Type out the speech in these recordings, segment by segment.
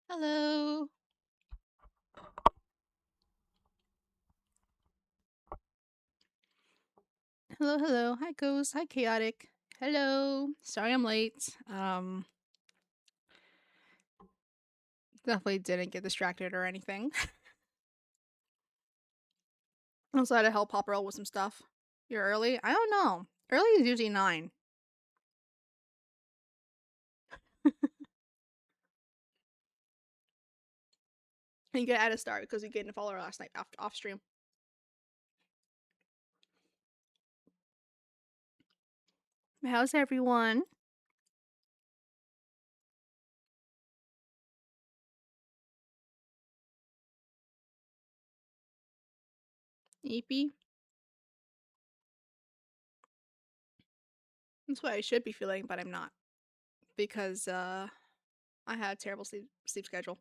Hello. Hello, hello. Hi, Ghost. Hi, Chaotic. Hello. Sorry I'm late. Definitely didn't get distracted or anything. Also had to help Pop Earl with some stuff. You're early? I don't know. Early is usually 9. And you get add a start because you gave a follower last night off stream. How's everyone? Eepy? That's what I should be feeling, but I'm not. Because I had a terrible sleep schedule.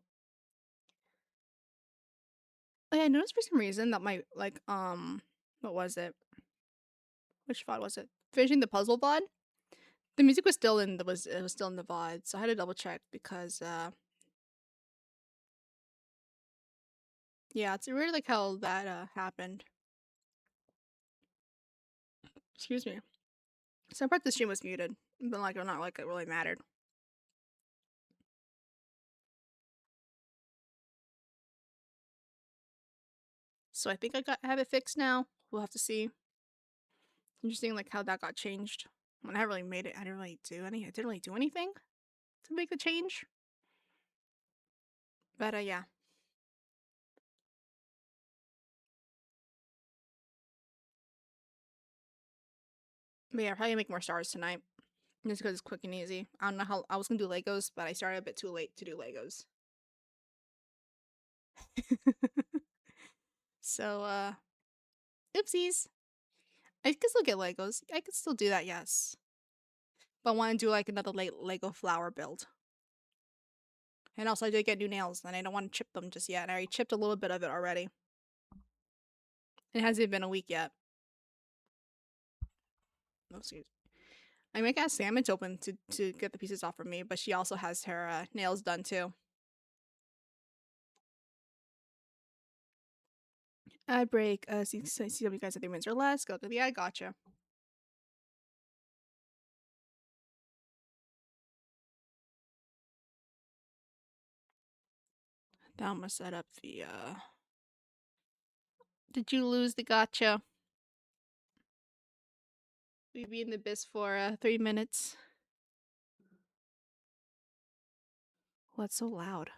Like, I noticed for some reason that my what was it? Which VOD was it? Finishing the puzzle VOD? The music was still in it was still in the VOD, so I had to double check because yeah, it's weird like how that happened. Excuse me. Some part of the stream was muted, but like not like it really mattered. So I think I have it fixed now. We'll have to see. Interesting like how that got changed. When I really made it, I didn't really do anything to make the change. But yeah. But yeah, probably make more stars tonight. Just because it's quick and easy. I don't know how I was gonna do Legos, but I started a bit too late to do Legos. So oopsies. I can still get Legos. I can still do that, yes. But I want to do like another Lego flower build. And also I did get new nails and I don't want to chip them just yet. I already chipped a little bit of it already. It hasn't even been a week yet. Oh, excuse. I might ask Salmon to open to get the pieces off for me, but she also has her nails done too. Ad break. CW guys at 3 minutes or less. Go to the ad. Gotcha. Now I'm gonna set up the Did you lose the gotcha? We be in the biz for 3 minutes. What's so loud?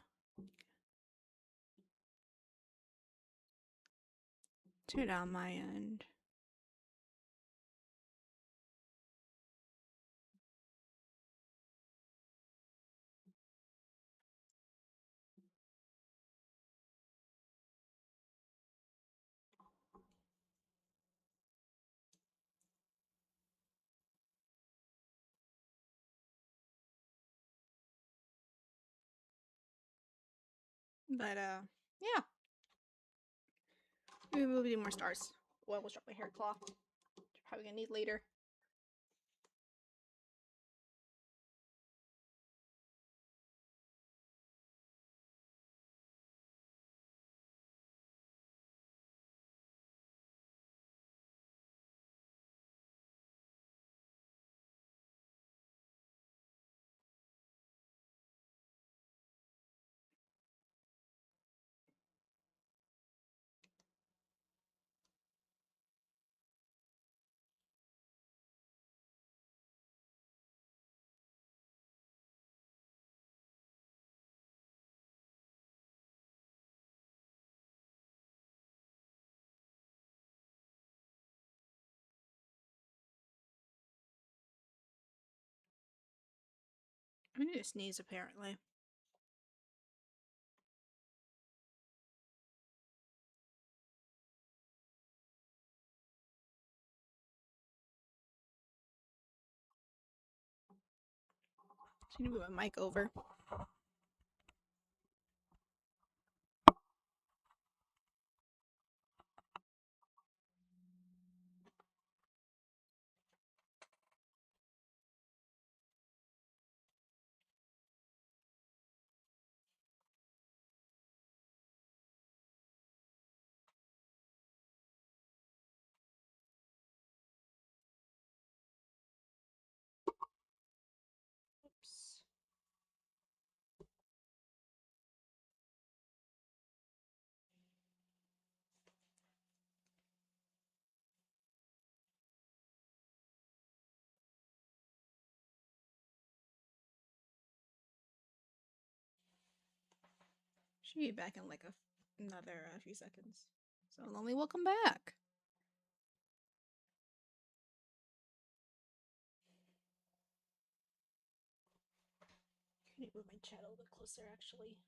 Turn it on my end. But yeah. Maybe we'll do more stars. Well, we'll drop my hair cloth. Probably gonna need later. I need to sneeze apparently. So I need to move my mic over. Should be back in like another few seconds. So Lonely, welcome back. I need to move my chat a little bit closer, actually.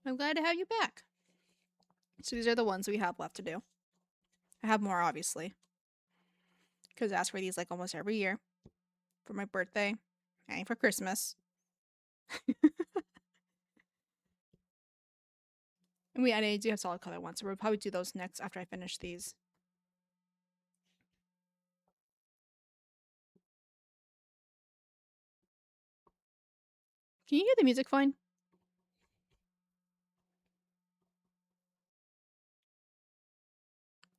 I'm glad to have you back. So these are the ones we have left to do. I have more, obviously, because I ask for these like almost every year for my birthday and for Christmas. And I do have solid color ones, so we'll probably do those next after I finish these. Can you hear the music fine?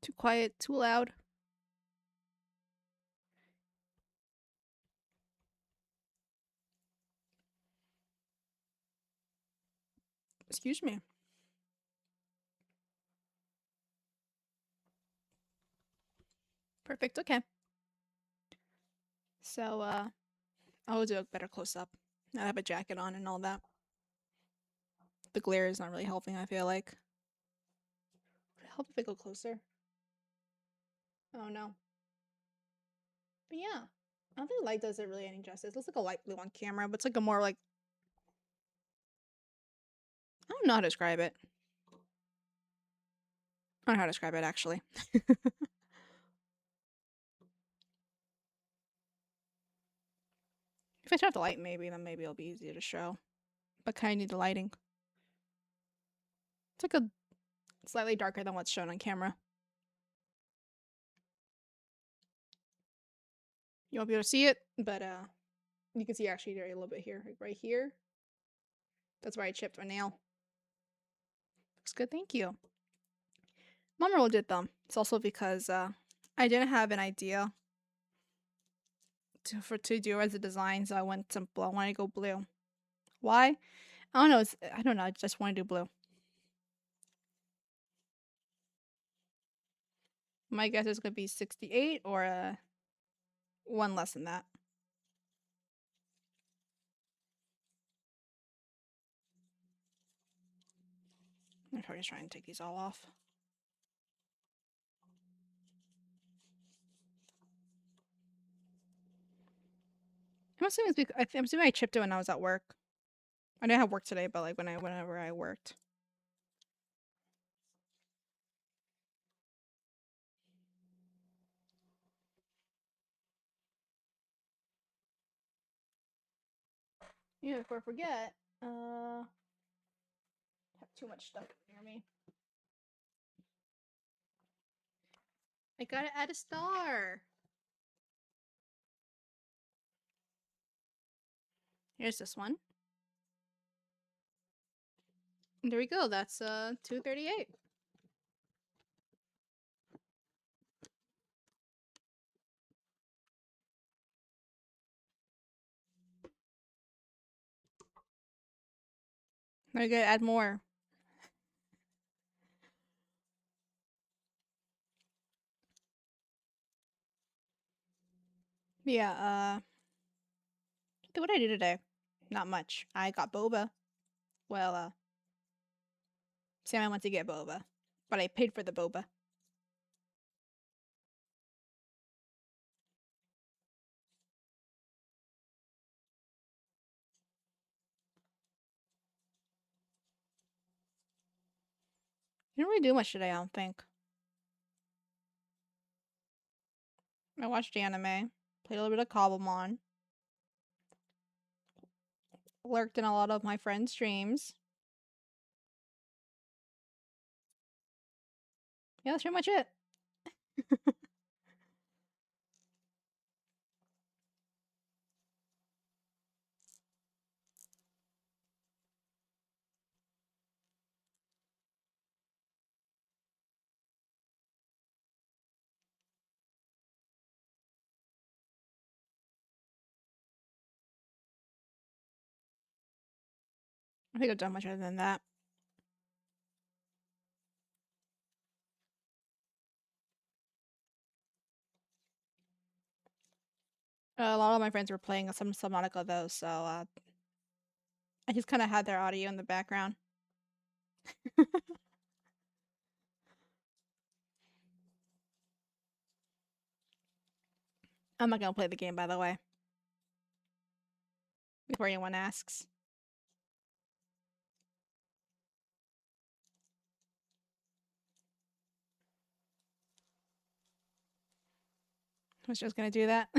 Too quiet, too loud? Excuse me. Perfect, okay. So, I'll do a better close up. I have a jacket on and all that. The glare is not really helping, I feel like. Would it help if I go closer? Oh no. But yeah. I don't think the light does it really any justice. It looks like a light blue on camera, but it's like a more like I don't know how to describe it. I don't know how to describe it actually. If I turn off the light maybe, then maybe it'll be easier to show. But kinda need the lighting. It's like a slightly darker than what's shown on camera. You won't be able to see it, but you can see actually a little bit here, like right here. That's where I chipped my nail. Looks good, thank you. Mom rolled did them. It's also because I didn't have an idea to do as a design, so I went simple. I wanted to go blue. Why? I don't know. I don't know. I just want to do blue. My guess is gonna be 68 or one less than that. I'm probably just trying to take these all off. I'm assuming I'm assuming I chipped it when I was at work. I didn't have work today, but like whenever I worked. Yeah, before I forget, have too much stuff near me. I gotta add a star. Here's this one. And there we go. That's 238. I gotta add more. Yeah, what did I do today? Not much. I got boba. Well, Sam, I went to get boba, but I paid for the boba. Didn't really do much today, I don't think. I watched anime, played a little bit of Cobblemon, lurked in a lot of my friends' streams. Yeah, that's pretty much it. I think I've done much other than that. A lot of my friends were playing some Subnautica though, so I just kind of had their audio in the background. I'm not gonna play the game, by the way, before anyone asks. I was just gonna do that.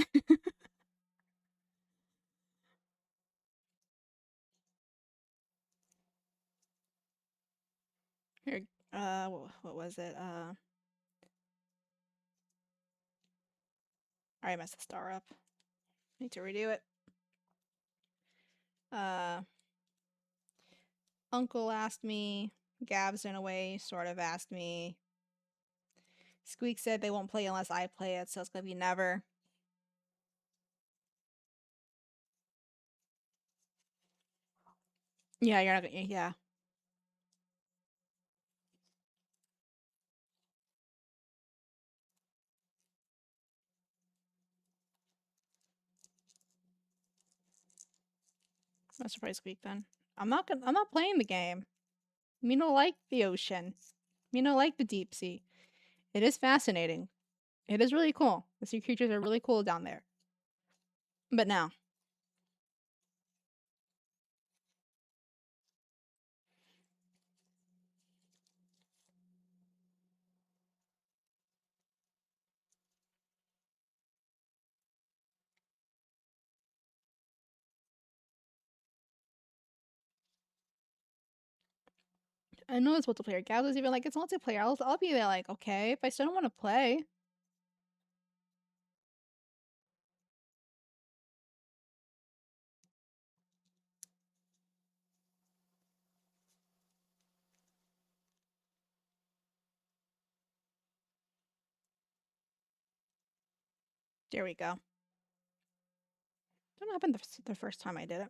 Here, what was it? I messed the star up. Need to redo it. Uh, Uncle asked me. Gabs, in a way, sort of asked me. Squeak said they won't play unless I play it, so it's gonna be never. Yeah, you're not gonna. Yeah, I'm surprised Squeak then. I'm not gonna. I'm not playing the game. Me no like the ocean. Me no like the deep sea. It is fascinating. It is really cool. The sea creatures are really cool down there. But now, I know it's multiplayer. Gab was even like, it's multiplayer. I'll be there like, okay, if I still don't want to play. There we go. Don't know what happened the first time I did it.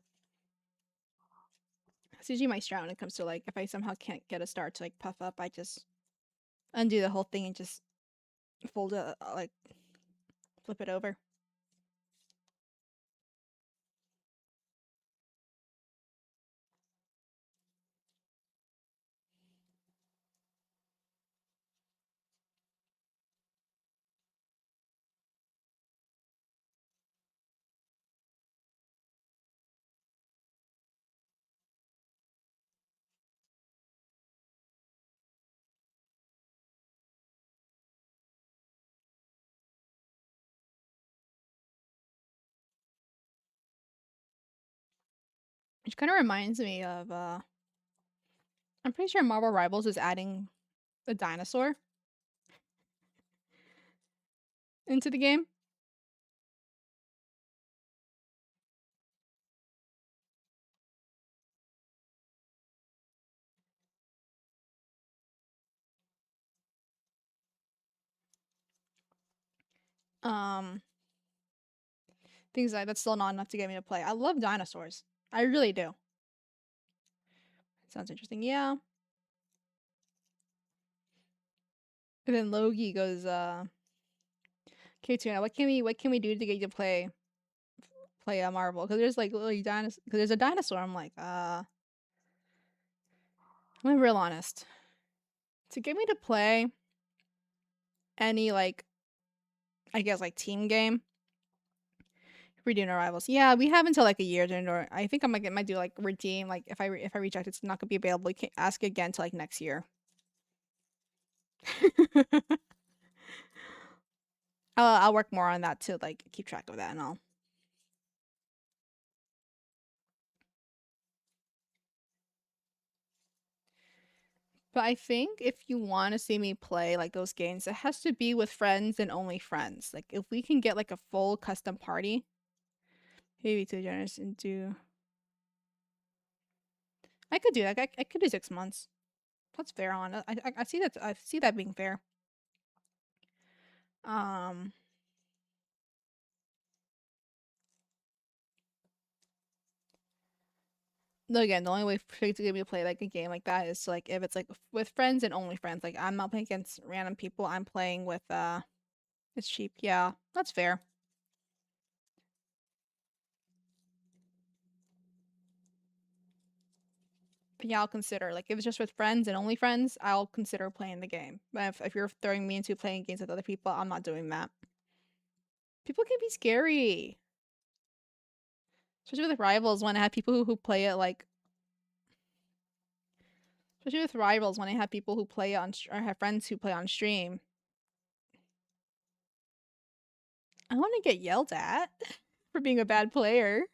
It's usually my strat when it comes to like, if I somehow can't get a star to like puff up, I just undo the whole thing and just fold it, like flip it over. Which kind of reminds me of, I'm pretty sure Marvel Rivals is adding a dinosaur into the game. Um, Things like that's still not enough to get me to play. I love dinosaurs. I really do. Sounds interesting. Yeah. And then Logie goes, okay, Tuna, what can we do to get you to play a Marvel? Because there's like little dinosaur. Because there's a dinosaur. I'm like, I'm real honest. To get me to play any like, I guess like team game, if we're doing our rivals. Yeah, we have until like a year to endure. I think I might do like redeem. Like if I reject, it's not gonna be available. You can't ask again till like next year. I'll work more on that to like keep track of that and all. But I think if you want to see me play like those games, it has to be with friends and only friends. Like if we can get like a full custom party, maybe too generous and do. I could do that. I could do 6 months. That's fair on. I see that. I see that being fair. Um. No, again, the only way for you to get me to play like a game like that is like if it's like with friends and only friends. Like I'm not playing against random people. I'm playing with. It's cheap. Yeah, that's fair. yeah, I'll consider. Like if it's just with friends and only friends, I'll consider playing the game. But if you're throwing me into playing games with other people, I'm not doing that. People can be scary, especially with rivals. When I have people who play it like, especially with rivals, when I have people who play on or have friends who play on stream, I want to get yelled at for being a bad player.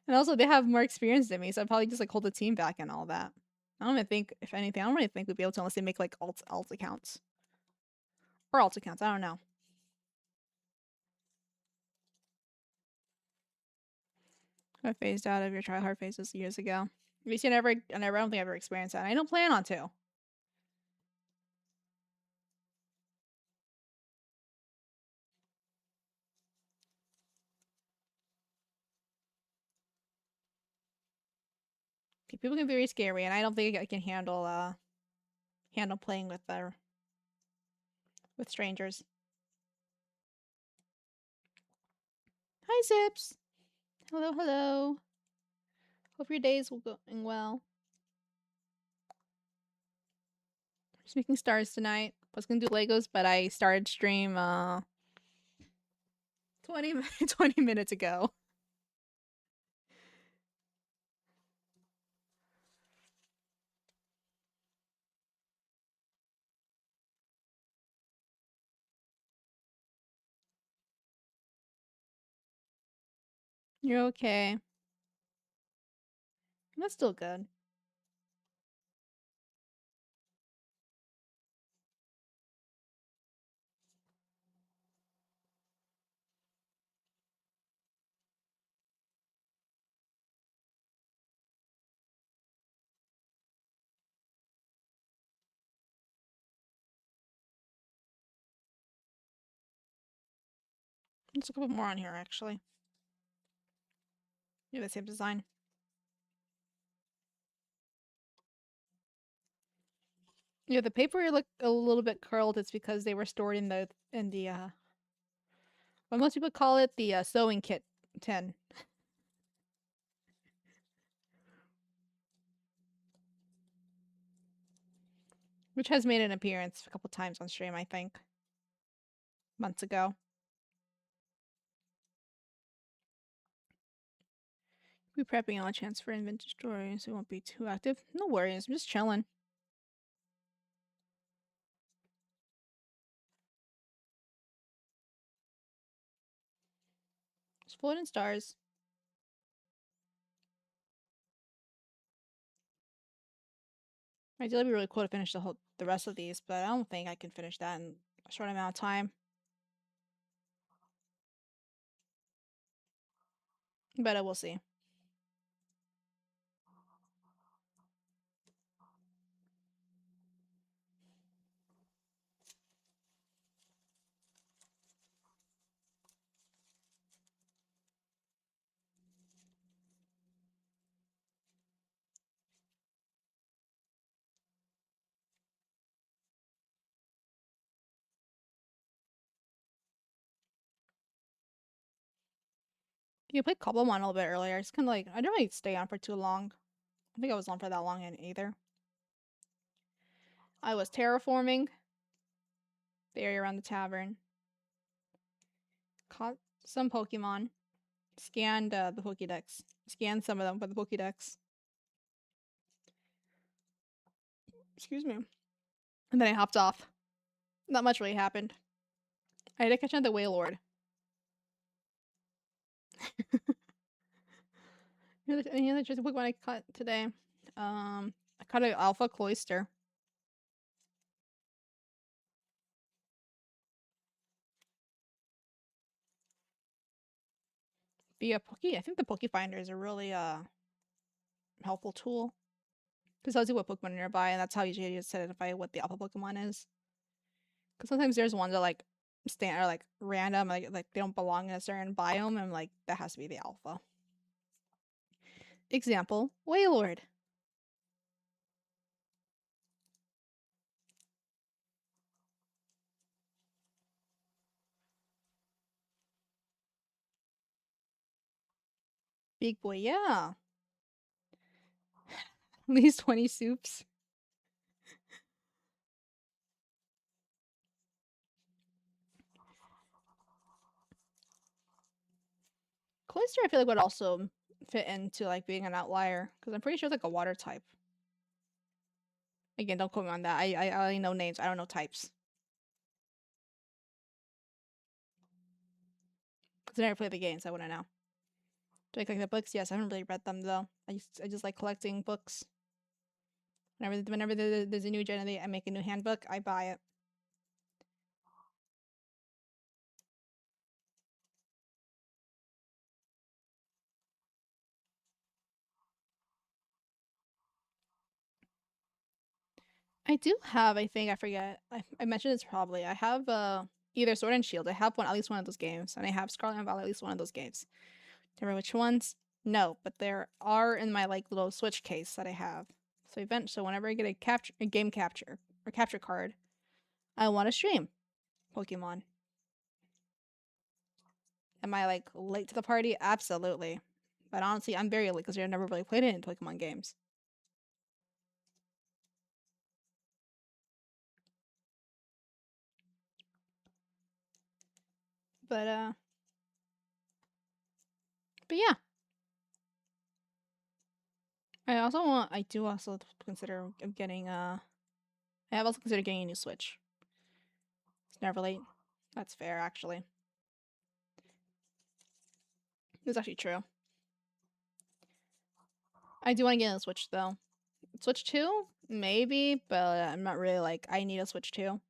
And also, they have more experience than me, so I'd probably just like hold the team back and all that. I don't even think, if anything, I don't really think we'd be able to unless they make like alt accounts or alt accounts. I don't know. I phased out of your tryhard phases years ago. At least I don't think I ever experienced that. I don't plan on to. People can be very scary, and I don't think I can handle playing with strangers. Hi, Zips. Hello, hello. Hope your days will going well. Just making stars tonight. I was gonna do Legos, but I started stream 20 20 minutes ago. You're okay. That's still good. There's a couple more on here actually. You have the same design. Yeah, the paper look a little bit curled. It's because they were stored in the what most people call it, the sewing kit tin, which has made an appearance a couple times on stream. I think months ago. Be prepping on a chance for invented stories. It won't be too active. No worries. I'm just chilling. Just floating stars. Ideally, it'd be really cool to finish the rest of these, but I don't think I can finish that in a short amount of time. But I will see. You played Cobblemon a little bit earlier. It's kind of like I didn't really stay on for too long. I think I was on for that long in either. I was terraforming the area around the tavern. Caught some Pokemon. Scanned the Pokédex. Scanned some of them for the Pokédex. Excuse me. And then I hopped off. Not much really happened. I had to catch another Wailord. Any other interesting Pokemon I caught today? I caught an Alpha Cloyster. I think the Poke Finder is a really helpful tool. Because tells you what Pokemon are nearby, and that's how you just identify what the Alpha Pokemon is. Because sometimes there's ones that like stand are like random, like they don't belong in a certain biome, and like that has to be the Alpha. Example: Wailord. Big boy, yeah. At least 20 soups. Cloyster, I feel like would also fit into like being an outlier because I'm pretty sure it's like a water type. Again, don't quote me on that. I only know names. I don't know types. Because I never played the games, I wouldn't know. Do I collect the books? Yes, I haven't really read them though. I just like collecting books. Whenever there's a new generation, I make a new handbook. I buy it. I do have. I think I forget. I mentioned this probably. I have either Sword and Shield. I have one at least one of those games, and I have Scarlet and Violet at least one of those games. Do you remember which ones? No, but there are in my like little Switch case that I have. So whenever I get a game capture or capture card, I want to stream Pokemon. Am I like late to the party? Absolutely. But honestly, I'm very late because I've never really played any Pokemon games. But uh, but yeah, I do also consider getting I have also considered getting a new Switch. It's never late. That's fair, actually. It's actually true. I do want to get a Switch though. Switch 2? Maybe, but I'm not really like, I need a Switch 2.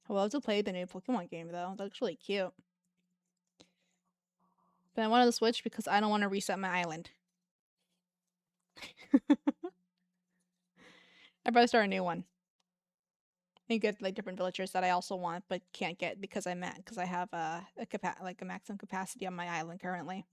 I would love to play the new Pokemon game though. That looks really cute. But I wanted the Switch because I don't want to reset my island. I'd rather start a new one. And get like different villagers that I also want but can't get because I have a maximum capacity on my island currently.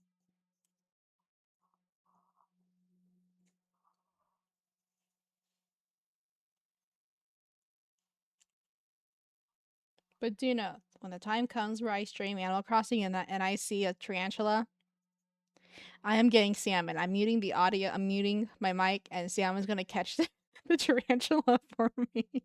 But do you know when the time comes where I stream Animal Crossing and I see a tarantula, I am getting salmon. I'm muting the audio. I'm muting my mic, and salmon's gonna catch the tarantula for me.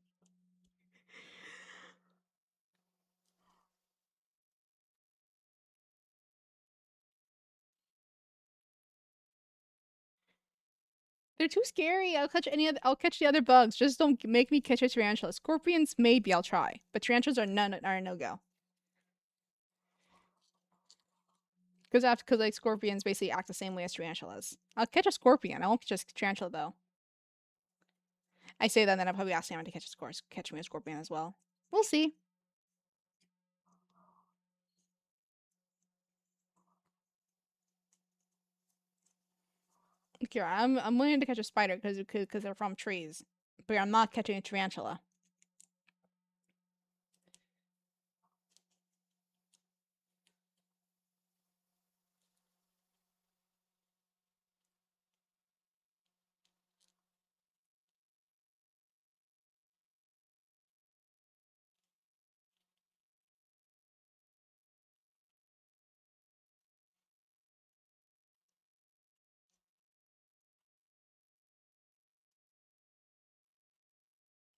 They're too scary. I'll catch the other bugs. Just don't make me catch a tarantula. Scorpions, maybe I'll try, but tarantulas are no go. Because like scorpions basically act the same way as tarantulas. I'll catch a scorpion. I won't catch a tarantula though. I say that, and then I'll probably ask Salmon to catch me a scorpion as well. We'll see. Kira, I'm willing to catch a spider because they're from trees, but I'm not catching a tarantula.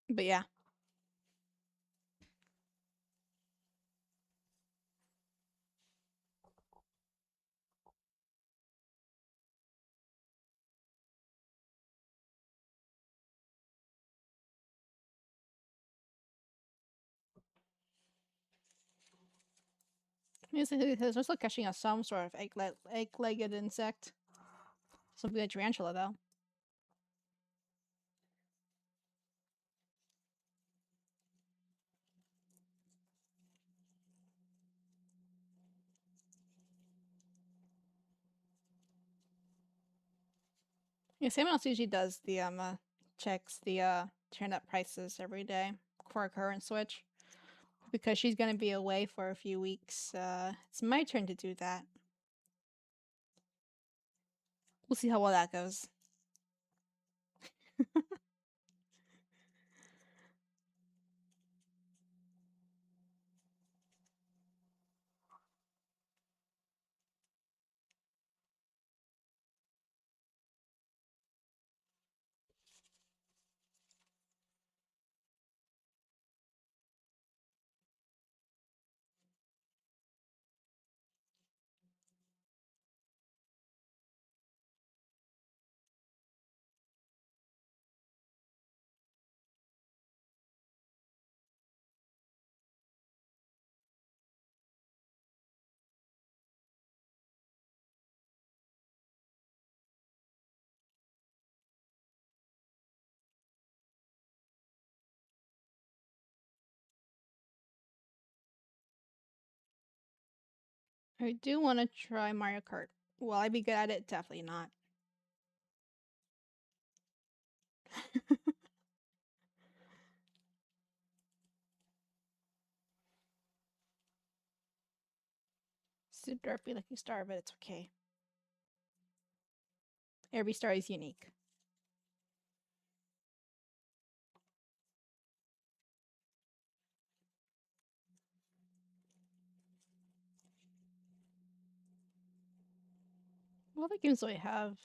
But yeah. He's also catching some sort of egg-legged insect. Something like tarantula, though. Yeah, Salmon also usually does the checks the turnip prices every day for our current Switch. Because she's gonna be away for a few weeks, it's my turn to do that. We'll see how well that goes. I do want to try Mario Kart. Will I be good at it? Definitely not. Super derpy looking star, but it's okay. Every star is unique. What other games do I have?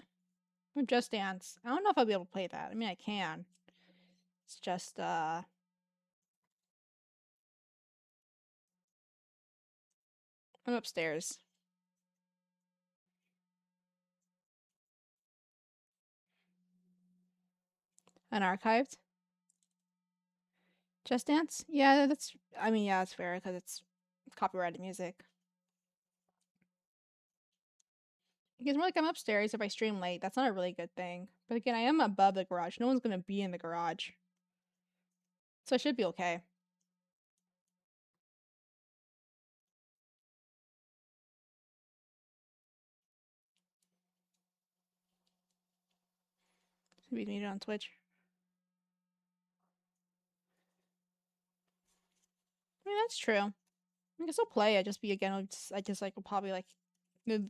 Just Dance. I don't know if I'll be able to play that. I mean, I can. It's just, I'm upstairs. Unarchived. Just Dance? Yeah, that's, I mean, yeah, it's fair because it's copyrighted music. Because more like I'm upstairs if I stream late. That's not a really good thing. But again, I am above the garage. No one's going to be in the garage. So I should be okay. Should be muted on Twitch. I mean, that's true. I can still play. I just be again. I just like will probably like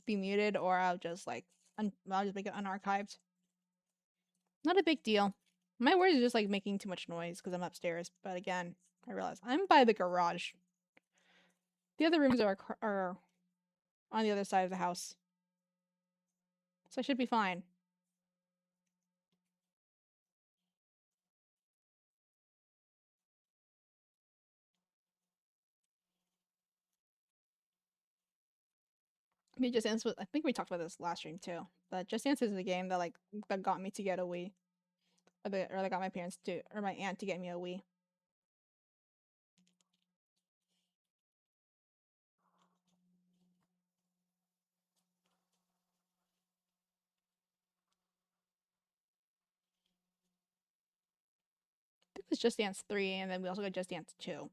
be muted, or I'll just like I'll just make it unarchived. Not a big deal. My words are just like making too much noise because I'm upstairs. But again, I realize I'm by the garage. The other rooms are on the other side of the house, so I should be fine. I mean, Just Dance was, I think we talked about this last stream too. But Just Dance is the game that like that got me to get a Wii, or that got my parents to or my aunt to get me a Wii. I think it was Just Dance 3, and then we also got Just Dance 2.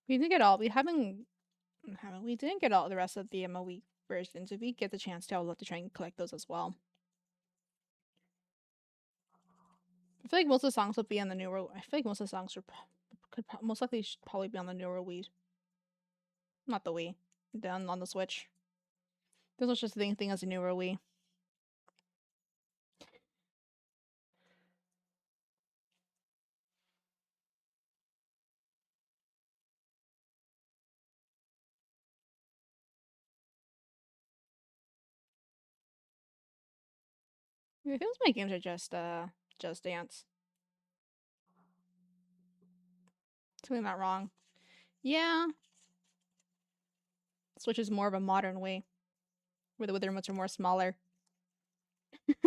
We didn't get all. We didn't get all the rest of the Wii versions. If we get the chance to, I would love to try and collect those as well. I feel like most of the songs will be on the newer. I feel like most of the songs could most likely probably be on the newer Wii, not the Wii, down on the Switch. This was just the thing as a newer Wii. I feel my games are Just Dance. Something not wrong. Yeah, Switch is more of a modern Wii, where the remotes are more smaller. It's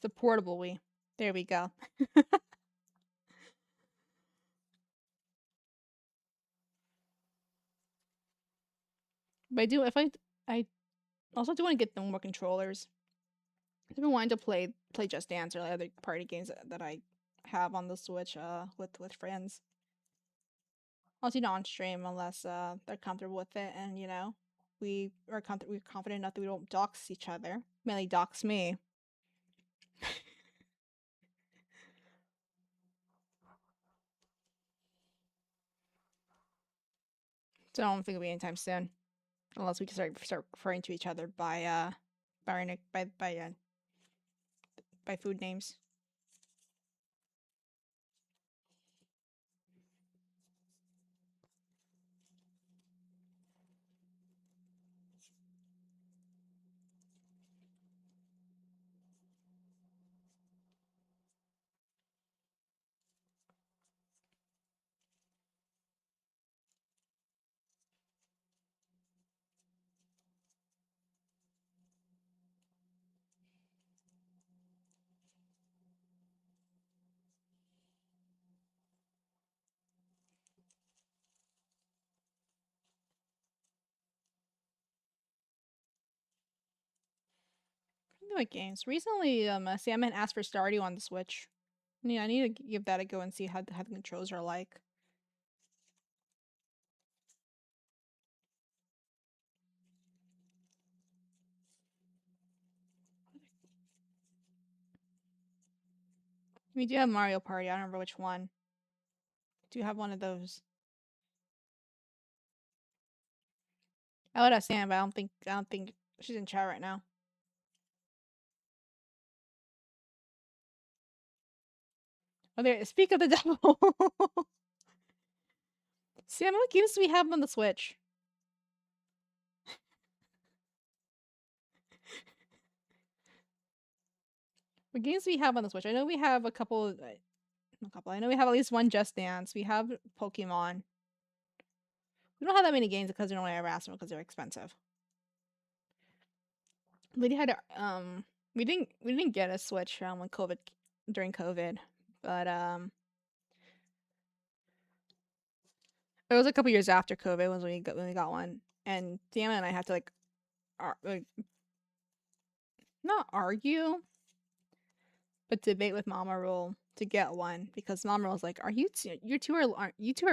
a portable Wii. There we go. But I do if I also do want to get them more controllers. I've been wanting to play Just Dance or like other party games that I have on the Switch with friends. Also not on stream unless they're comfortable with it, and we're confident enough that we don't dox each other. Mainly dox me. So I don't think it'll be anytime soon, unless we can start referring to each other by food names. What games? Recently, Salmon asked for Stardew on the Switch. Yeah, I need to give that a go and see how the controls are like. We do have Mario Party. I don't remember which one. Do you have one of those? I would have Sam, but I don't think she's in chat right now. Oh, there. Speak of the devil. Sam, what games do we have on the Switch? What games do we have on the Switch? I know we have a couple. A couple. I know we have at least one Just Dance. We have Pokemon. We don't have that many games because we don't ever ask them because they're expensive. We had we didn't get a Switch when COVID during COVID, but it was a couple years after COVID was when we got one, and Deanna and I had to like not argue, but debate with Mama Rule to get one because Mama Rule's like, "Are you two aren't you two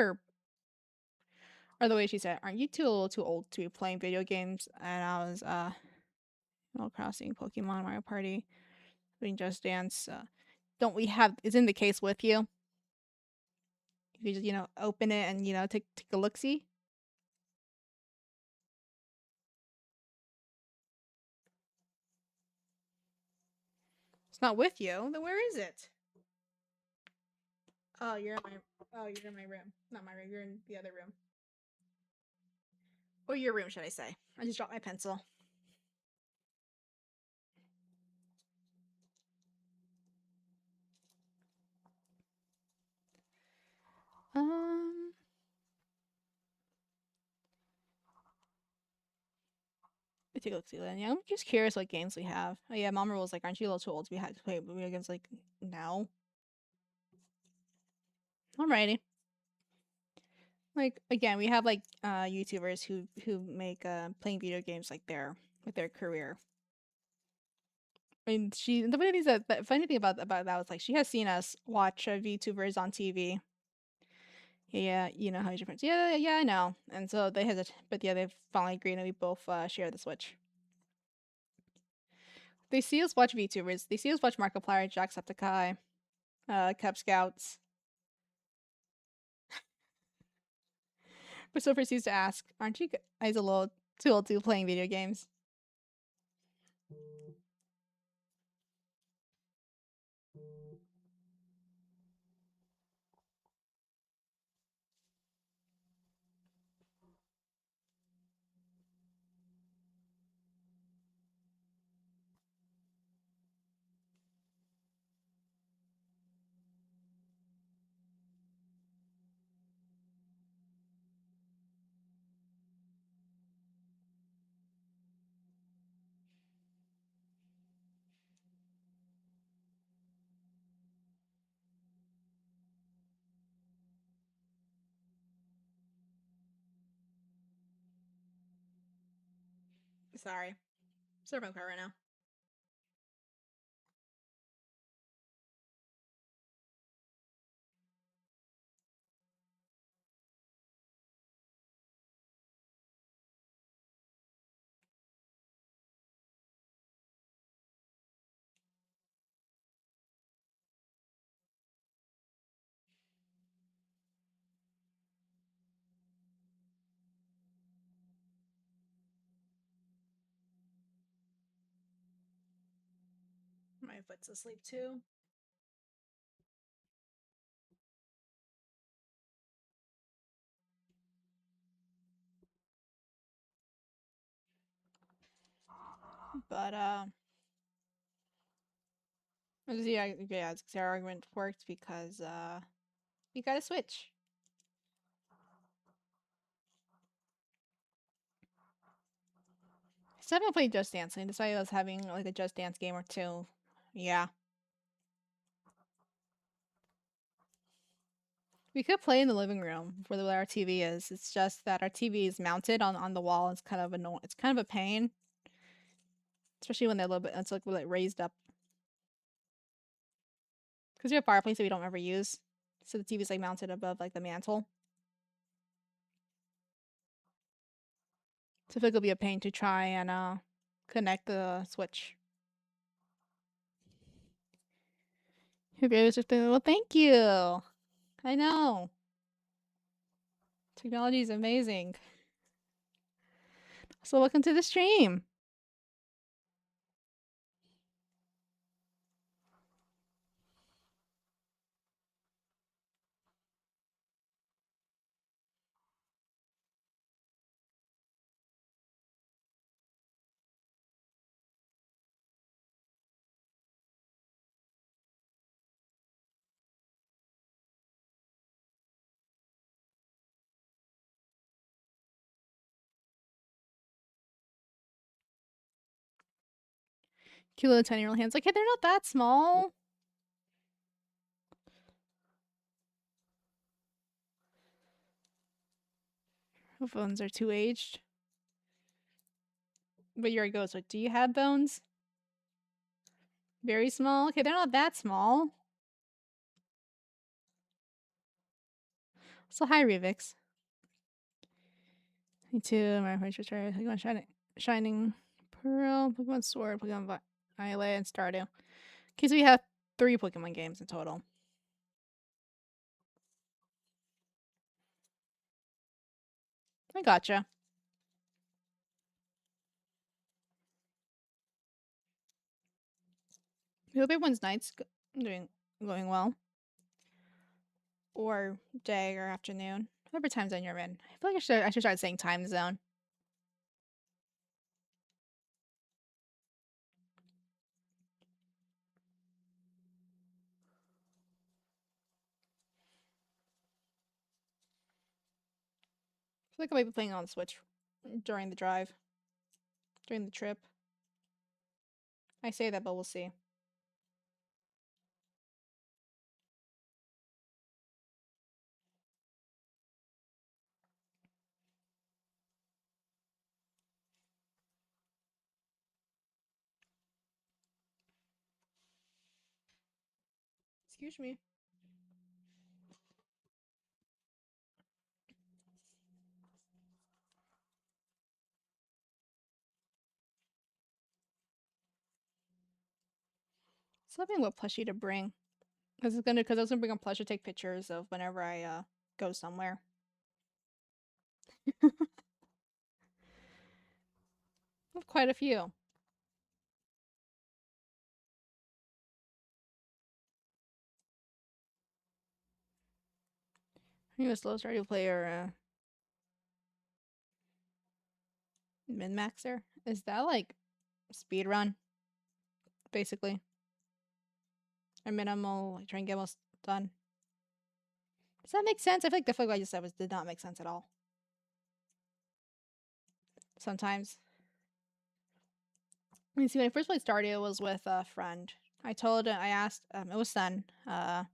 or the way she said, aren't you two a little too old to be playing video games?" And I was Animal Crossing, Pokemon, Mario Party, doing Just Dance. Don't we have? Is in the case with you? You just open it and take a look see. It's not with you. Then where is it? Oh, you're in my room. Not my room. You're in the other room. Or your room, should I say? I just dropped my pencil. Um, let me take a look see then. Yeah, I'm just curious what games we have. Oh yeah, Mama was like, "Aren't you a little too old to be had to play video games?" Like, no. Alrighty. Like again, we have like YouTubers who make playing video games like their career. I mean, the funny thing is that the funny thing about that was like she has seen us watch VTubers on TV. Yeah, you know how your friends. Yeah, yeah, I know. And so they had, but yeah, they've finally agreed, and we both share the Switch. They see us watch VTubers. They see us watch Markiplier, Jacksepticeye, Cub Scouts. But so proceeds to ask, "Aren't you guys a little too old to be playing video games?" Sorry, serve my car right now. My foot's asleep too. But yeah, our argument worked because we got a Switch. So I haven't played Just Dance. I decided I was having like a Just Dance game or two. Yeah. We could play in the living room where our TV is. It's just that our TV is mounted on the wall. It's kind of annoying. It's kind of a pain. especially when they're a little bit, it's like raised up. Because you have a fireplace that we don't ever use, so the TV's like mounted above like the mantle. So I feel like it'll be a pain to try and connect the switch. Well, thank you. I know. Technology is amazing. So welcome to the stream. Cute little 10-year-old hands. Like, hey, they're not that small. Phones are too aged. But you're a ghost. So do you have bones? Very small? Okay, they're not that small. So hi, Revix. Me too. My first try. Pokemon Shining Pearl, Pokemon Sword, Pokemon Violet, and Stardew. Okay, so we have 3 Pokemon games in total. I gotcha. I hope everyone's night's going well. Or day or afternoon. Whatever time zone you're in. I feel like I should start saying time zone. I feel like I might be playing on Switch during the drive. During the trip. I say that, but we'll see. Excuse me. So let me what plushie to bring. Because I was gonna bring a plush to take pictures of whenever I go somewhere. I have quite a few. Are you a slow starting player min maxer? Is that like speed run? Basically. Or minimal, like try and get most done. Does that make sense? I feel like definitely what I just said did not make sense at all. Sometimes. I mean, see, when I first played Stardew, it was with a friend. I asked, it was Sun. I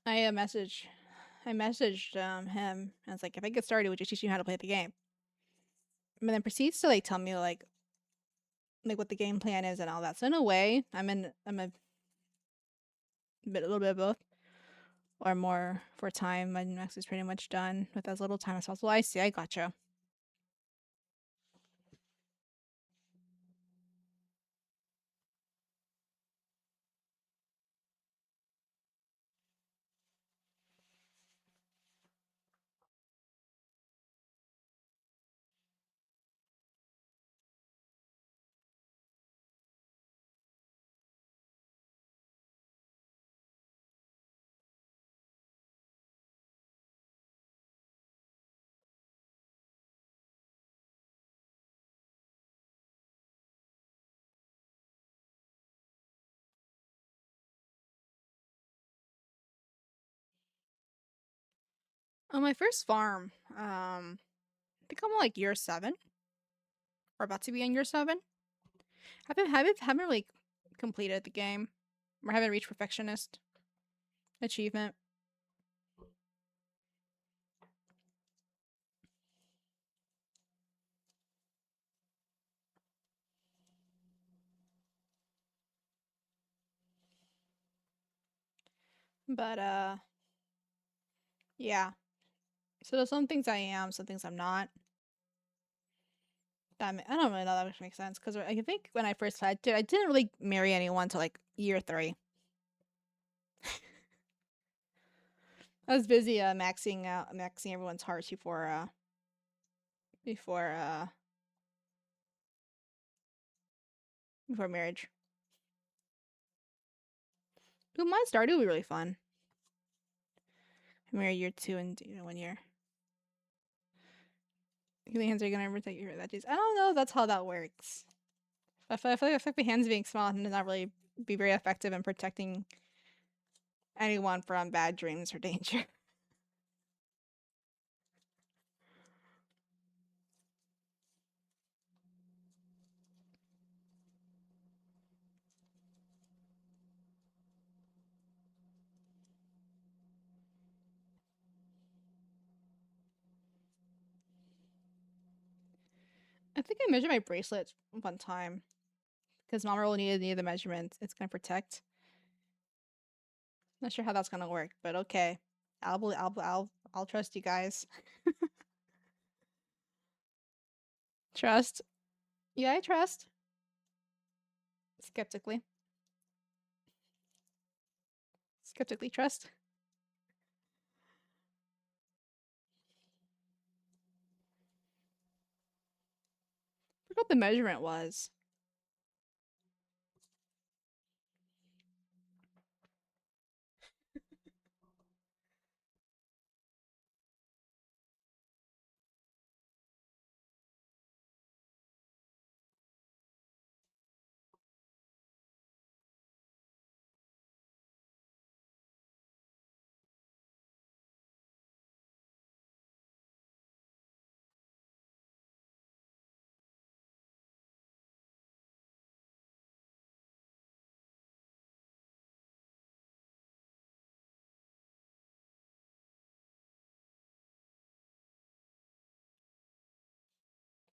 messaged him, and I was like, if I get started, would you teach me how to play the game? And then proceeds to like tell me like what the game plan is and all that. So in a way, I'm a little bit of both, or more for time. My next is pretty much done with as little time as possible. I see. I gotcha. On my first farm, I think I'm like year 7, or about to be in year 7. Haven't really completed the game, or haven't reached perfectionist achievement. But yeah. So there's some things I am, some things I'm not. I don't really know that makes sense because I think when I first had to, I didn't really marry anyone till like year 3. I was busy maxing everyone's hearts before uh before marriage. Ooh, mine started would be really fun. I married year 2 and 1 year. Your hands are gonna ever take your that days. I don't know if that's how that works. I feel like my hands being small and not really be very effective in protecting anyone from bad dreams or danger. I think I measured my bracelets one time because mom really needed the measurements. It's gonna protect. Not sure how that's gonna work, but okay. I'll trust you guys. Trust. Yeah, I trust. Skeptically. Skeptically trust. I forgot what the measurement was.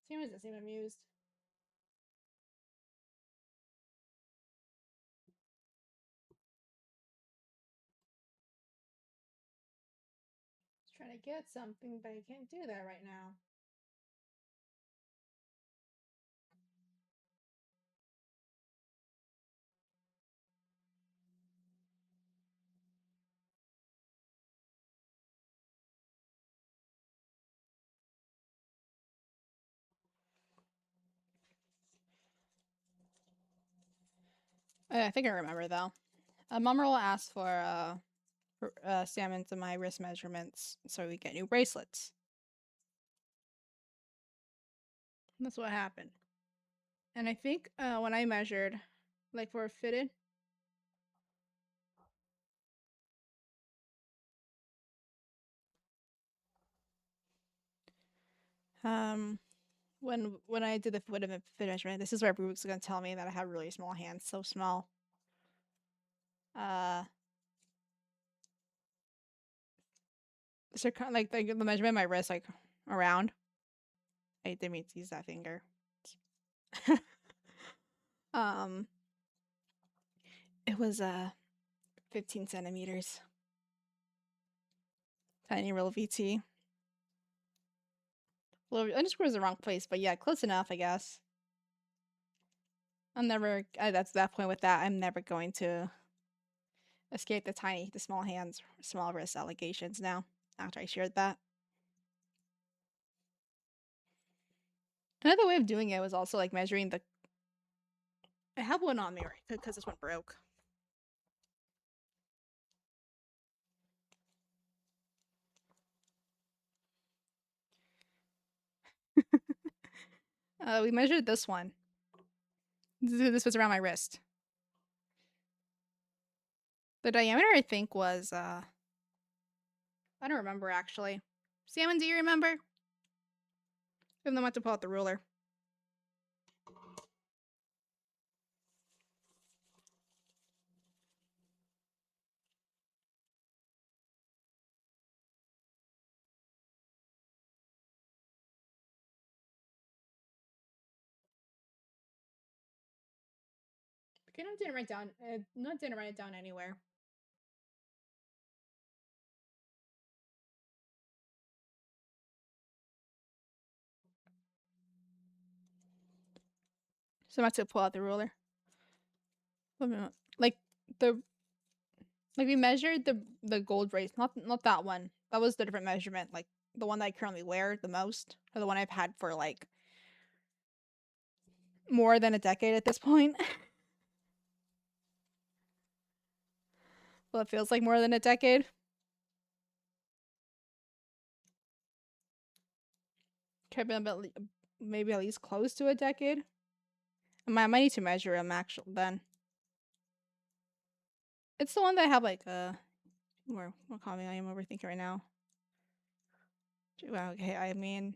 Same as the same amused. Just trying to get something, but I can't do that right now. I think I remember though. Mama will ask for salmon to my wrist measurements so we get new bracelets. That's what happened. And I think when I measured, like for fitted, um, when I did the fit measurement, this is where Brooke's gonna tell me that I have really small hands, so small. Uh, so kind of like the measurement of my wrist, like around. I didn't mean to use that finger. um, it was 15 centimeters. Tiny real VT. Well, underscore is the wrong place, but yeah, close enough, I guess. I'm never. That's that point with that. I'm never going to escape the small hands, small wrist allegations now. After I shared that, another way of doing it was also like measuring the. I have one on me right because this one broke. We measured this one. This was around my wrist. The diameter I think was I don't remember actually. Salmon, do you remember? I'm gonna have to pull out the ruler. Okay, I didn't write down. Not didn't write it down anywhere. So I'm about to pull out the ruler. Like the like we measured the gold brace, not that one. That was the different measurement. Like the one that I currently wear the most, or the one I've had for like more than a decade at this point. Well, it feels like more than a decade. Could have been maybe at least close to a decade. I might need to measure them actually then. It's the one that I have like what comment I am overthinking right now. Well, okay, I mean,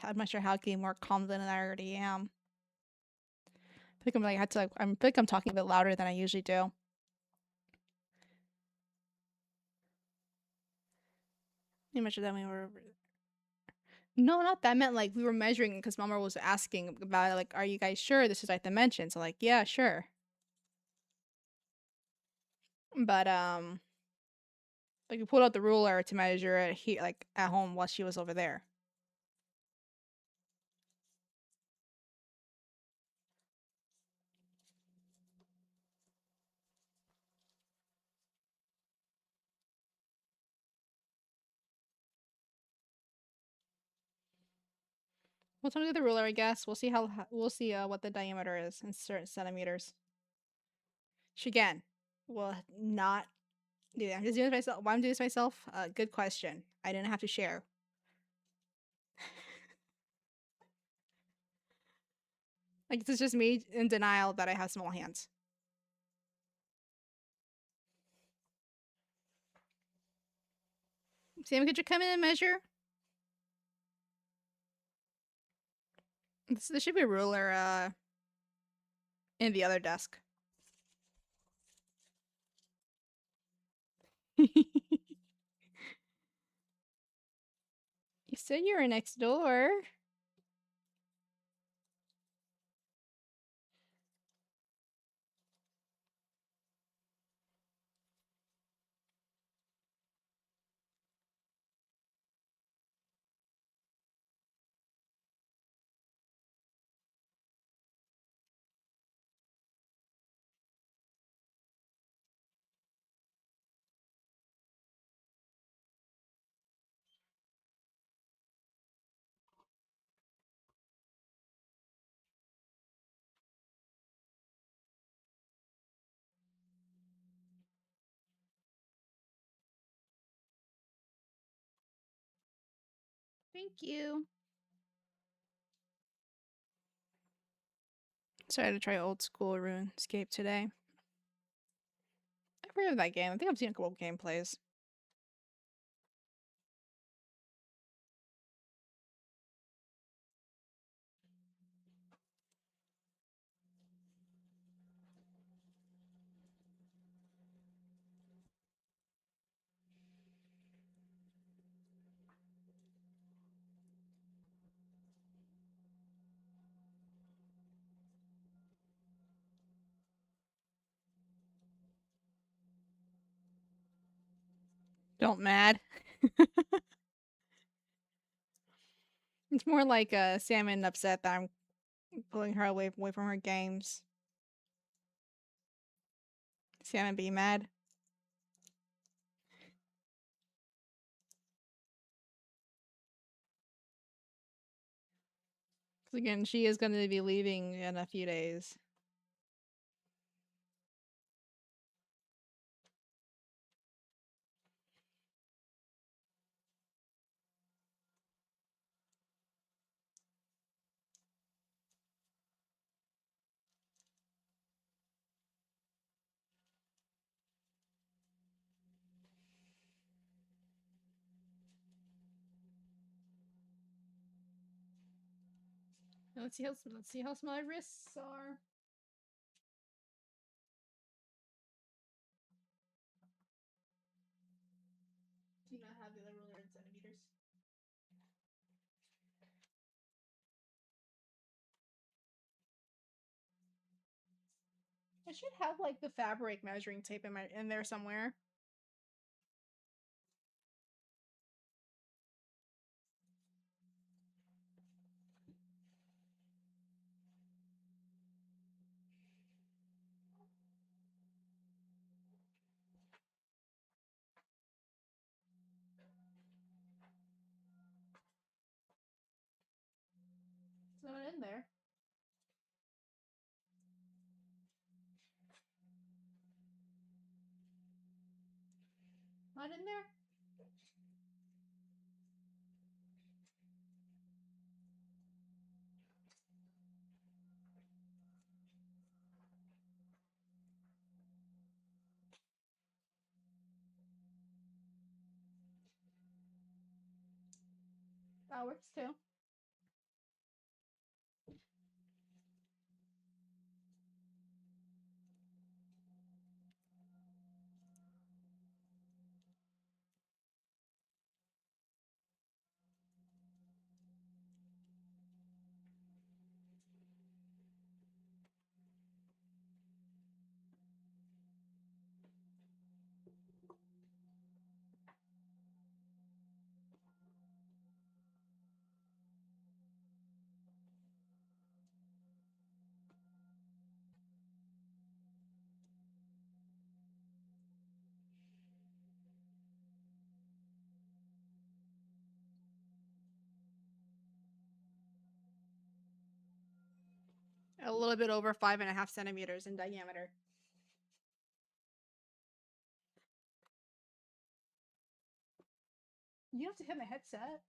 I'm not sure how to get more calm than I already am. I think I'm like I had to like I feel like I'm talking a bit louder than I usually do. Let me measure that when we were no, not that. I meant like we were measuring because Mama was asking about it, like, are you guys sure this is like dimensions? So like, yeah, sure. But like we pulled out the ruler to measure it here, like at home while she was over there. We'll time to get the ruler, I guess. We'll see we'll see what the diameter is in certain centimeters. She can. Will not do that. I'm just doing this myself. Why I'm doing this myself? Good question. I didn't have to share. Like this is just me in denial that I have small hands. Sam, could you come in and measure? There should be a ruler in the other desk. You said you were next door. Thank you. Decided to try old school RuneScape today. I've heard of that game. I think I've seen a couple of gameplays. Don't mad. It's more like Salmon upset that I'm pulling her away from her games. Salmon be mad. Because again, she is going to be leaving in a few days. Let's see how small my wrists are. Do you not have the other ruler in centimeters? I should have like the fabric measuring tape in there somewhere. It's not in there. Not in there? That works too. A little bit over 5.5 centimeters in diameter. You have to hit my headset.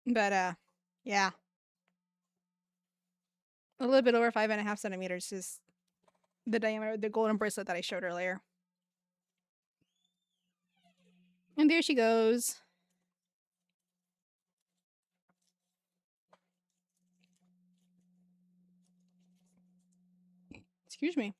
But yeah. A little bit over 5.5 centimeters is the diameter of the golden bracelet that I showed earlier. And there she goes. Excuse me.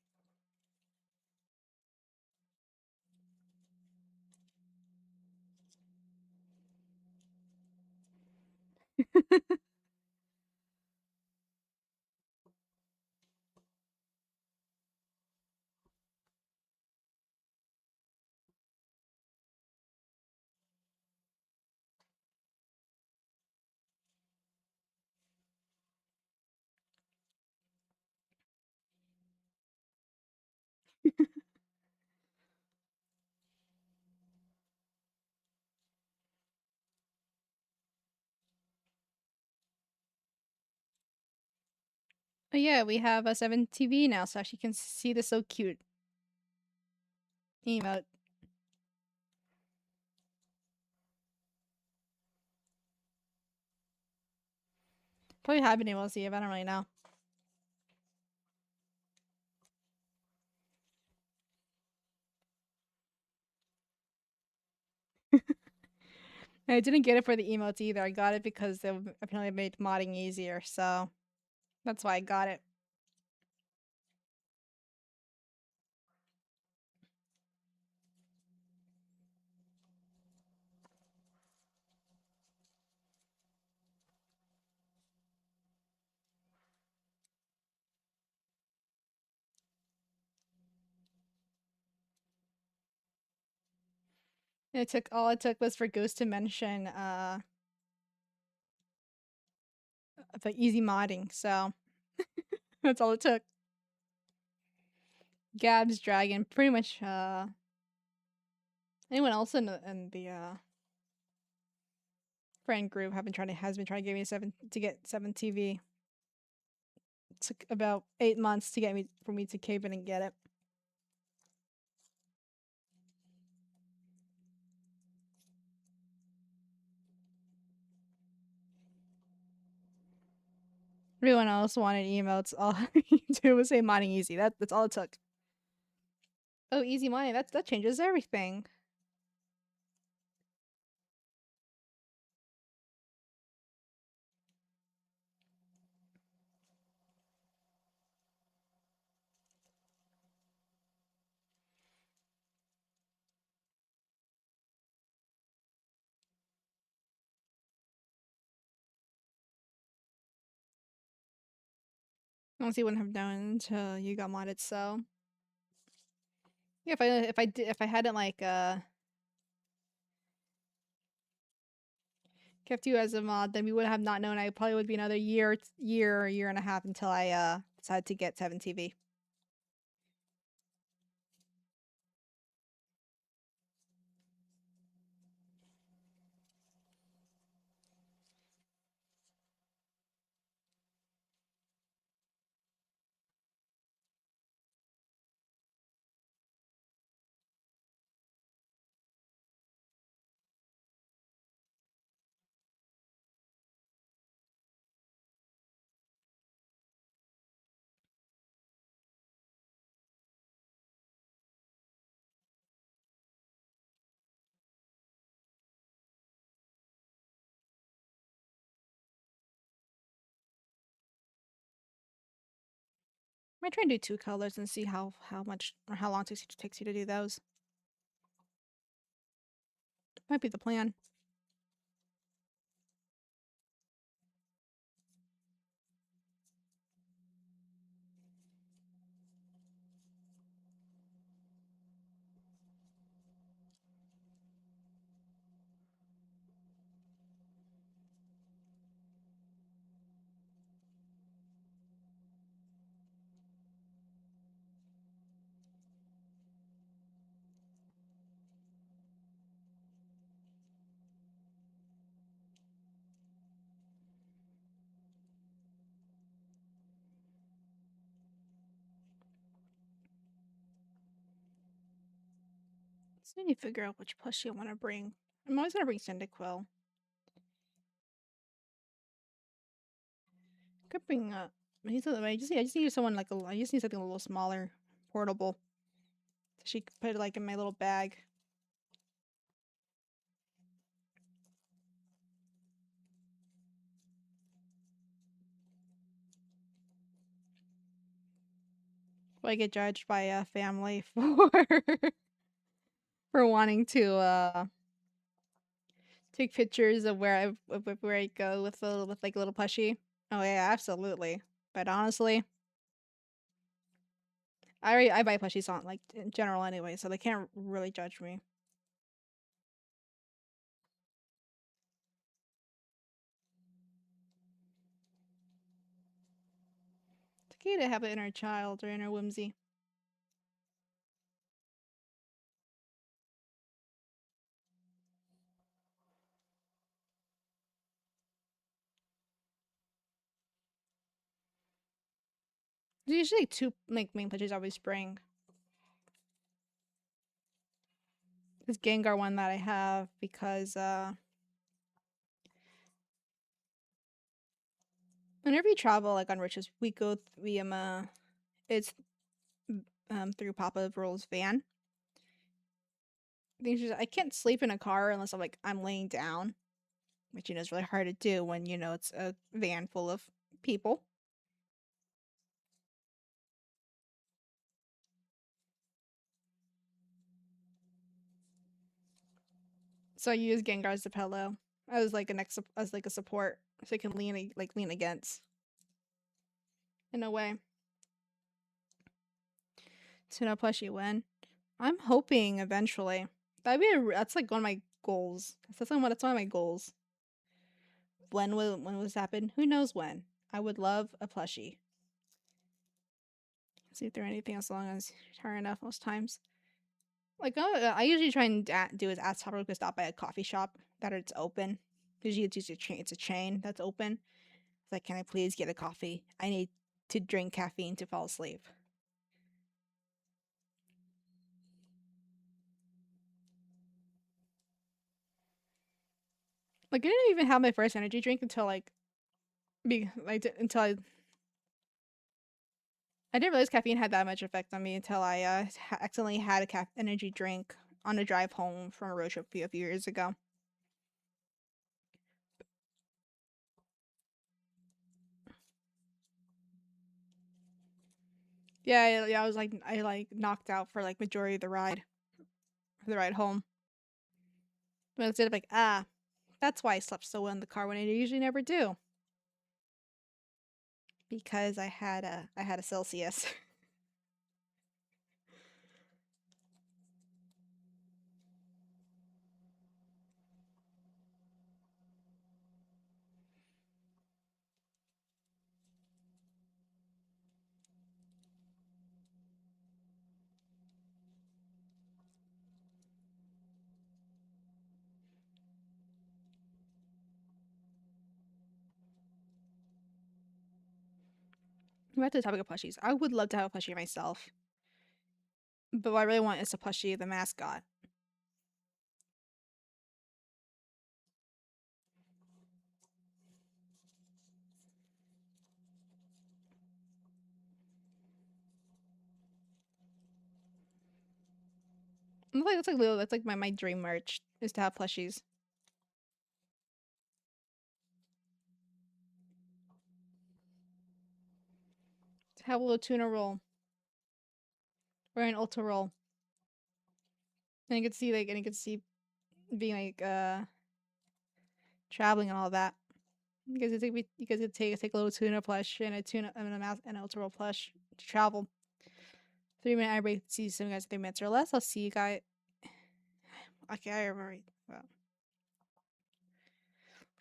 Oh yeah, we have a 7 TV now, so she can see the so cute emote. Probably have been able to see it, but I don't really know. And I didn't get it for the emotes either. I got it because they apparently made modding easier, so that's why I got it. And all it took was for Ghost to mention the easy modding, so that's all it took. Gab's Dragon, pretty much anyone else in the friend group has been trying to get me to get 7 TV. It took about 8 months for me to cave in and get it. Everyone else wanted emotes. All you do was say modding easy. That's all it took. Oh, easy modding. That changes everything. Honestly, wouldn't have known until you got modded. So yeah, if I hadn't like kept you as a mod, then we would have not known. I probably would be another year and a half until I decided to get 7 TV. Might try and do 2 colors and see how much or how long it takes you to do those. Might be the plan. So I need to figure out which plushie I want to bring. I'm always gonna bring Cyndaquil. Could bring he's the way. I just need someone like I just need something a little smaller, portable. So she could put it like in my little bag. Will I get judged by a family for wanting to take pictures of where I go with like a little plushie? Oh yeah, absolutely. But honestly, I buy plushies on like in general anyway, so they can't really judge me. It's okay to have an inner child or inner whimsy. There's usually two like main plushies I always bring. This Gengar one that I have because whenever we travel like on riches, it's through Papa Roll's van. I can't sleep in a car unless I'm laying down, which is really hard to do when it's a van full of people. So I use Gengar as a pillow. I was like as like a support, so I can lean against in a way. So no plushie win. I'm hoping eventually. That's like one of my goals. That's one of my goals. When will this happen? Who knows when? I would love a plushie. See if there's anything as long as hard enough most times. Like I usually try and do is ask Topper to stop by a coffee shop that it's open. Usually it's a chain. It's a chain that's open. It's like, can I please get a coffee? I need to drink caffeine to fall asleep. Like I didn't even have my first energy drink until until I didn't realize caffeine had that much effect on me until I accidentally had a energy drink on a drive home from a road trip a few years ago. Yeah, I like knocked out for like majority of the ride home. But instead of that's why I slept so well in the car when I usually never do. Because I had a Celsius. Back to the topic of plushies. I would love to have a plushie myself. But what I really want is a plushie of the mascot. That's like my dream merch is to have plushies. Have a little tuna roll or an ultra roll, and you can see being like traveling and all that. You guys could take a little tuna plush and a tuna and a mouse and an ultra roll plush to travel. 3 minute ad break. See some guys 3 minutes or less. I'll see you guys. Okay, I already. Well,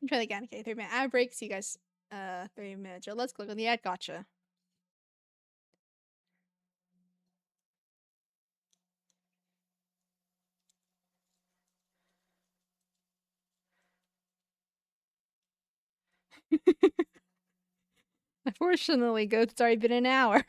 try that again. Okay, 3 minute ad break. See you guys. 3 minutes or let's click on the ad. Gotcha. Unfortunately, Goat's already been an hour.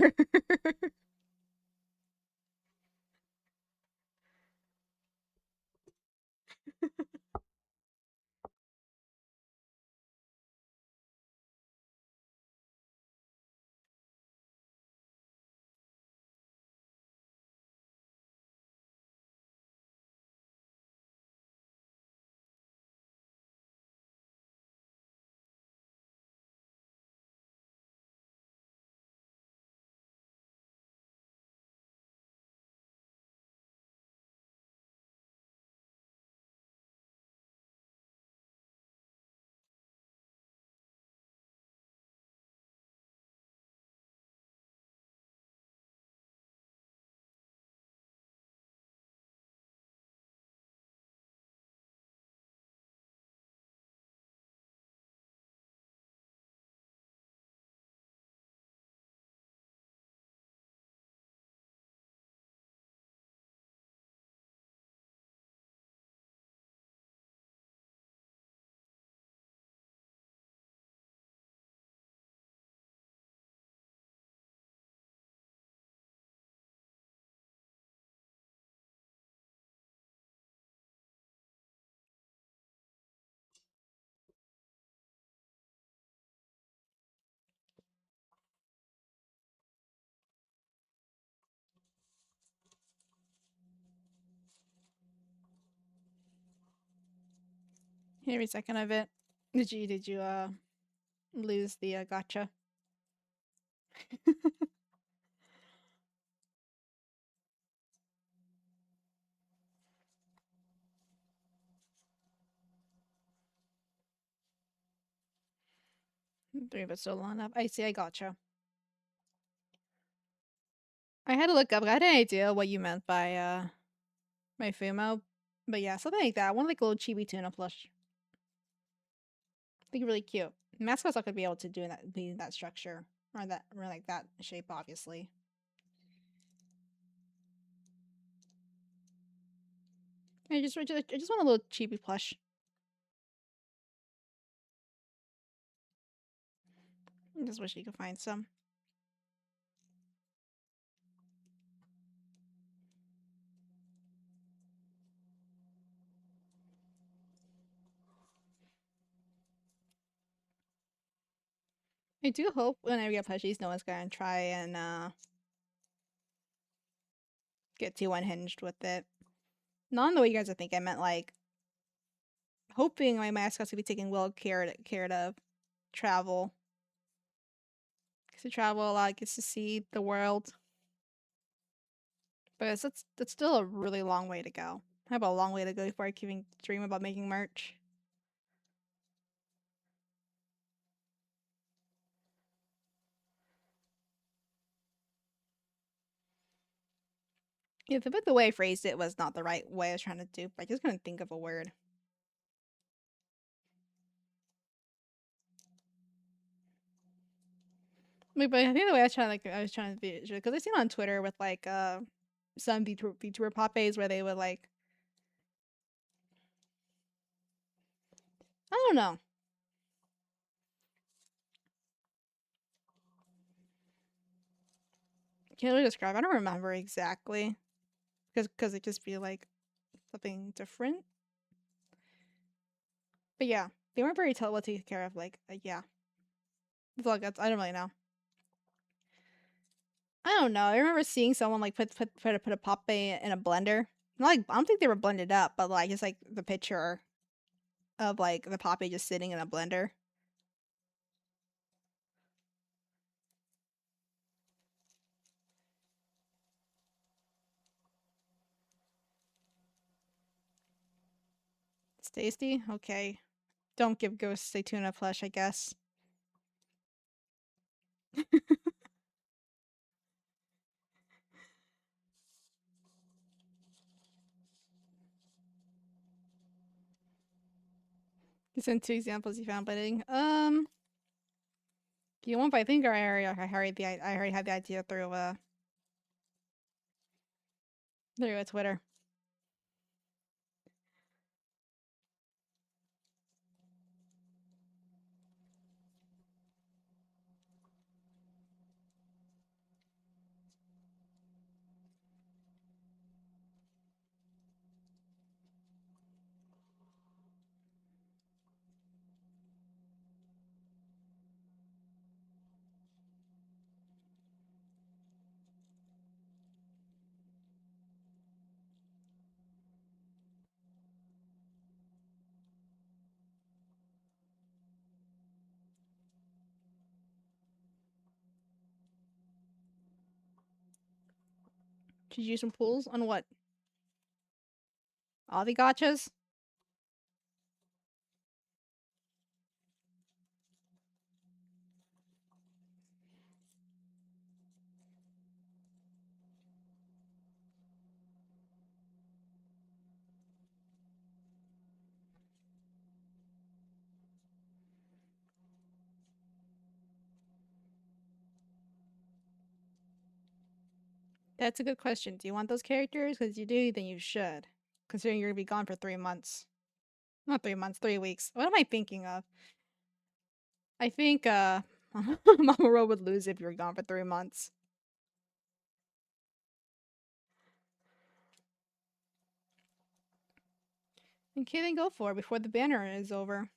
Every second of it. Did you lose the gotcha? 3 but still long enough. I see. I gotcha. I had to look up. I had an idea what you meant by my Fumo, but yeah, something like that. I want like a little chibi tuna plush. I think really cute. Mascot's not gonna be able to do that, be that structure or like that shape, obviously. I just want a little chibi plush. I just wish you could find some. I do hope whenever we get plushies, no one's gonna try and get too unhinged with it. Not in the way you guys are thinking. I meant like hoping my mascots will be taking well care of travel. Gets to travel a lot, gets to see the world. But that's still a really long way to go. I have a long way to go before I can even dream about making merch. Yeah, but the way I phrased it was not the right way I was trying to do. But I just couldn't think of a word. But I think the way I was trying to be because I seen on Twitter with like some VTuber popes where they would like I don't know. Can't really describe. I don't remember exactly because it just be like something different. But yeah, they weren't very well taken care of. Like yeah, it's all good. I don't really know. I don't know. I remember seeing someone like put a pop in a blender. Not like I don't think they were blended up, but like just like the picture of like the poppy just sitting in a blender. It's tasty? Okay. Don't give ghosts a tuna flesh, I guess. Send two examples you found bidding. Do you want? I think I already had the idea through Twitter. Should you use some pools on what? All the gotchas? That's a good question. Do you want those characters? Because you do, then you should. Considering you're gonna be gone for 3 months. Not 3 months, 3 weeks. What am I thinking of? I think Mamoru would lose if you were gone for 3 months. Okay, then go for it before the banner is over.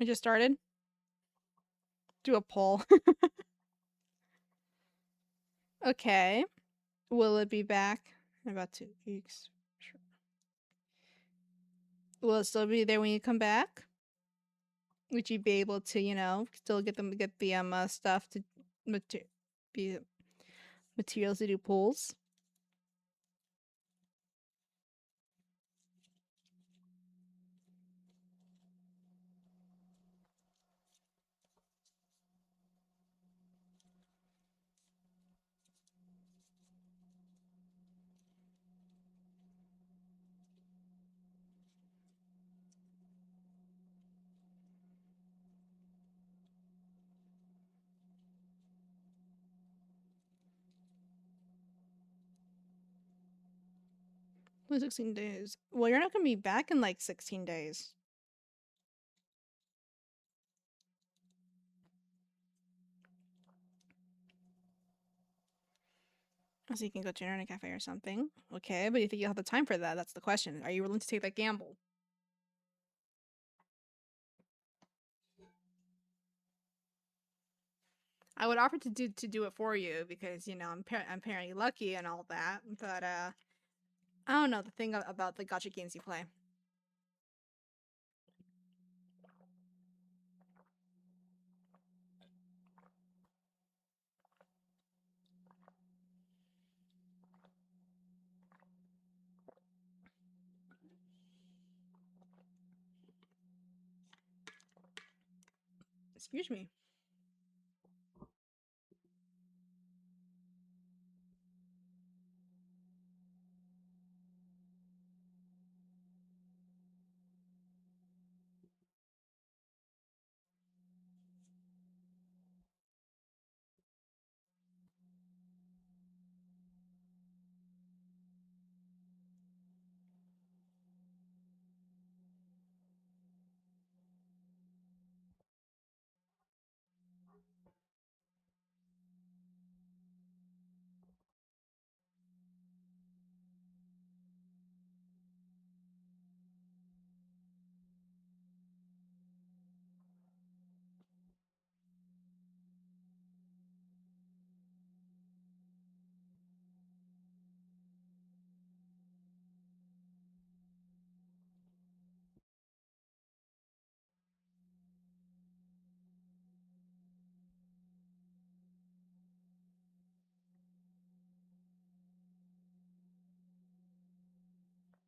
I just started. Do a poll. Okay. Will it be back in about 2 weeks? Sure. Will it still be there when you come back? Would you be able to, still get the stuff to mater- be materials to do polls? Only 16 days. Well, you're not gonna be back in like 16 days. So you can go to an internet cafe or something. Okay, but you think you'll have the time for that? That's the question. Are you willing to take that gamble? I would offer to do it for you because I'm apparently lucky and all that. But I don't know the thing about the gotcha games you play. Excuse me.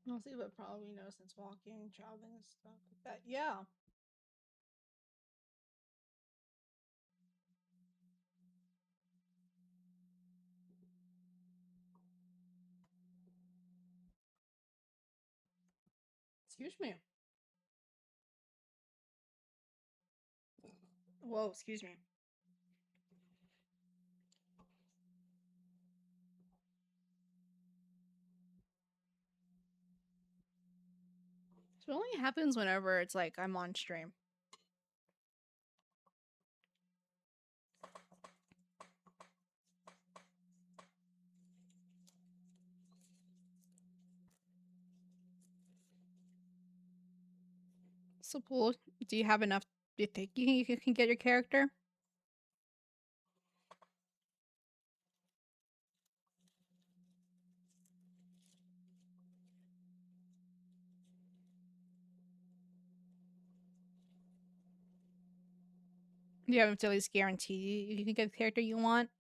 Mostly, but probably no since walking, traveling, and stuff like that. Yeah. Excuse me. Whoa, excuse me. So it only happens whenever it's like I'm on stream. So cool. Do you have enough? Do you think you can get your character? You have to at least guarantee you can get the character you want.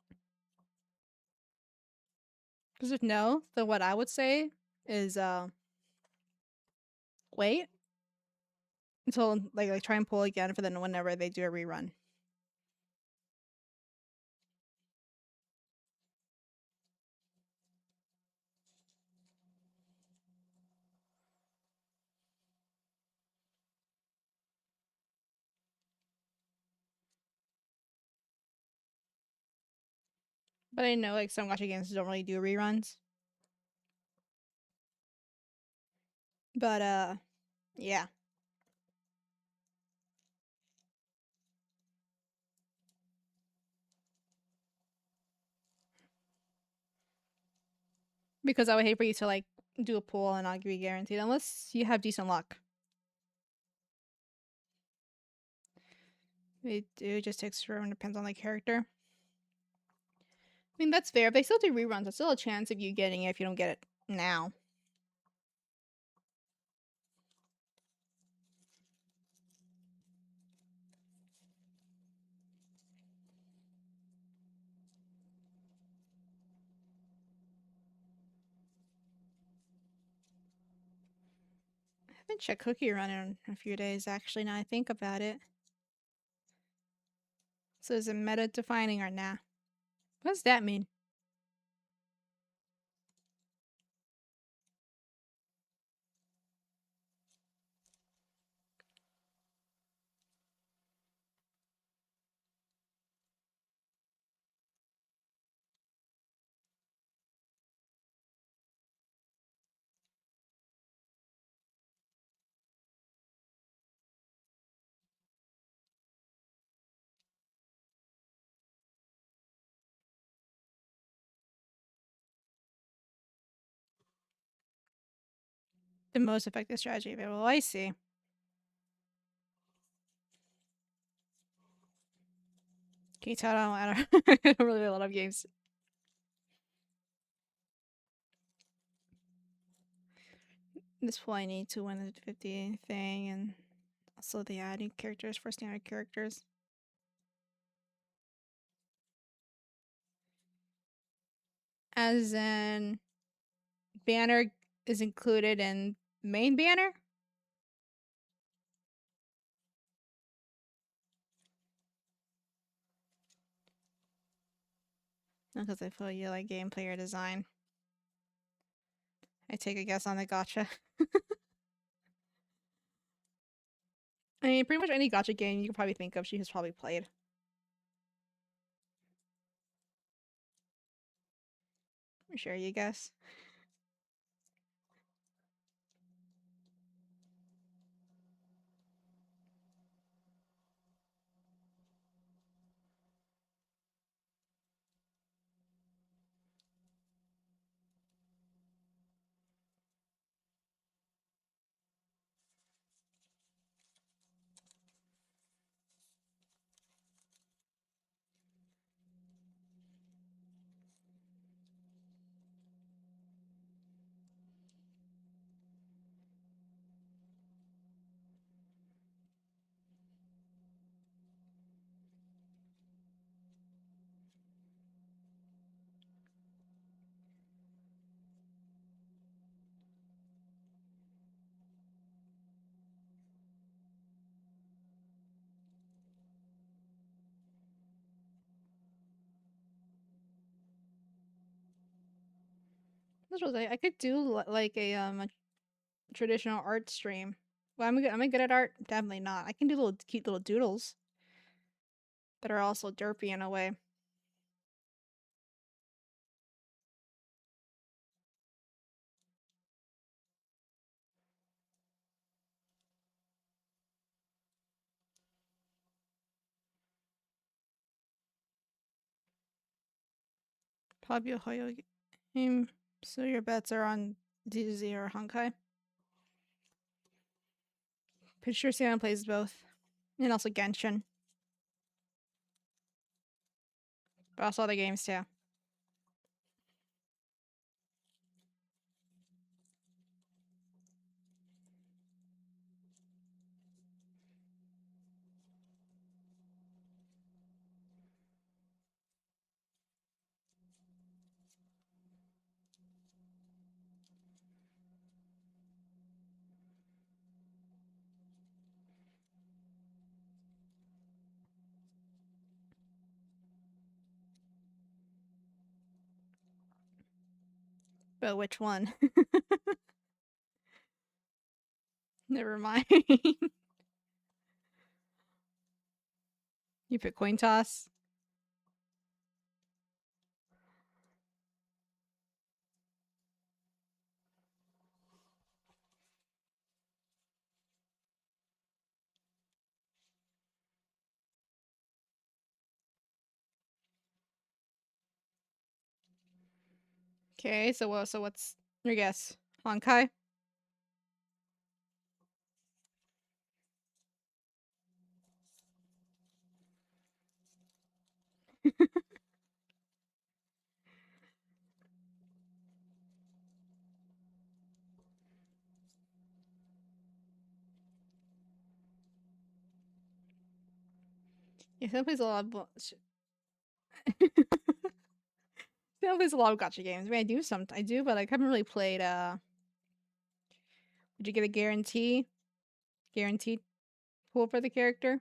Because if no, then what I would say is wait until like try and pull again for then whenever they do a rerun. But I know like some gacha games don't really do reruns. But yeah. Because I would hate for you to like do a pull and not be guaranteed unless you have decent luck. It just takes forever and depends on the character. I mean that's fair. If they still do reruns, there's still a chance of you getting it if you don't get it now. I haven't checked Cookie Run in a few days actually now I think about it. So is it meta defining or nah? What does that mean? The most effective strategy available. I see. Can you tell I don't, I don't really a lot of games. This pull I need to win the 50 thing and also the adding characters for standard characters. As in banner is included in main banner? Because I feel you like gameplay or design. I take a guess on the gotcha. I mean, pretty much any gotcha game you could probably think of, she has probably played. I'm sure you guess. This was I could do like a traditional art stream. Well, am I good at art? Definitely not. I can do little cute little doodles that are also derpy in a way. Pablo Hoyo game. So your bets are on DZ or Honkai. Pretty sure Sam plays both. And also Genshin. But also other games too. But which one? Never mind. You pick coin toss. Okay, so what's your guess? Honkai? Yeah, Sam plays a lot of Sam plays a lot of gotcha games. I mean, I do, but I haven't really played. Would you get a guaranteed pool for the character?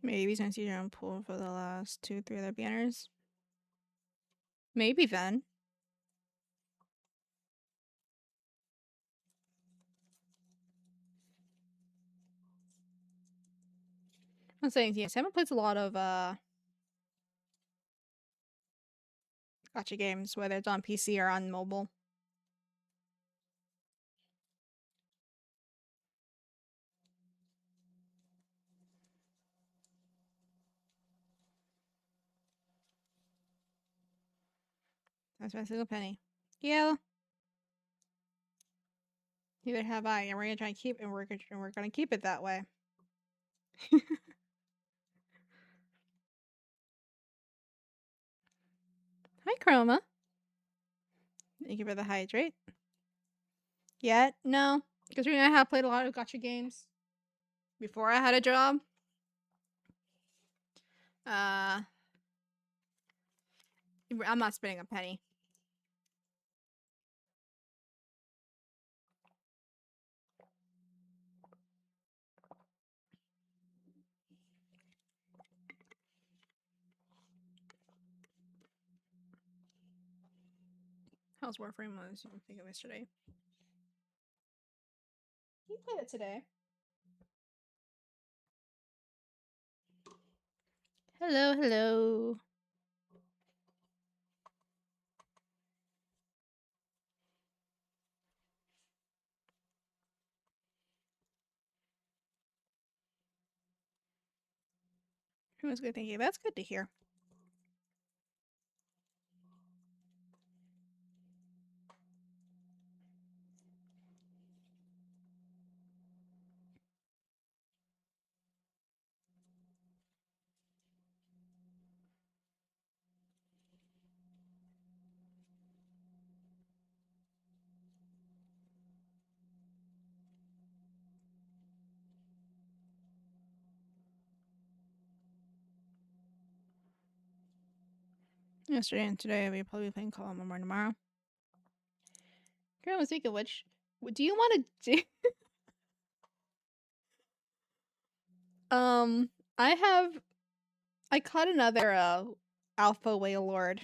Maybe since you didn't pull for the last 2, 3 other banners. Maybe then. I'm saying yes. Sam plays a lot of gotcha games, whether it's on PC or on mobile. That's my single penny. Yeah, neither have I, and we're gonna try and keep, and we're gonna keep it that way. Hi, Chroma. Thank you for the hydrate. Yet? No. Because I have played a lot of gotcha games before I had a job. I'm not spending a penny. How's Warframe was? You think of yesterday? You played it today. Hello, hello. It was good, thank you. That's good to hear. Yesterday and today, we'll probably be playing Call of more tomorrow. Girl, speaking of which, do you want to do? I have. I caught another alpha whale lord.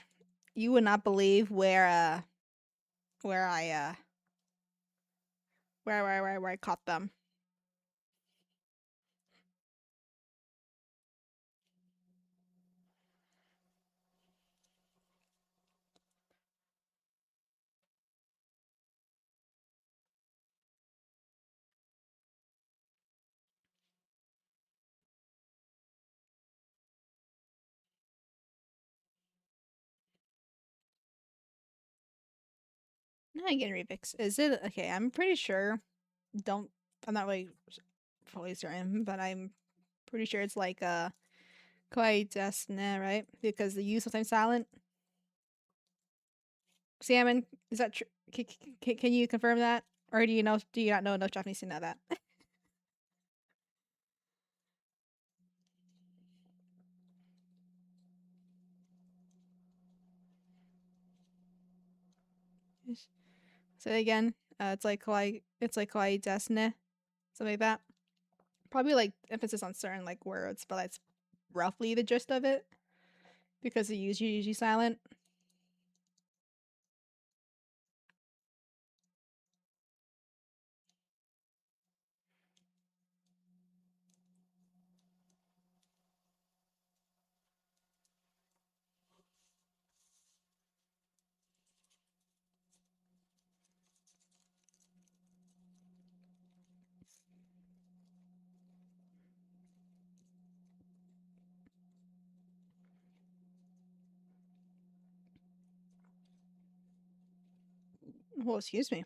You would not believe where I where I caught them. Now I get remix. Is it okay? I'm pretty sure. Don't. I'm not really fully certain, but I'm pretty sure it's like kawaii desne, right? Because the U sometimes silent. Salmon, is that true? Can you confirm that, or do you know? Do you not know enough Japanese to know that? Say it again. It's like kawaii. It's like kawaii desne, something like that. Probably like emphasis on certain like words, but that's roughly the gist of it because the U's usually silent. Well, excuse me.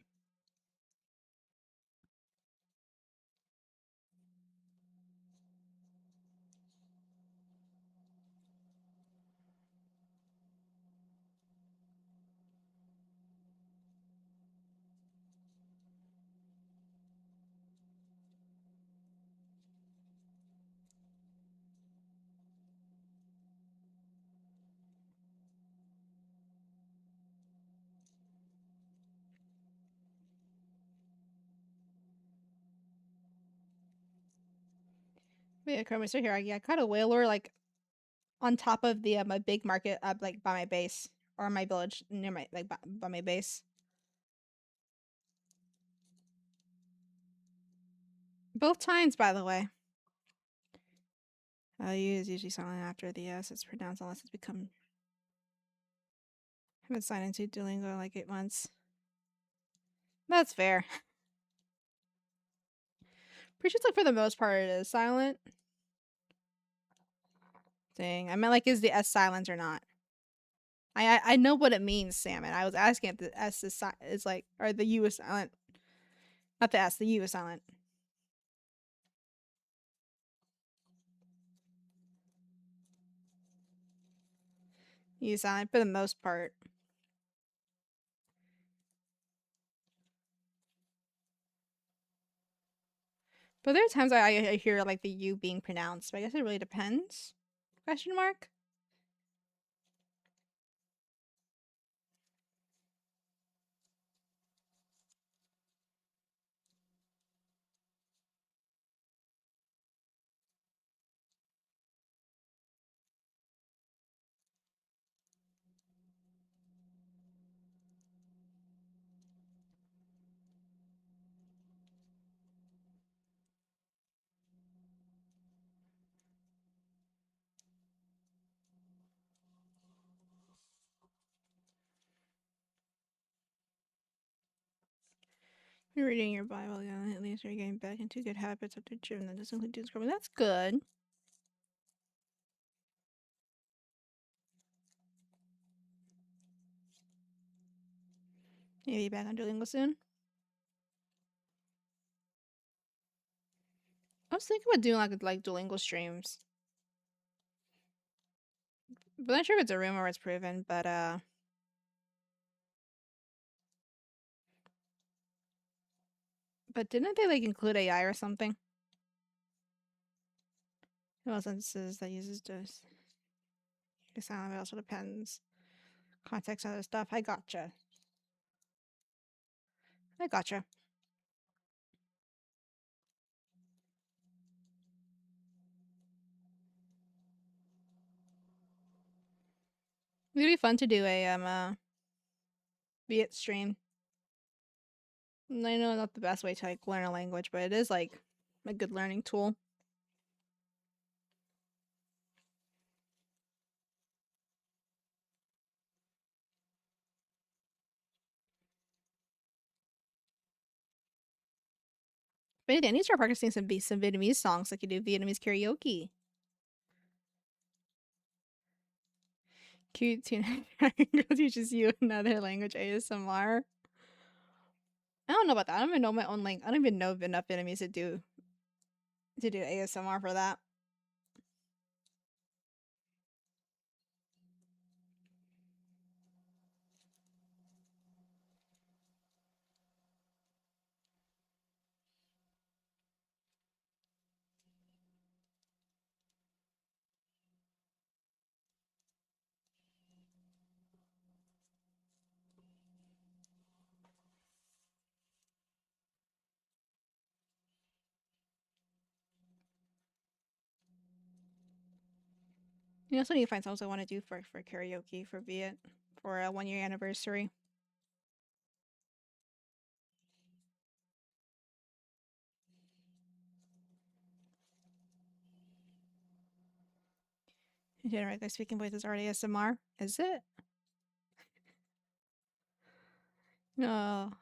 Yeah, Chrome still here. Yeah, I caught a whaler like on top of the my big market like by my base or my village near my like by my base. Both times, by the way. U is usually silent after the S. It's pronounced unless it's become. I haven't signed into Duolingo like 8 months. That's fair. Pretty sure like for the most part it is silent. Dang, I meant like is the S silent or not? I know what it means, Salmon. I was asking if the S is like or the U is silent. Not the S, the U is silent. U is silent for the most part. But there are times I hear like the U being pronounced. But I guess it really depends. Question mark. You're reading your Bible, yeah. At least you're getting back into good habits after gym that doesn't include doom scrolling. That's good. You'll be back on Duolingo soon. I was thinking about doing like Duolingo streams. But I'm not sure if it's a rumor or it's proven, but didn't they like include AI or something? Well, sentences that uses just sound, it also depends. Context and other stuff. I gotcha. I gotcha. It'd be fun to do a Viet stream. I know not the best way to like learn a language, but it is like a good learning tool. But anything, I need to start practicing some Vietnamese songs like you do Vietnamese karaoke. Cute teenage girl teaches you another language ASMR. I don't know about that. I don't even know my own language. I don't even know enough Vietnamese to do ASMR for that. You know, so I need to find songs I want to do for karaoke for Viet for a 1 year anniversary. Generate their speaking voice is already ASMR. Is it? No.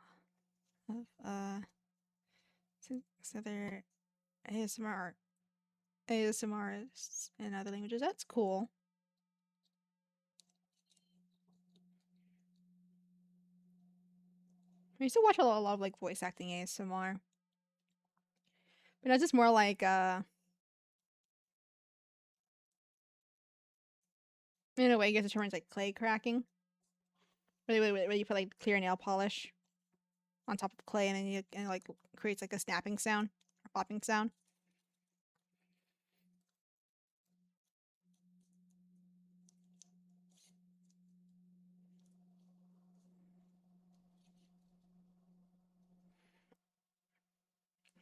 So they're ASMRists in other languages. That's cool. I used to watch a lot of like voice acting ASMR. But that's just more like in a way I guess the term is like clay cracking. Where you put like clear nail polish on top of clay and then it like creates like a snapping sound or popping sound.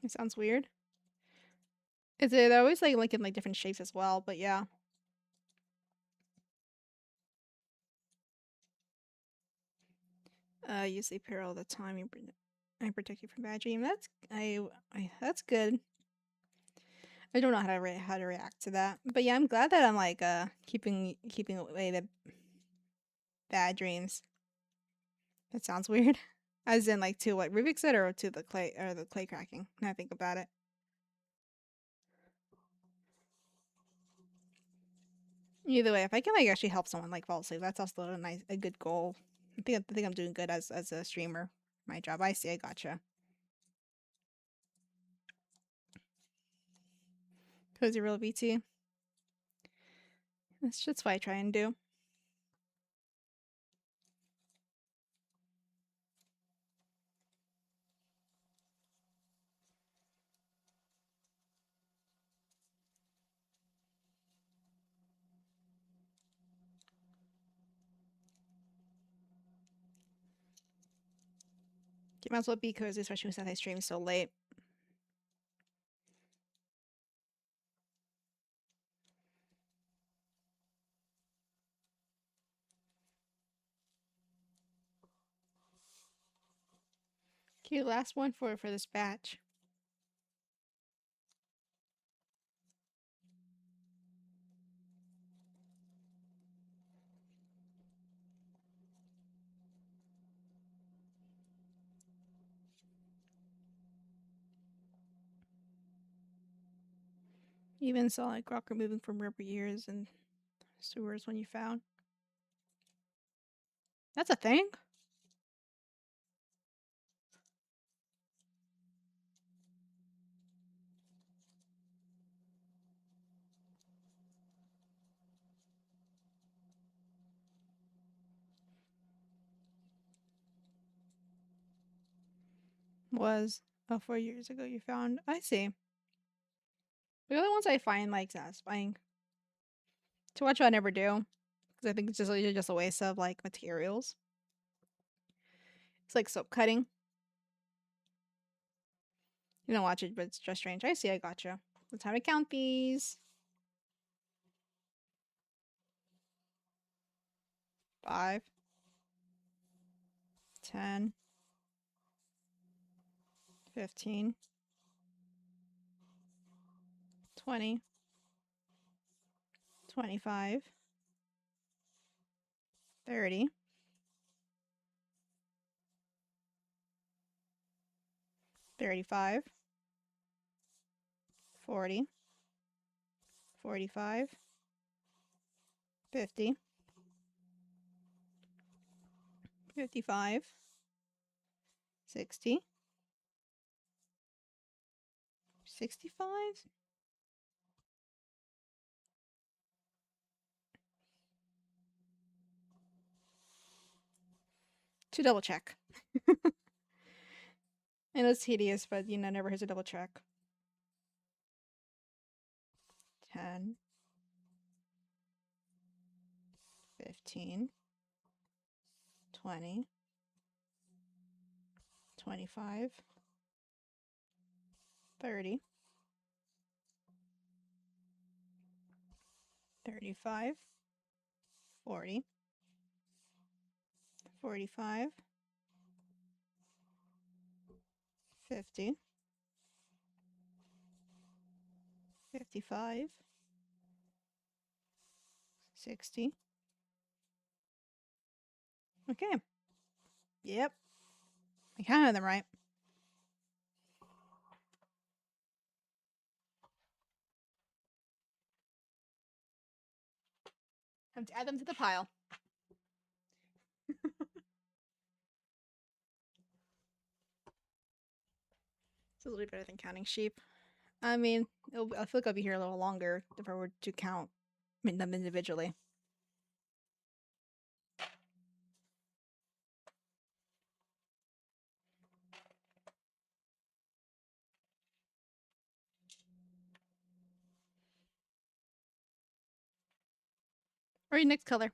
It sounds weird. They're always like in like different shapes as well, but yeah. Use the apparel all the time. I protect you from bad dream. That's good. I don't know how to react to that, but yeah, I'm glad that I'm like keeping away the bad dreams. That sounds weird. As in like to what Rubik said or to the clay cracking. Now I think about it. Either way, if I can like actually help someone like fall asleep, that's also a good goal. I think I'm doing good as a streamer. My job. I see. I gotcha. Cozy real BT. That's just what I try and do. You might as well be cozy, especially since I stream so late. Okay, last one for this batch. Even saw like rock removing from rubber ears and sewers when you found. That's a thing? Was 4 years ago you found. I see. The other ones I find like satisfying. To watch, I never do. Because I think it's just a waste of like materials. It's like soap cutting. You don't watch it, but it's just strange. I see, I gotcha. Let's have to count these. 5, 10, 15, 20, 25, 30, 35, 40, 45, 50, 55, 60, 65. To double check. And it's tedious, but you know, never hurts to double check. 10, 15, 20, 25, 30, 35, 40, 45, 50, 55, 60. Okay. Yep. I counted them right. Have to add them to the pile. It's a little bit better than counting sheep. I mean, I feel like I'll be here a little longer if I were to count them individually. Or your next color.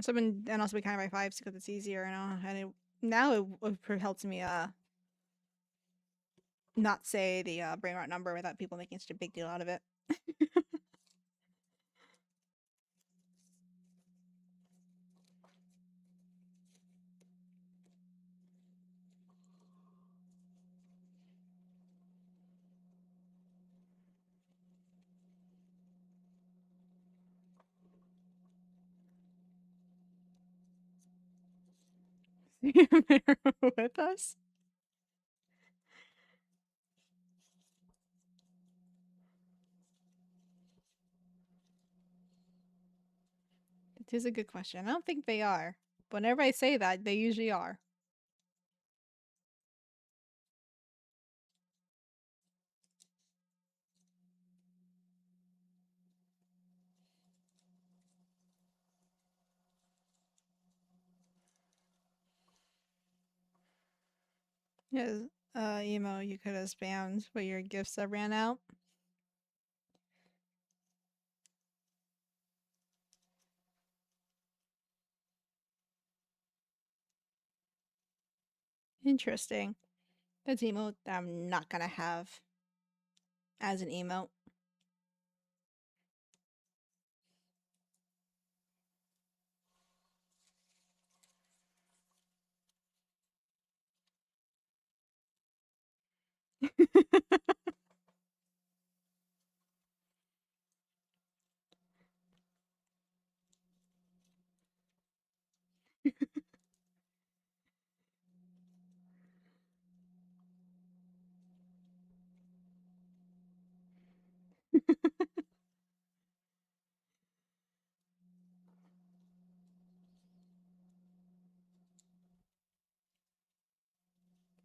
So I've been, and also be counting by 5s because it's easier, you know. And now it helps me not say the brain rot number without people making such a big deal out of it. With us. It is a good question. I don't think they are. But whenever I say that, they usually are. Yes, emo, you could have spammed, but your gifts have ran out. Interesting. That's emote that I'm not gonna have as an emote.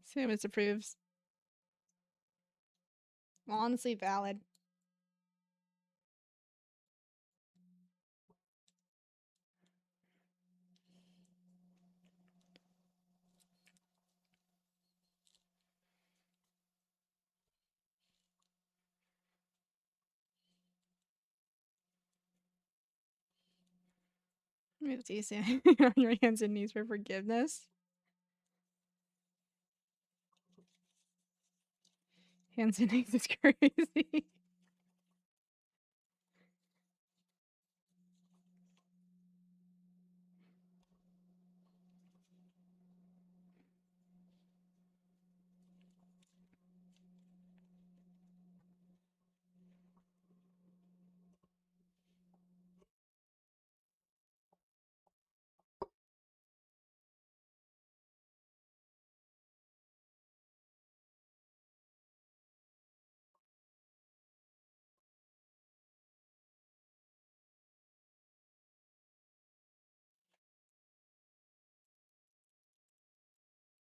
Samus approves. Honestly valid. It's easy. On your hands and knees for forgiveness. Hands and knees is crazy.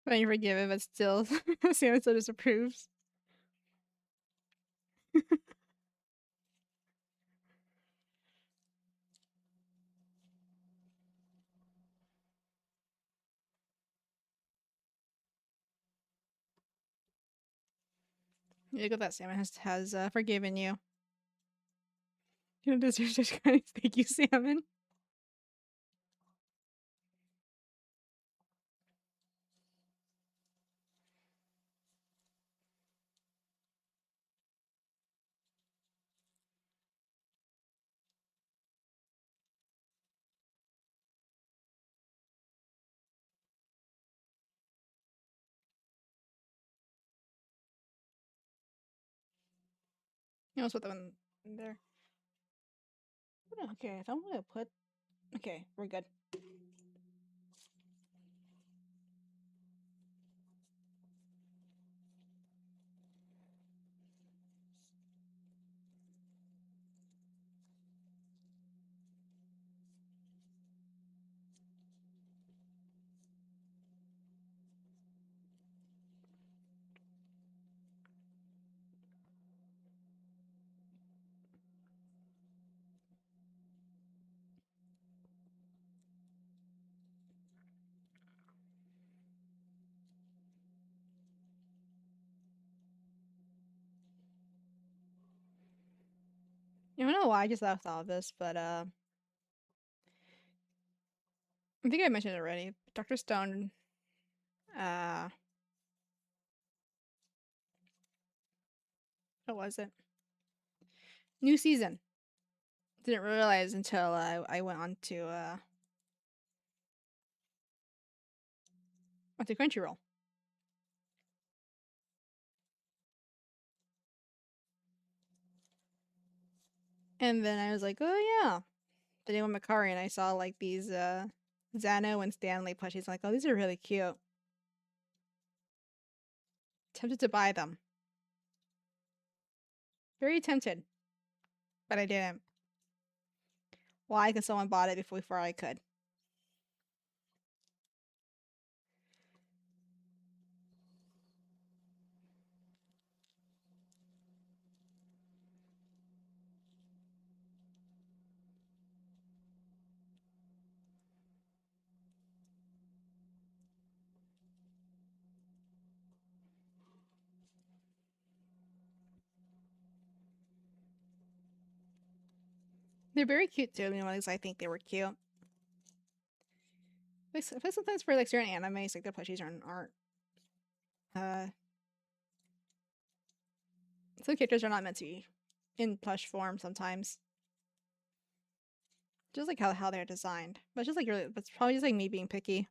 When you forgive it, but still, Sam still disapproves. You go that salmon has forgiven you. You don't deserve such kindness. Thank you, salmon. You almost put that one in there. Okay, so I'm gonna put. Okay, we're good. I don't know why I just thought of this, but I think I mentioned it already. Dr. Stone, uh, what was it? New season. Didn't realize until I went on onto Crunchyroll. And then I was like, oh yeah. Then I went Makari and I saw like these Zano and Stanley plushies. I'm like, oh, these are really cute. Tempted to buy them. Very tempted. But I didn't. Why? Because someone bought it before I could. They're very cute too. At least I think they were cute. But sometimes for like certain animes, like the plushies aren't uh some characters are not meant to be in plush form sometimes. Just like how they're designed. But just like really, it's probably just like me being picky.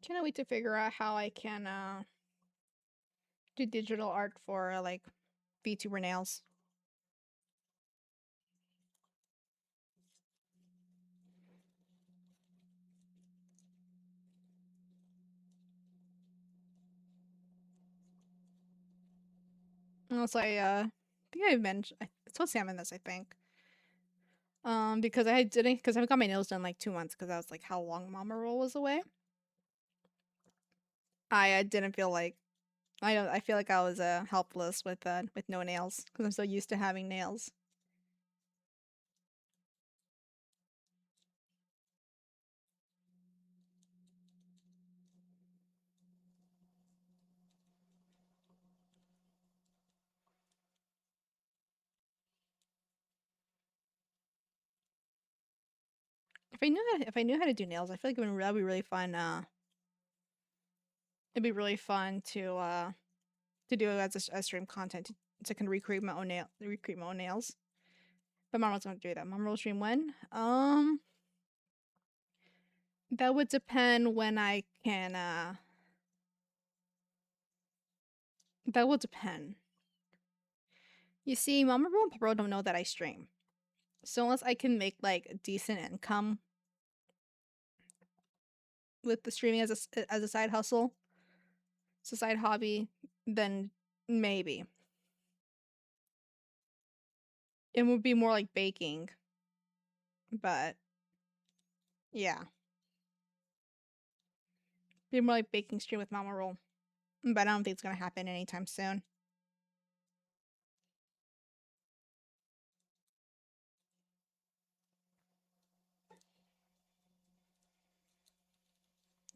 Cannot wait to figure out how I can do digital art for like VTuber nails. Unless I think I mentioned I told Salmon this, I think. Because I didn't because I haven't got my nails done like 2 months because I was like how long Mama Roll was away. I didn't feel like I feel like I was helpless with no nails because I'm so used to having nails. If I knew how to do nails, I feel like that'd be really fun. It'd be really fun to do as stream content to kind of recreate my own nails. But Mom was gonna do that. Mom will stream when? That would depend when I can. That would depend. You see, Mama Bro and Papa don't know that I stream, so unless I can make like a decent income with the streaming as a side hustle, it's a side hobby, then maybe it would be more like baking. But yeah, be more like baking stream with Mama Roll. But I don't think it's gonna happen anytime soon.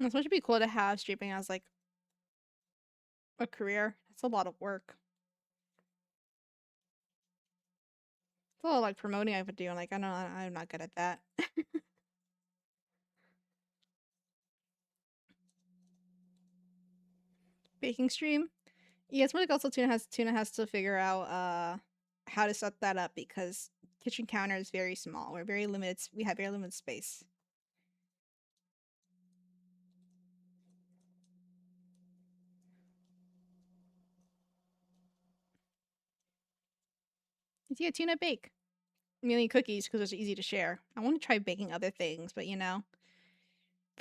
It's supposed to be cool to have streaming as like a career. It's a lot of work. It's a lot of like promoting I would do. Like I know I'm not good at that. Baking stream. Yeah, it's really also Tuna has to figure out how to set that up because kitchen counter is very small. We have very limited space. Yeah, Tuna bake. Mainly cookies because it's easy to share. I want to try baking other things, but the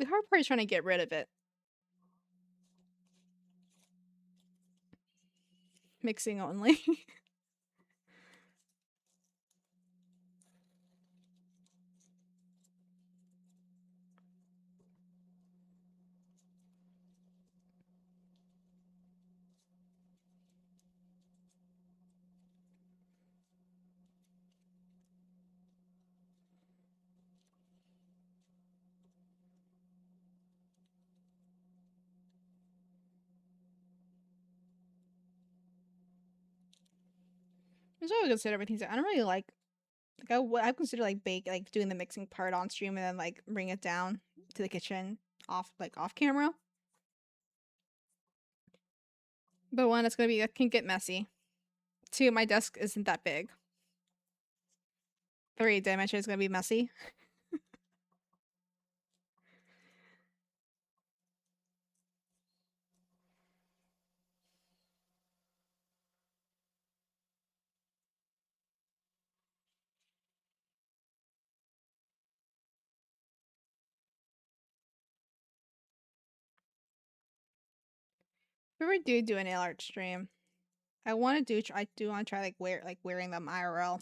hard part is trying to get rid of it. Mixing only. That's what I would consider everything. I don't really like I consider like doing the mixing part on stream and then like bring it down to the kitchen off camera. But one, it can get messy. Two, my desk isn't that big. Three, did I mention it's gonna be messy? If we ever do a nail art stream, I do want to try wearing them IRL.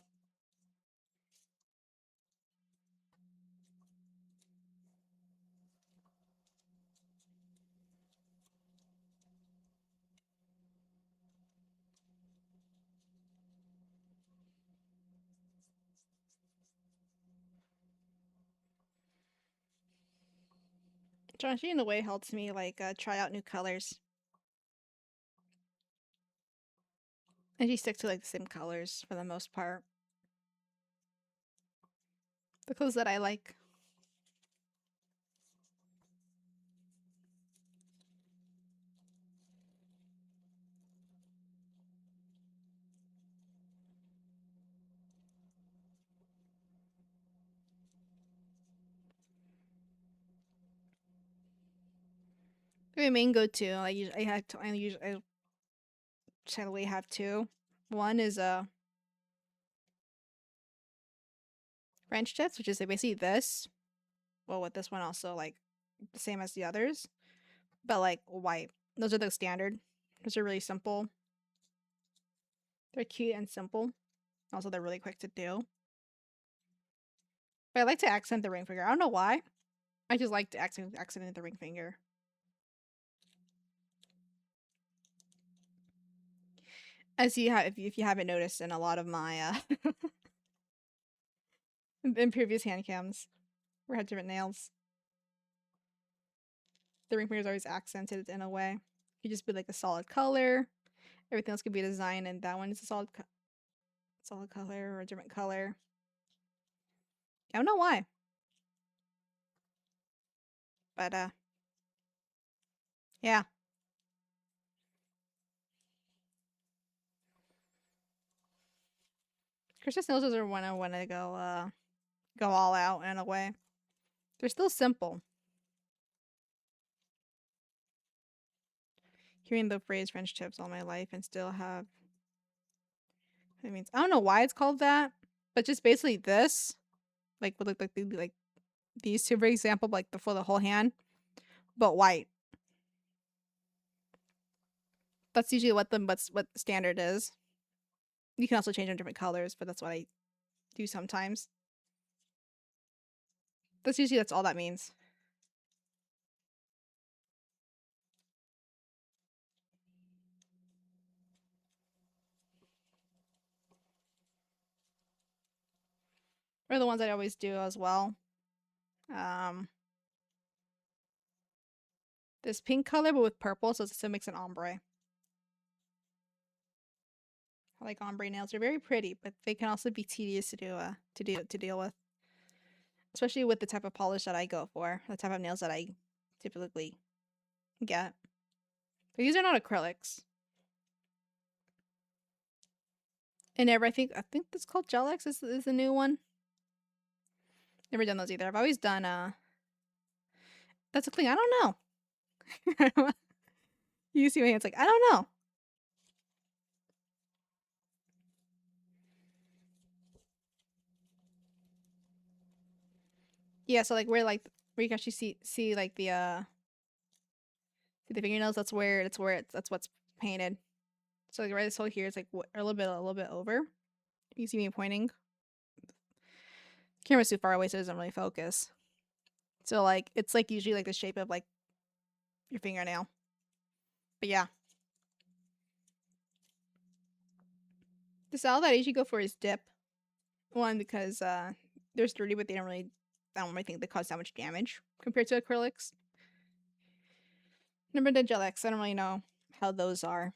Joshi in a way helps me try out new colors. And she sticks to like the same colors for the most part. The clothes that I like. My main go-to, I generally have two. One is French tips, which is basically this. Well, with this one also like the same as the others, but like white. Those are the standard. Those are really simple. They're cute and simple. Also, they're really quick to do. But I like to accent the ring finger. I don't know why. I just like to accent the ring finger. As you have, if you haven't noticed in a lot of my in previous hand cams, where I had different nails, the ring finger is always accented in a way. It could just be like a solid color. Everything else could be a design, and that one is a solid color or a different color. I don't know why, but yeah. Christmas nails are when I want to go all out in a way. They're still simple. Hearing the phrase French tips all my life and still have it means I don't know why it's called that, but just basically this, like with like these two for example, like for the whole hand, but white. That's usually what the standard is. You can also change them different colors, but that's what I do sometimes. That's all that means. Or the ones I always do as well. Um, this pink color, but with purple, so it makes an ombre. I like ombre nails. They're very pretty, but they can also be tedious to do to deal with, especially with the type of polish that I go for, the type of nails that I typically get. But these are not acrylics. And never, I think that's called Gel-X is the new one. Never done those either. I've always done that's a thing. I don't know. You see my hands like I don't know. Yeah, so like where you can actually see like the see the fingernails. That's what's painted. So like right this whole here is like a little bit over. You see me pointing. Camera's too far away, so it doesn't really focus. So like it's like usually like the shape of like your fingernail. But yeah, the style that I usually go for is dip. One because they're sturdy, but I don't really think they cause that much damage compared to acrylics. Never did Gel-X. I don't really know how those are.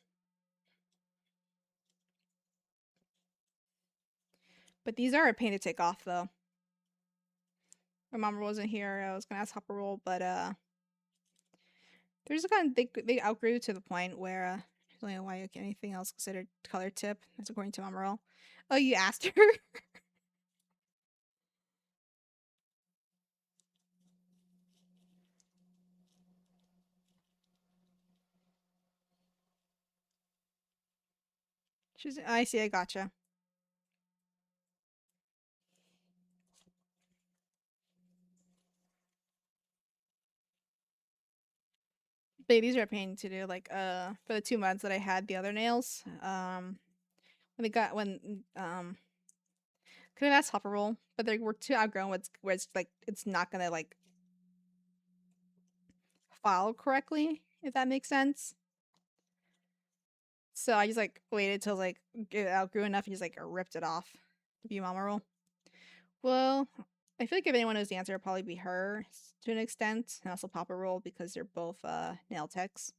But these are a pain to take off though. My mom wasn't here. I was gonna ask Hopper Roll, but there's a kind of, they outgrew to the point where I don't know why anything else considered color tip. That's according to Mama Roll. Oh, you asked her? I see, I gotcha. But these are a pain to do. Like for the 2 months that I had the other nails, when could have asked Hopper Roll, but they were too outgrown. Where it's like it's not gonna like file correctly, if that makes sense. So I just like waited till like it outgrew enough and just like ripped it off. View Mama Roll. Well, I feel like if anyone knows the answer, it'll probably be her to an extent, and also Papa Roll because they're both nail techs.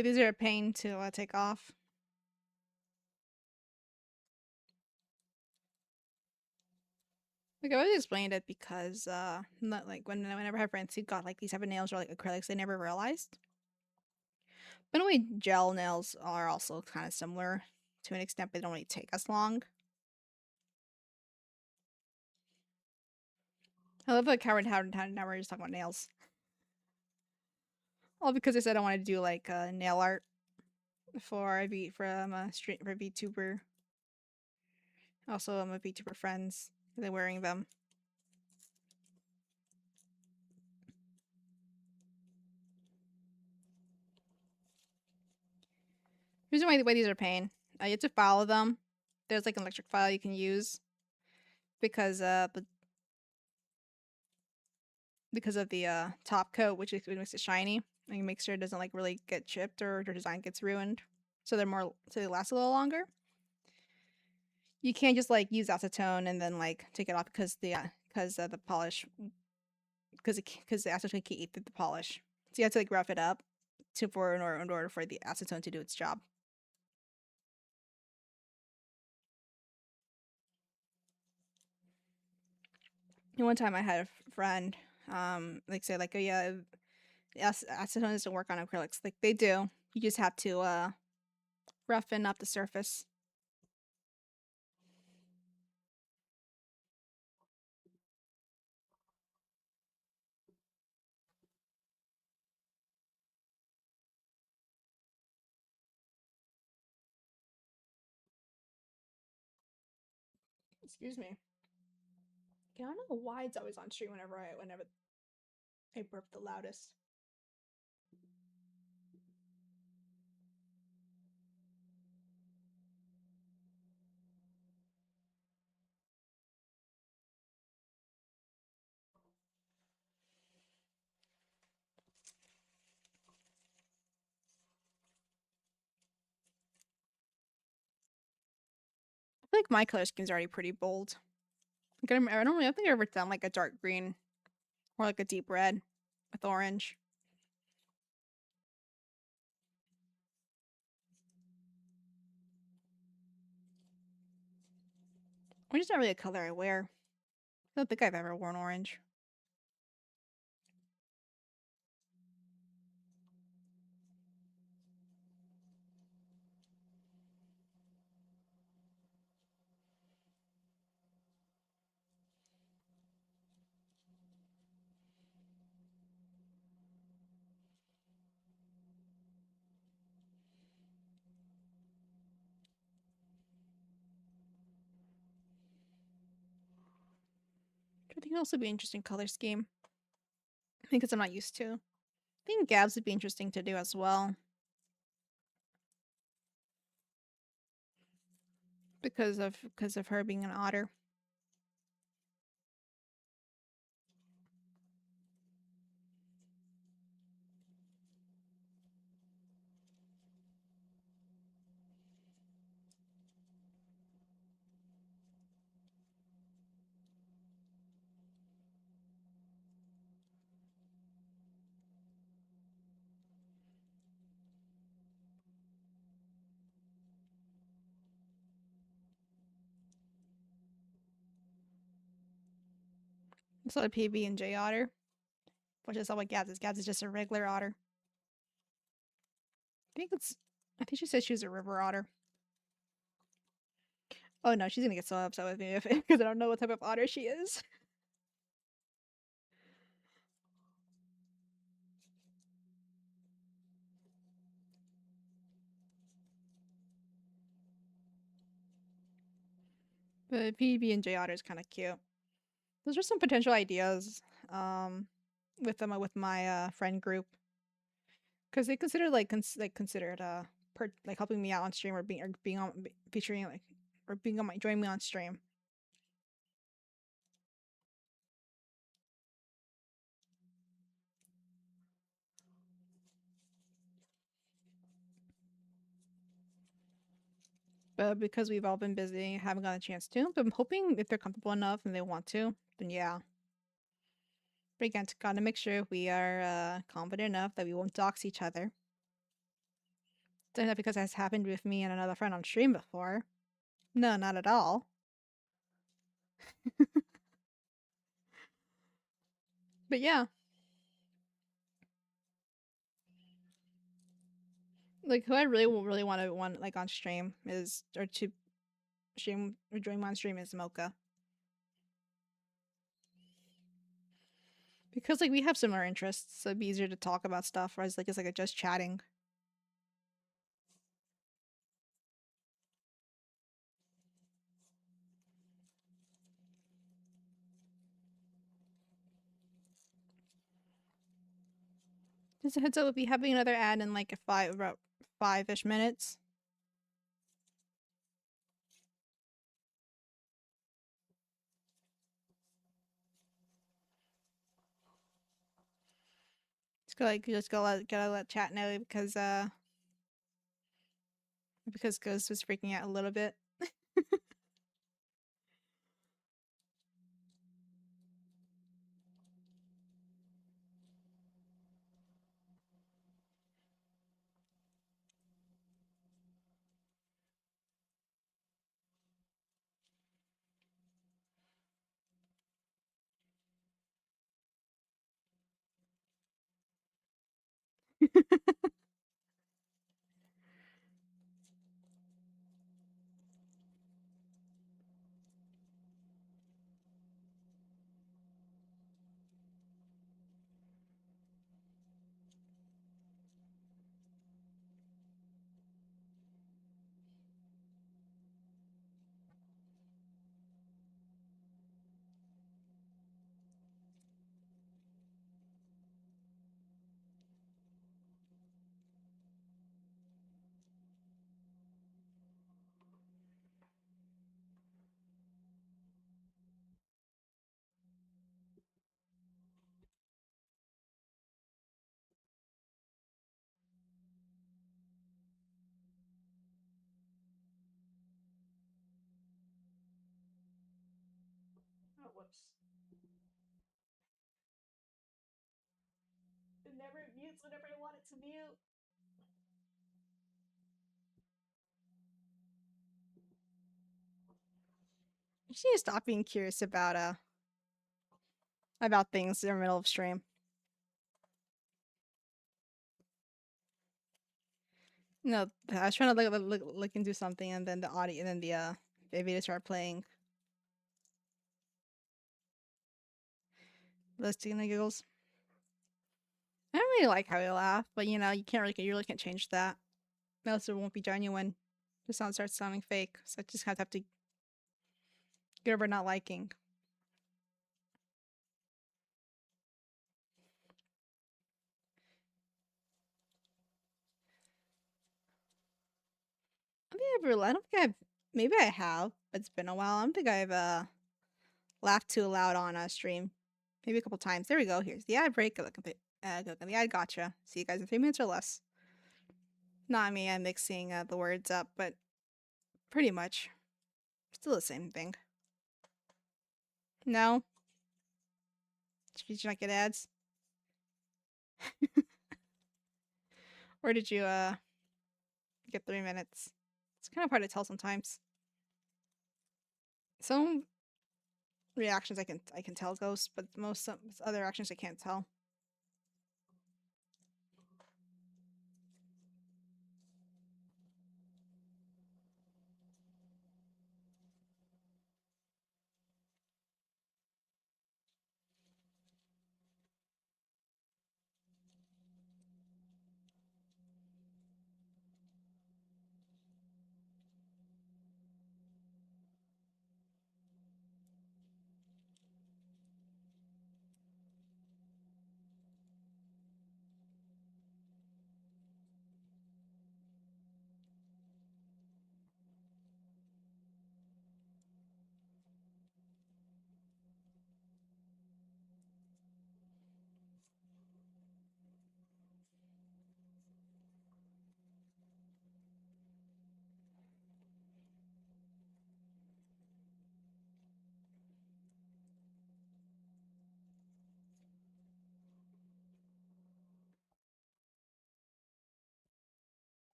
These are a pain to take off. Like I always explained it because not like whenever I have friends who got like these type of nails or like acrylics, they never realized. But anyway, gel nails are also kind of similar to an extent, but they don't really take as long. I love like how now we're just talking about nails. All because I said I wanted to do like nail art for a V from a street for a VTuber. Also, I'm a VTuber friends. They're wearing them. Reason why these are pain. You have to follow them. There's like an electric file you can use because because of the top coat, which makes it shiny and makes sure it doesn't like really get chipped or their design gets ruined. So they last a little longer. You can't just like use acetone and then like take it off because the polish because the acetone can't eat through the polish. So you have to like rough it up in order for the acetone to do its job. And one time I had a friend like say like, oh yeah, acetone doesn't work on acrylics. Like they do. You just have to roughen up the surface. Excuse me. I don't know why it's always on stream whenever I burp the loudest. I feel like my color scheme's already pretty bold. Like, I don't really I think I've ever done like a dark green or like a deep red with orange. Orange is not really a color I wear. I don't think I've ever worn orange. I think it'd also be an interesting color scheme. I think because I'm not used to. I think Gabs would be interesting to do as well. Because of her being an otter. It's not a PB and J otter, which is not what Gabs is. Gabs is just a regular otter. I think it's. I think she said she was a river otter. Oh no, she's gonna get so upset with me because I don't know what type of otter she is. But PB and J otter is kind of cute. Those are some potential ideas. Um, with my friend group because they consider like considered like helping me out on stream or being on featuring like or being on my joining me on stream. But because we've all been busy, haven't gotten a chance to. But I'm hoping if they're comfortable enough and they want to, then yeah. But again, gotta make sure we are confident enough that we won't dox each other. Not because that's happened with me and another friend on stream before. No, not at all. But yeah, like who I really want like on stream is or to stream or dream on stream is Mocha. Because like we have similar interests, so it'd be easier to talk about stuff, whereas like it's like a just chatting. Just a heads up, we'll be having another ad in like about 5-ish minutes. Gotta let chat know because Ghost was freaking out a little bit. Oh, whoops. It never mutes whenever I want it to mute. You should stop being curious about things in the middle of stream. No, I was trying to look into something, and then the audio, and then the video started playing. Those Tina giggles. I don't really like how we laugh, but you know, you really can't change that. Else it won't be genuine. The sound starts sounding fake, so I just have to get over not liking. I don't think I've, maybe I have, but it's been a while. I don't think I've laughed too loud on a stream. Maybe a couple times. There we go. Here's the ad break. The ad gotcha. See you guys in 3 minutes or less. Not me. I'm mixing the words up, but pretty much still the same thing. No, did you not get ads? Or did you get 3 minutes? It's kind of hard to tell sometimes. Some reactions I can tell Ghost, but some other actions I can't tell.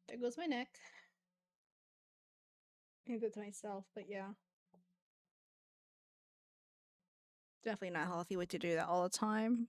There goes my neck. I did it to myself, but yeah. Definitely not healthy way to do that all the time.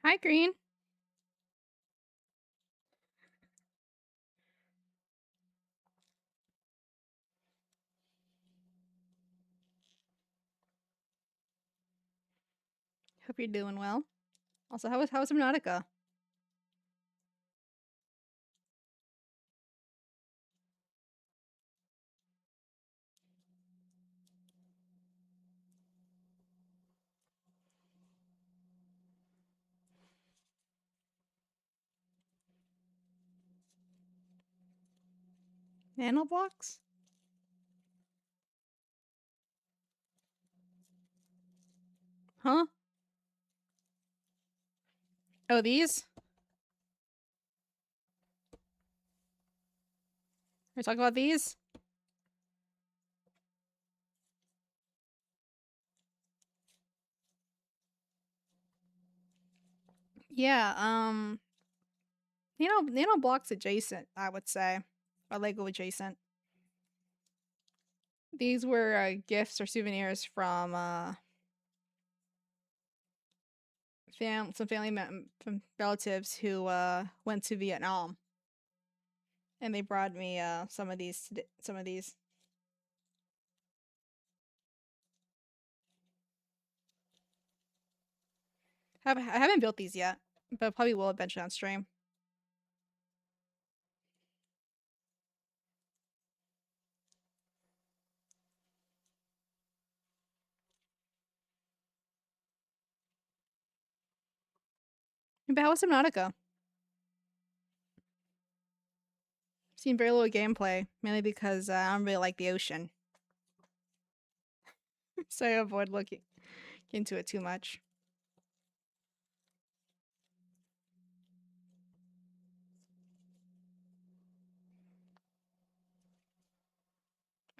Hi, Green. Hope you're doing well. Also, how was Subnautica? Nanoblocks? Huh? Oh, these? We're talking about these? Yeah, nanoblocks adjacent, I would say. Or Lego adjacent. These were gifts or souvenirs from some from relatives who went to Vietnam, and they brought me some of these. Some of these. I haven't built these yet, but probably will eventually on stream. But how was Subnautica? Seen very little gameplay, mainly because I don't really like the ocean, so I avoid looking into it too much.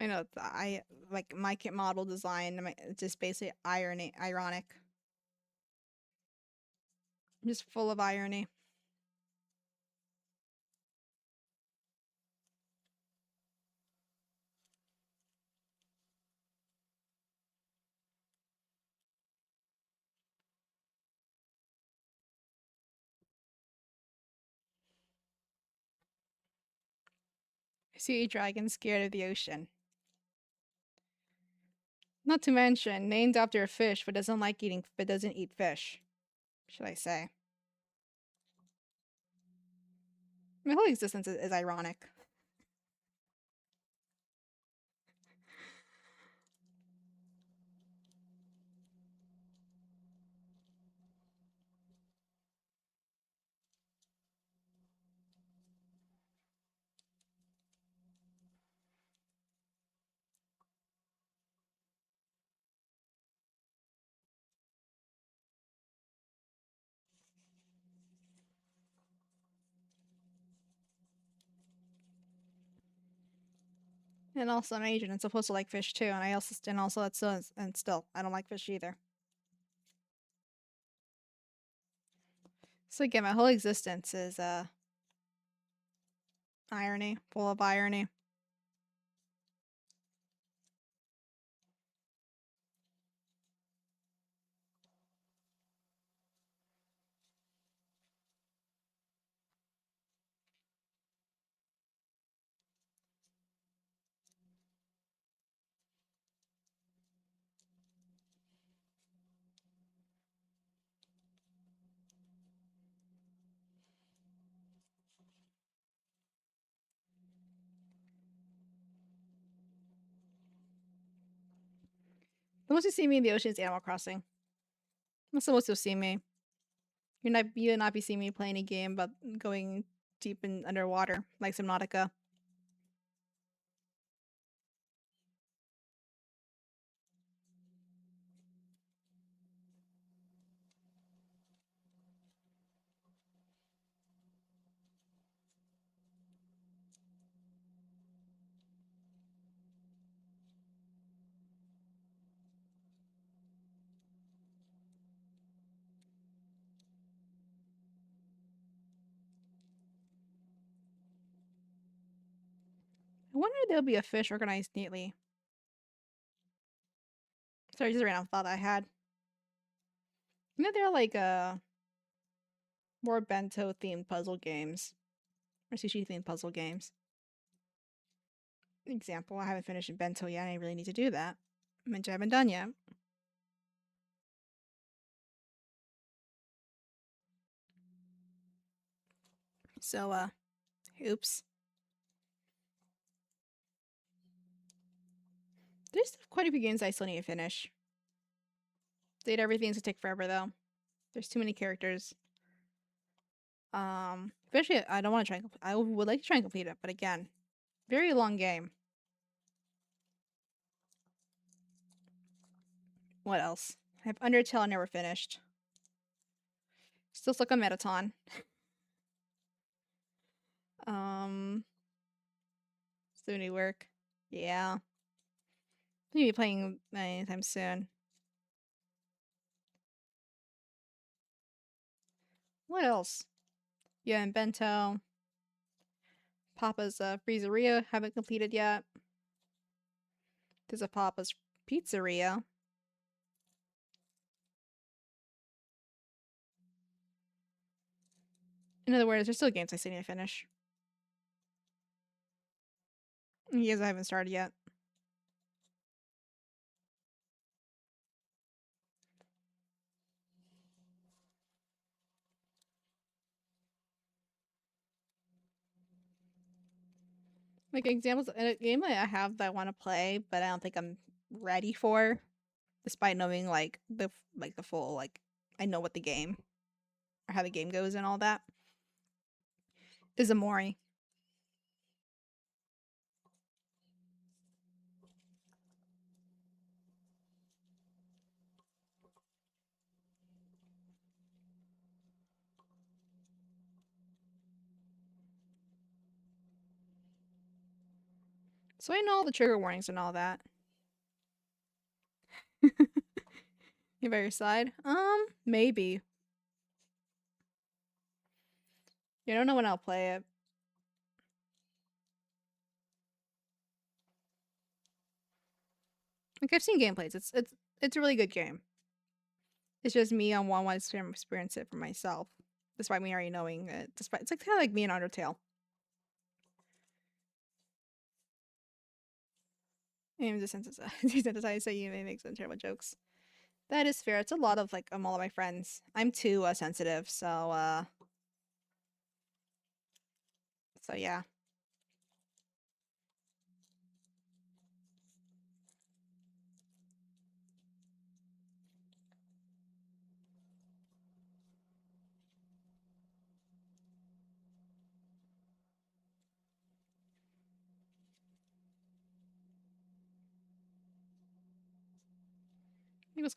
I know I like my kit model design. It's just basically ironic, just full of irony. Sea dragon scared of the ocean. Not to mention, named after a fish, but doesn't eat fish. Should I say? My whole existence is ironic. And also, I'm Asian and supposed to like fish too. And also that's and still I don't like fish either. So again, my whole existence is irony, full of irony. The most you see me in the ocean is Animal Crossing. That's the most you'll see me. You'll not be seeing me playing a game about going deep in underwater like Subnautica. I wonder if there'll be a fish organized neatly. Sorry, just a random thought I had. You know, there are like more bento themed puzzle games or sushi themed puzzle games. Example, I haven't finished bento yet. I really need to do that. I haven't done yet. So, oops. There's quite a few games I still need to finish. Did everything's gonna take forever though. There's too many characters. Especially I don't want to try. I would like to try and complete it, but again, very long game. What else? I have Undertale never finished. Still stuck on Metaton. Um, still need work. Yeah, need to be playing anytime soon. What else? Yeah, and Bento. Papa's Freezeria haven't completed yet. There's a Papa's Pizzeria. In other words, there's still games I still need to finish. Games I haven't started yet. Like examples, a game that I have that I want to play, but I don't think I'm ready for, despite knowing the full I know what the game or how the game goes and all that. Is Amori. So I know all the trigger warnings and all that. You by your side? Maybe. You don't know when I'll play it. Like I've seen gameplays. It's a really good game. It's just me on one to experience it for myself, despite me already knowing it. Despite it's like kind of like me in Undertale. I'm desensitized, so you may make some terrible jokes. That is fair. It's a lot of all of my friends. I'm too sensitive, so yeah.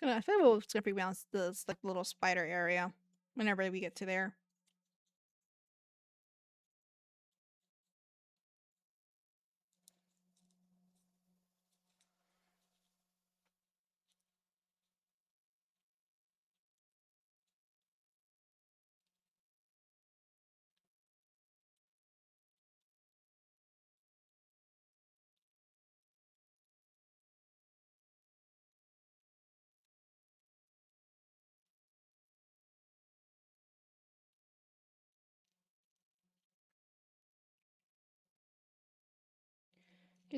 I feel it's gonna be around this like little spider area whenever we get to there.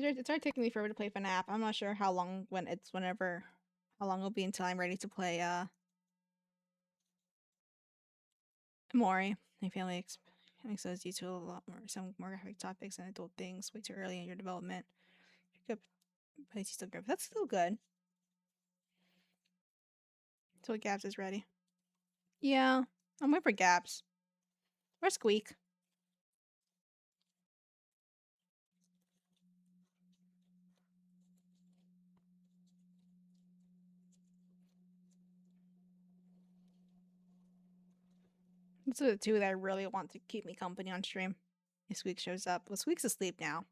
It's already taking me forever to play FNAF. I'm not sure how long how long it'll be until I'm ready to play Mori. My family exposes you to a lot more some more graphic topics and adult things way too early in your development. You could but it's still good. That's still good. Till Gabs is ready. Yeah, I'm waiting for Gabs. Or Squeak. Those are the two that I really want to keep me company on stream. If Squeak shows up. Well, Squeak's asleep now.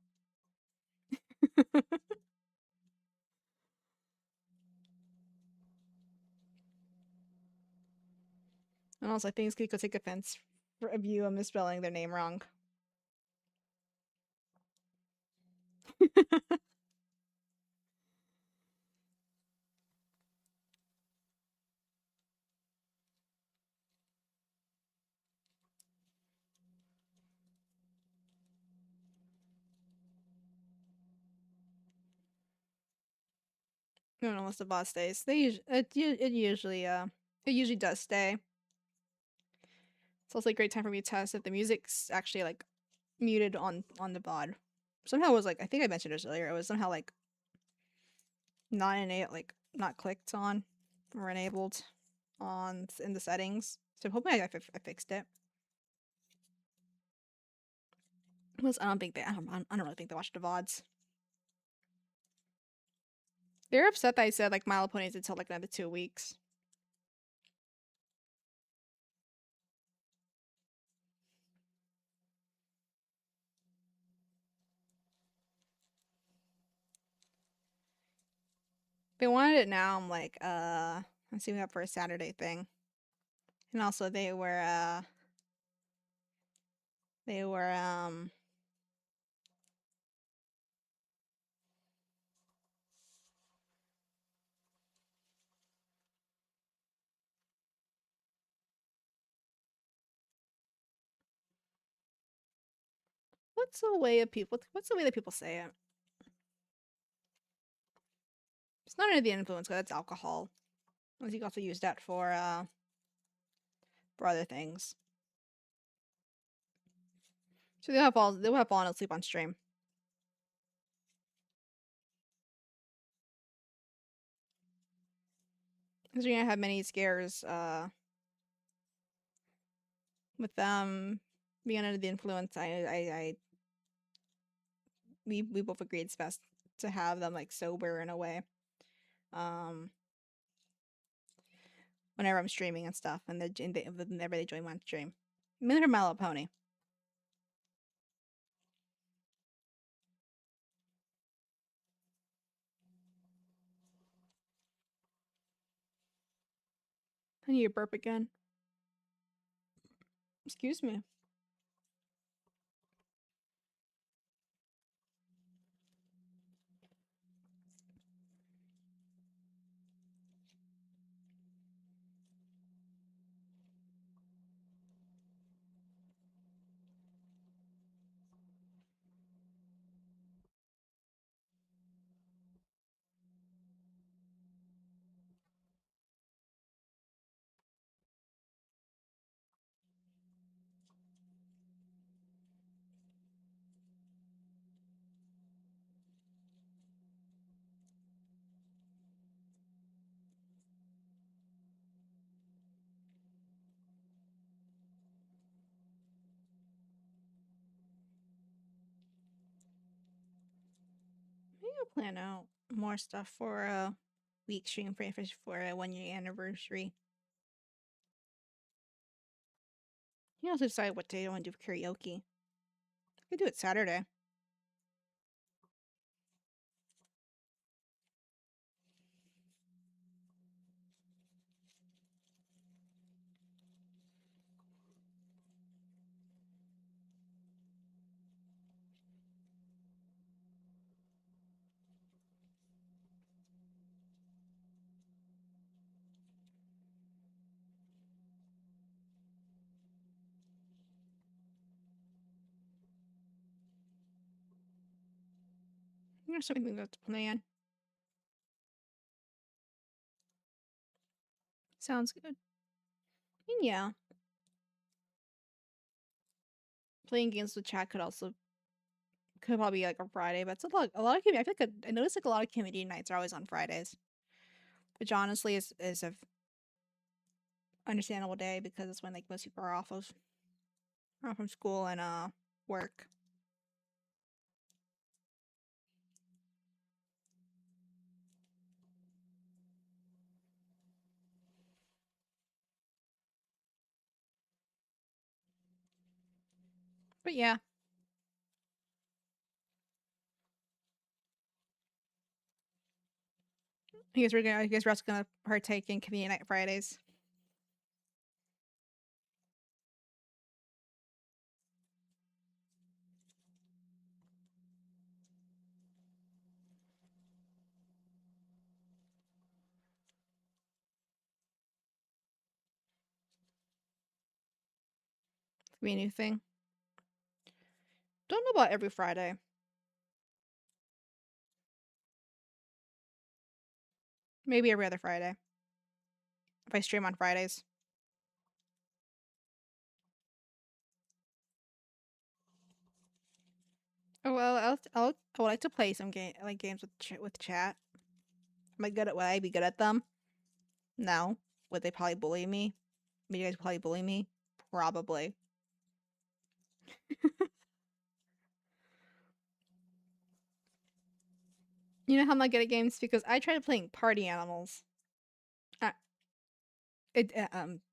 And also, I think Squeak could take offense for a view of misspelling their name wrong. I don't know once the bot stays. It usually does stay. It's also a great time for me to test if the music's actually like muted on the bod. Somehow it was like I think I mentioned this earlier. It was somehow like not enabled, like not clicked on or enabled on in the settings. So hopefully I fixed it. Plus, I don't think I don't really think they watched the vods. They're upset that I said like My Little Ponies until like another 2 weeks. They wanted it now. I'm like, let's see what we have for a Saturday thing. And also they were what's the way of people what's the way that people say it? It's not under the influence because that's alcohol. Unless you can also use that for other things. So they'll have fallen asleep on stream. Because you're gonna have many scares with them being under the influence. We both agreed it's best to have them like sober in a way. Um Whenever I'm streaming and stuff and whenever they join my stream. Minute or My Little Pony. I need a burp again. Excuse me. Maybe I'll plan out more stuff for a week stream for a 1 year anniversary. You also decide what day I want to do karaoke. I could do it Saturday. There's something that's planned. Sounds good. And yeah. Playing games with chat could probably be like a Friday, but it's a lot of I feel like I noticed like a lot of community nights are always on Fridays. Which honestly is a understandable day because it's when like most people are off from school and work. But yeah, I guess we're also gonna partake in Convenient Night Fridays. Be a new thing. Don't know about every Friday. Maybe every other Friday if I stream on Fridays. Oh well, I would like to play some games with chat. Am I good at? Would I be good at them? No. Would they probably bully me? Would you guys probably bully me? Probably. You know how I'm not good at games because I tried playing Party Animals. Uh,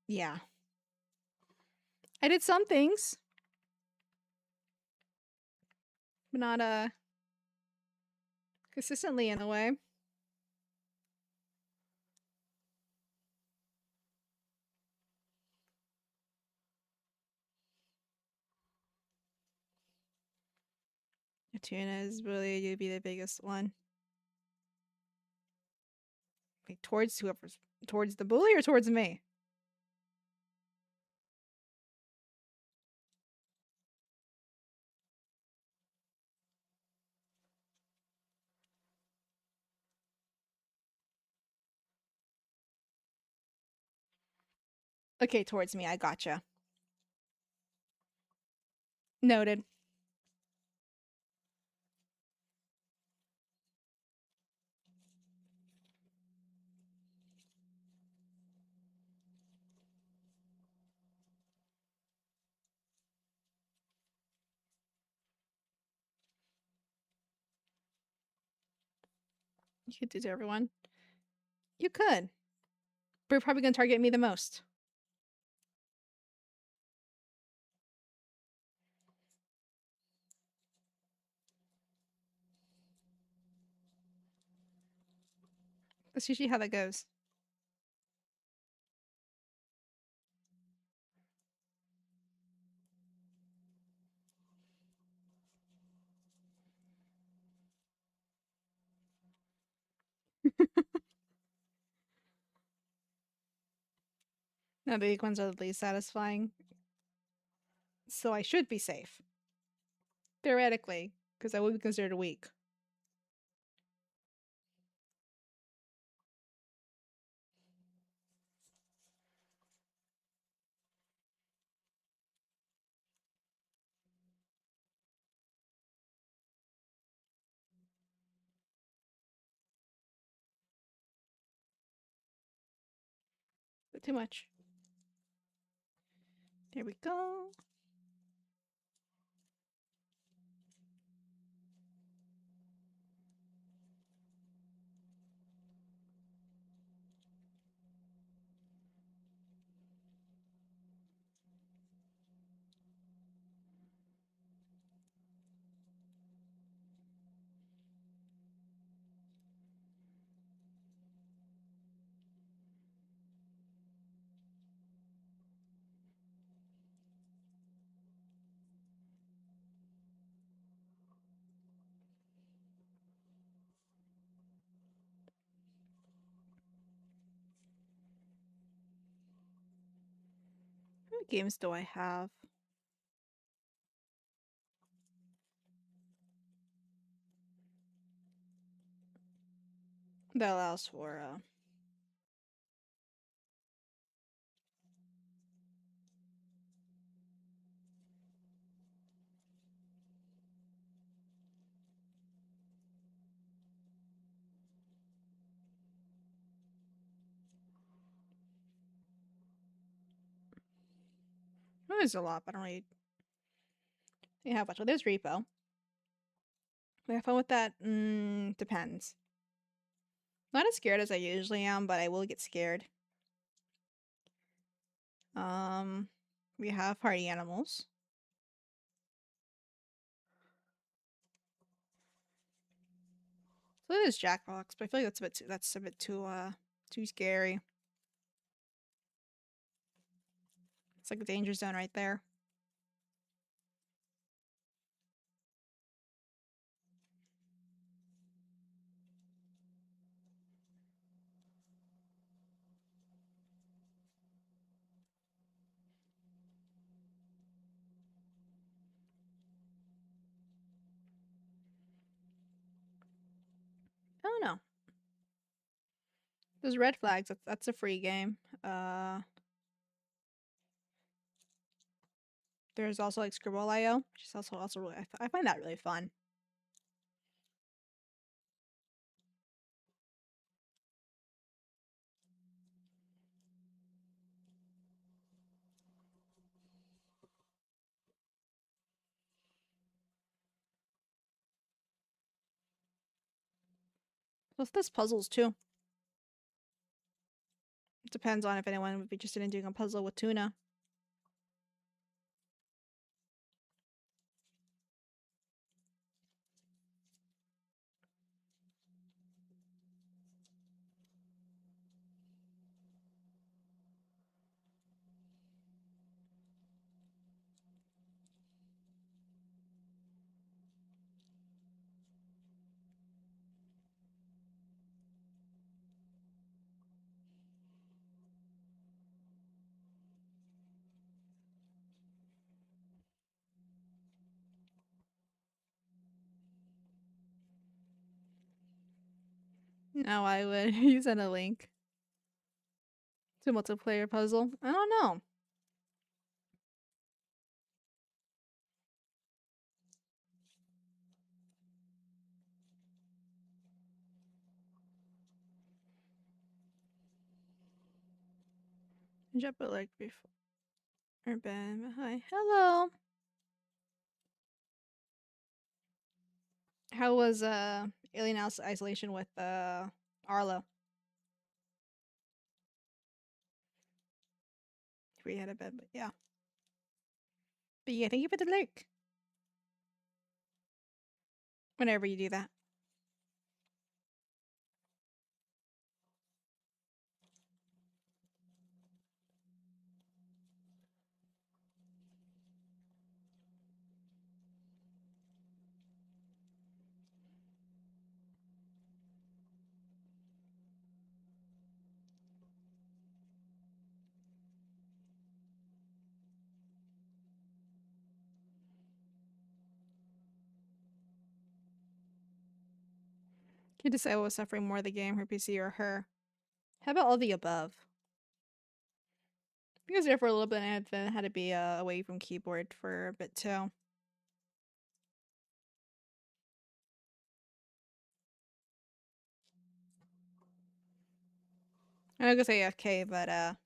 yeah. I did some things, but not consistently in a way. Tuna is really to be the biggest one. Like towards the bully or towards me? Okay, towards me. I gotcha. Noted. You could do to everyone. You could. But you're probably gonna target me the most. That's usually how that goes. No, the big ones are the least satisfying. So I should be safe. Theoretically, because I would be considered weak. But too much. There we go. What games do I have? That allows for There's a lot, but I don't really have much. Well, there's repo. We have fun with that? Depends. Not as scared as I usually am, but I will get scared. We have party animals. So there's Jackbox, but I feel like that's a bit too scary. It's like a danger zone right there. I don't know. There's red flags. That's a free game. There's also like Scribble.io, which is also really I find that really fun. Plus, there's puzzles too. It depends on if anyone would be interested in doing a puzzle with tuna. No, I would use a link to multiplayer puzzle. I don't know. Jump it like before. Urban, hi, hello. How was Alien Isolation with Arlo? We had a bit, but yeah. But yeah, thank you for the link. Whenever you do that. You decide what was suffering more, the game, her PC, or her. How about all the above? Because there for a little bit, and then had to be away from keyboard for a bit too. I was gonna say AFK, but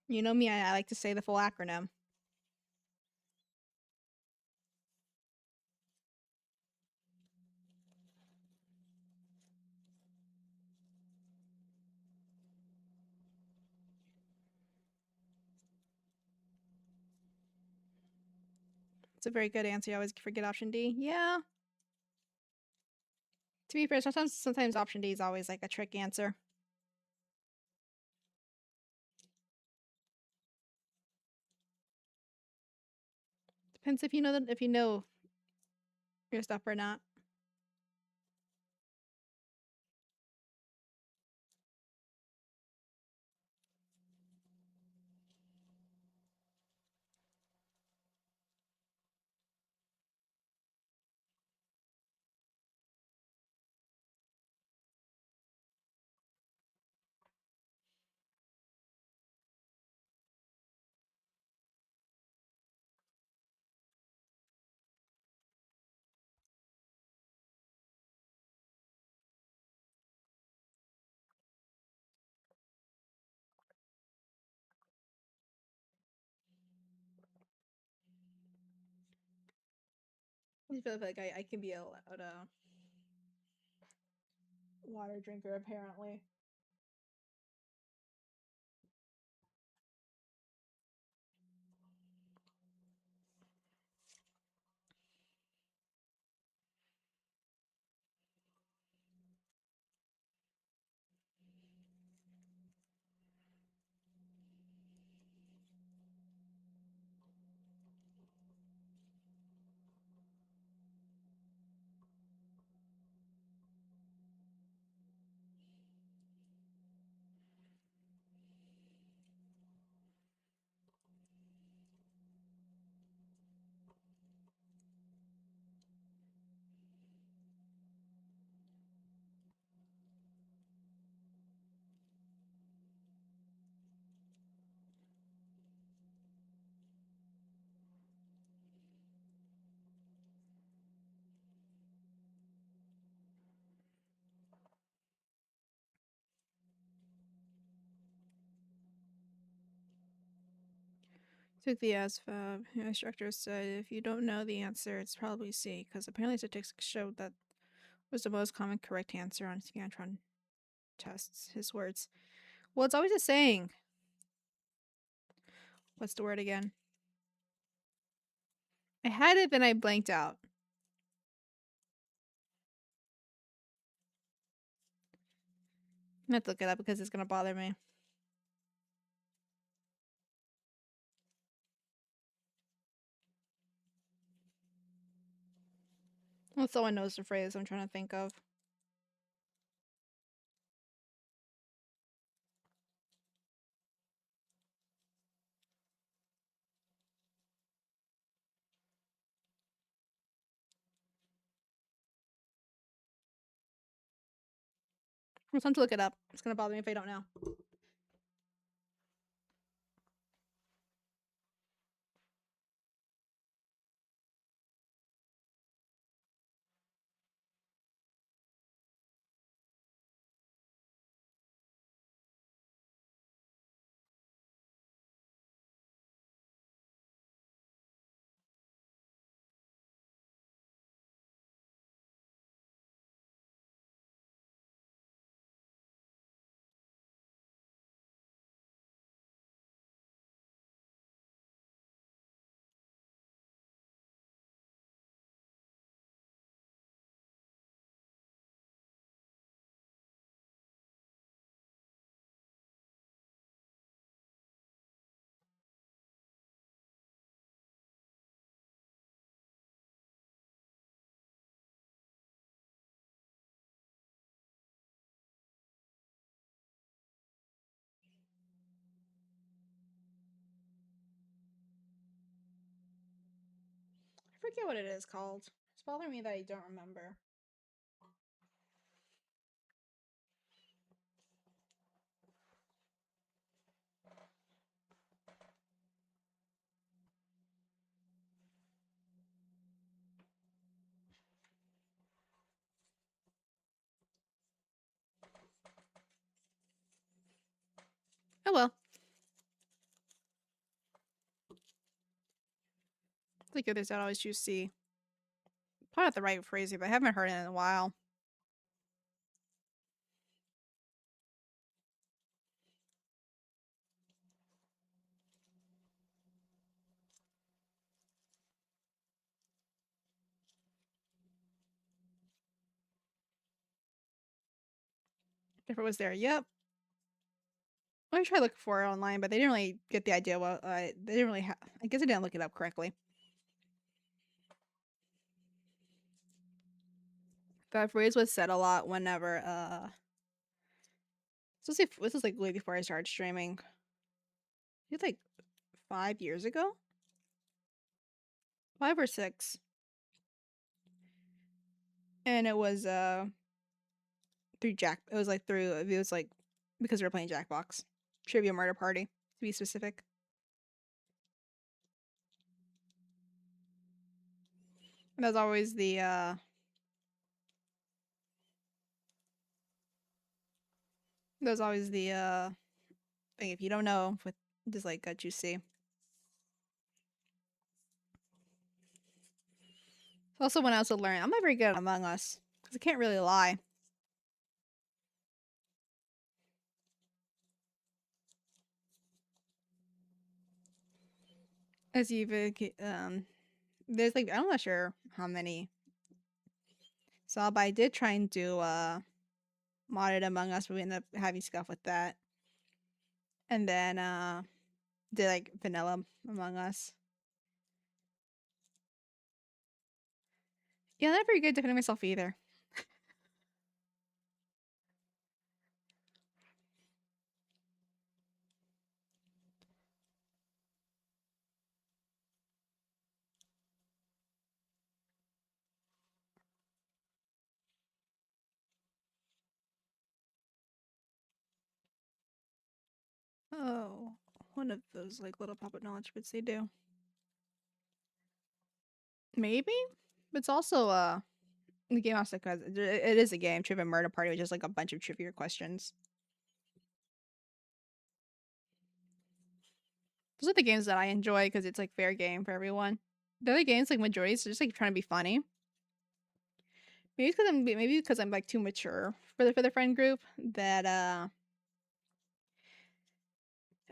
you know me, I like to say the full acronym. It's a very good answer. You always forget option D. Yeah. To be fair, sometimes option D is always like a trick answer. Depends if you know your stuff or not. I feel like I can be a water drinker apparently. Took the ASVAB. The instructor said if you don't know the answer, it's probably C, because apparently statistics showed that was the most common correct answer on Scantron tests. His words. Well, it's always a saying. What's the word again? I had it, then I blanked out. I'm gonna have to look it up because it's gonna bother me. Well, someone knows the phrase I'm trying to think of. It's time to look it up. It's gonna bother me if I don't know. I forget what it is called. It's bothering me that I don't remember. Oh well. I think others that always choose C. Probably not the right phrasing, but I haven't heard it in a while. If it was there, yep. I tried looking for it online, but they didn't really get the idea. Well, they didn't really. I guess I didn't look it up correctly. That phrase was said a lot whenever. This was like way before I started streaming. It's like 5 years ago, 5 or 6, and it was through Jack. It was like through. It was like because we were playing Jackbox Trivia Murder Party to be specific. And that's always the There's always the thing if you don't know with just like what you see. Also, when I was learning, I'm not very good at Among Us because I can't really lie. As you've there's like I'm not sure how many. So, but I did try and do modded Among Us, but we ended up having stuff with that. And then did like vanilla Among Us. Yeah, not very good defending myself either. Oh, one of those like little pop-up knowledge bits they do. Maybe, but it's also the game also because it is a game, Trivia Murder Party, which is like a bunch of trivia questions. Those are the games that I enjoy because it's like fair game for everyone. The other games, like majority, is just like trying to be funny. Maybe because I'm like too mature for the friend group that I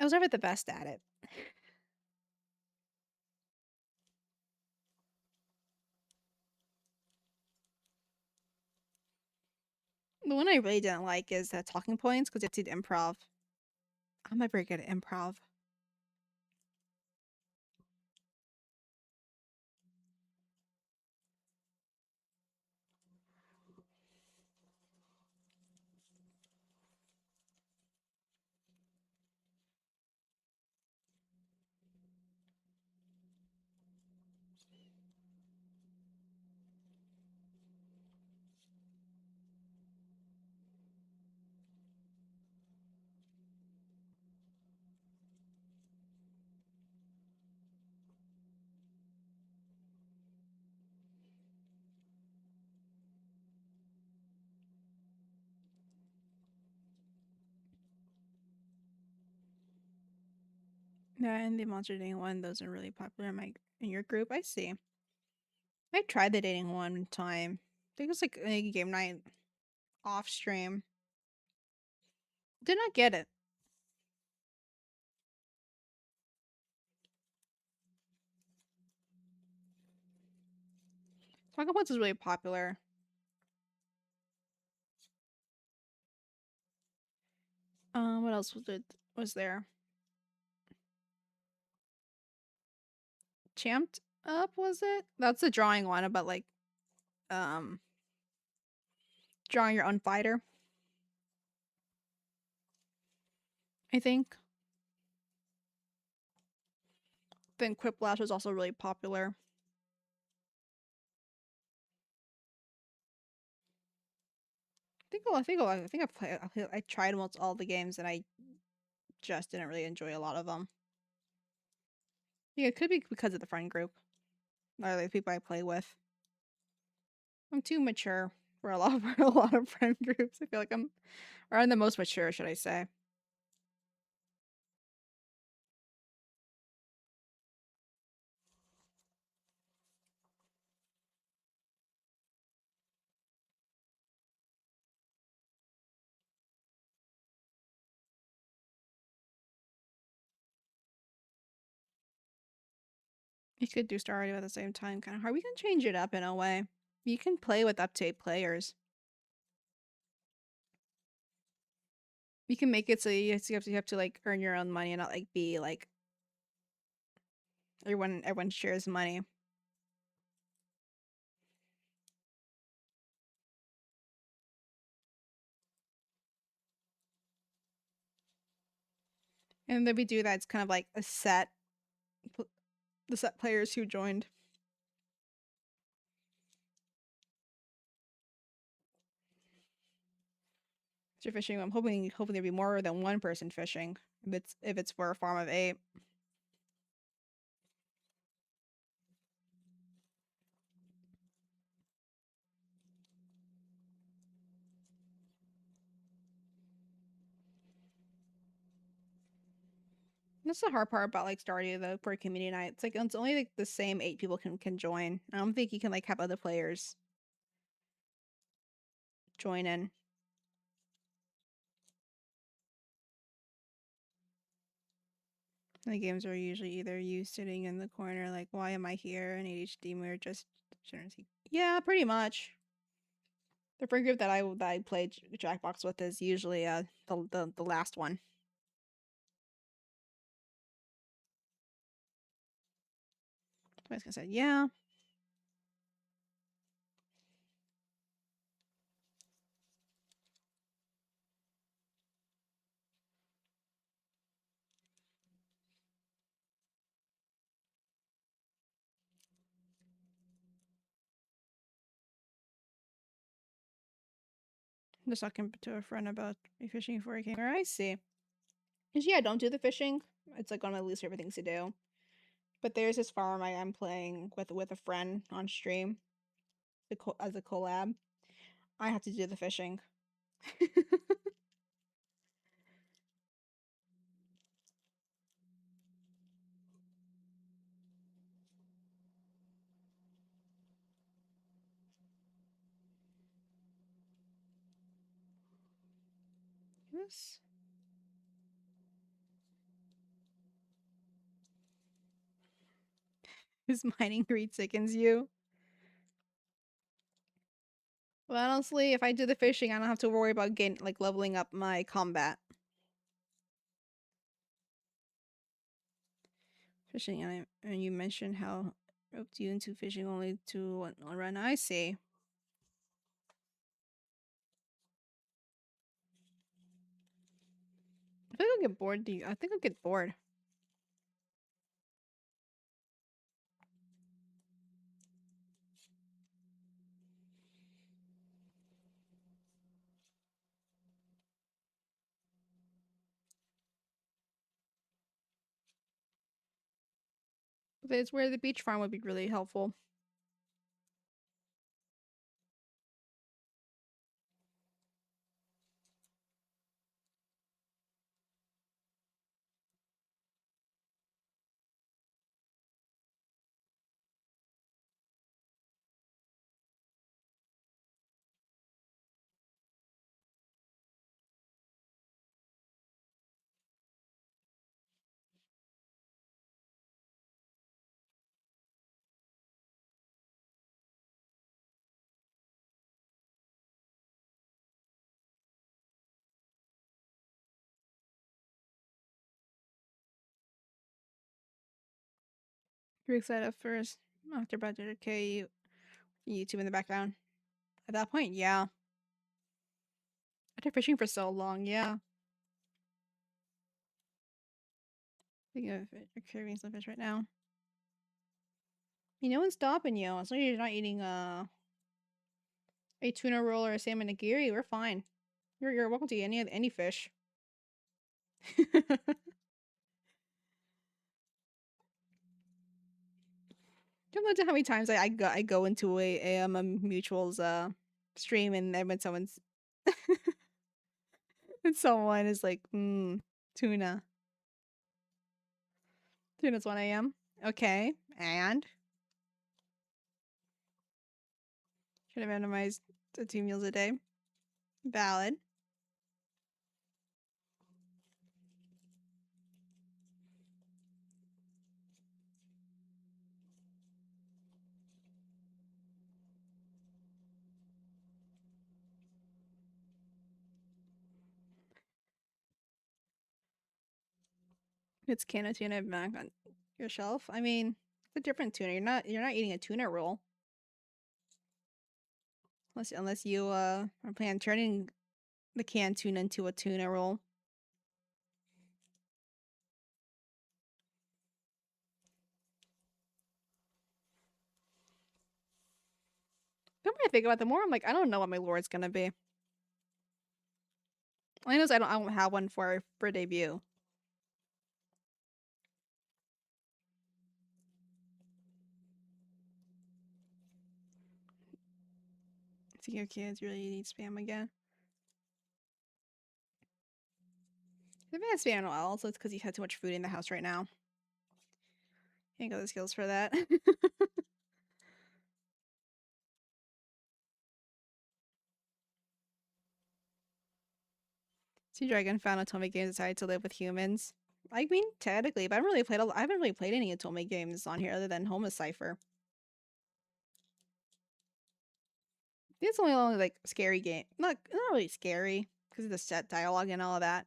was never the best at it. The one I really didn't like is talking points because it's improv. I'm not very good at improv. Yeah, and the monster dating one, those are really popular in your group. I see. I tried the dating one time. I think it was like a game night off stream. Did not get it. Talking points is really popular. What else was there? Champed Up was it? That's the drawing one about like um drawing your own fighter. I think. Then Quiplash was also really popular. I think I tried almost all the games and I just didn't really enjoy a lot of them. Yeah, it could be because of the friend group or the people I play with. I'm too mature for a lot of for a lot of friend groups. I feel like I'm the most mature, should I say? You could do Stardew at the same time, kind of hard. We can change it up in a way. You can play with up to 8 players. You can make it so you have to like earn your own money and not like be like everyone shares money. And then we do that. It's kind of like the set players who joined. So fishing, I'm hoping there'll be more than one person fishing. If it's for a farm of 8. That's the hard part about like starting the for a community night. It's like it's only like the same 8 people can join. I don't think you can like have other players join in. The games are usually either you sitting in the corner, like, why am I here? In ADHD, we're just yeah, pretty much. The friend group that I played Jackbox with is usually the last one. I was gonna say, yeah. I'm just talking to a friend about fishing for a gamer. I see. Cause yeah, I don't do the fishing. It's like one of my least favorite things to do. But there's this farm I am playing with a friend on stream, as a collab. I have to do the fishing. This This mining greed sickens you. Well, honestly, if I do the fishing, I don't have to worry about getting like leveling up my combat. Fishing, and you mentioned how roped you into fishing only to run. I see. I think I'll get bored. I think I'll get bored. But it's where the beach farm would be really helpful. You're excited first after budget. Okay, YouTube in the background. At that point, yeah. After fishing for so long, yeah. Thinking of craving some fish right now. No one's stopping you. As long as you're not eating a tuna roll or a salmon nigiri, we're fine. You're welcome to eat any fish. Don't know how many times I go into a mutual's stream and then when someone is like, tuna. Tuna's 1 a.m. Okay. And should have minimized to 2 meals a day. Valid. It's can of tuna back on your shelf. I mean, it's a different tuna. You're not eating a tuna roll. Unless you are planning on turning the canned tuna into a tuna roll. The more I think about it, the more I'm like, I don't know what my lore is gonna be. I know I don't have one for debut. See your kids really need spam again. If it has spam oil, so it's because you've had too much food in the house right now. Ain't got the skills for that. Sea Dragon found Otome games decided to live with humans. I mean, technically, but I haven't really played any Otome games on here other than Homicipher. It's only like scary game. Not really scary because of the set dialogue and all of that.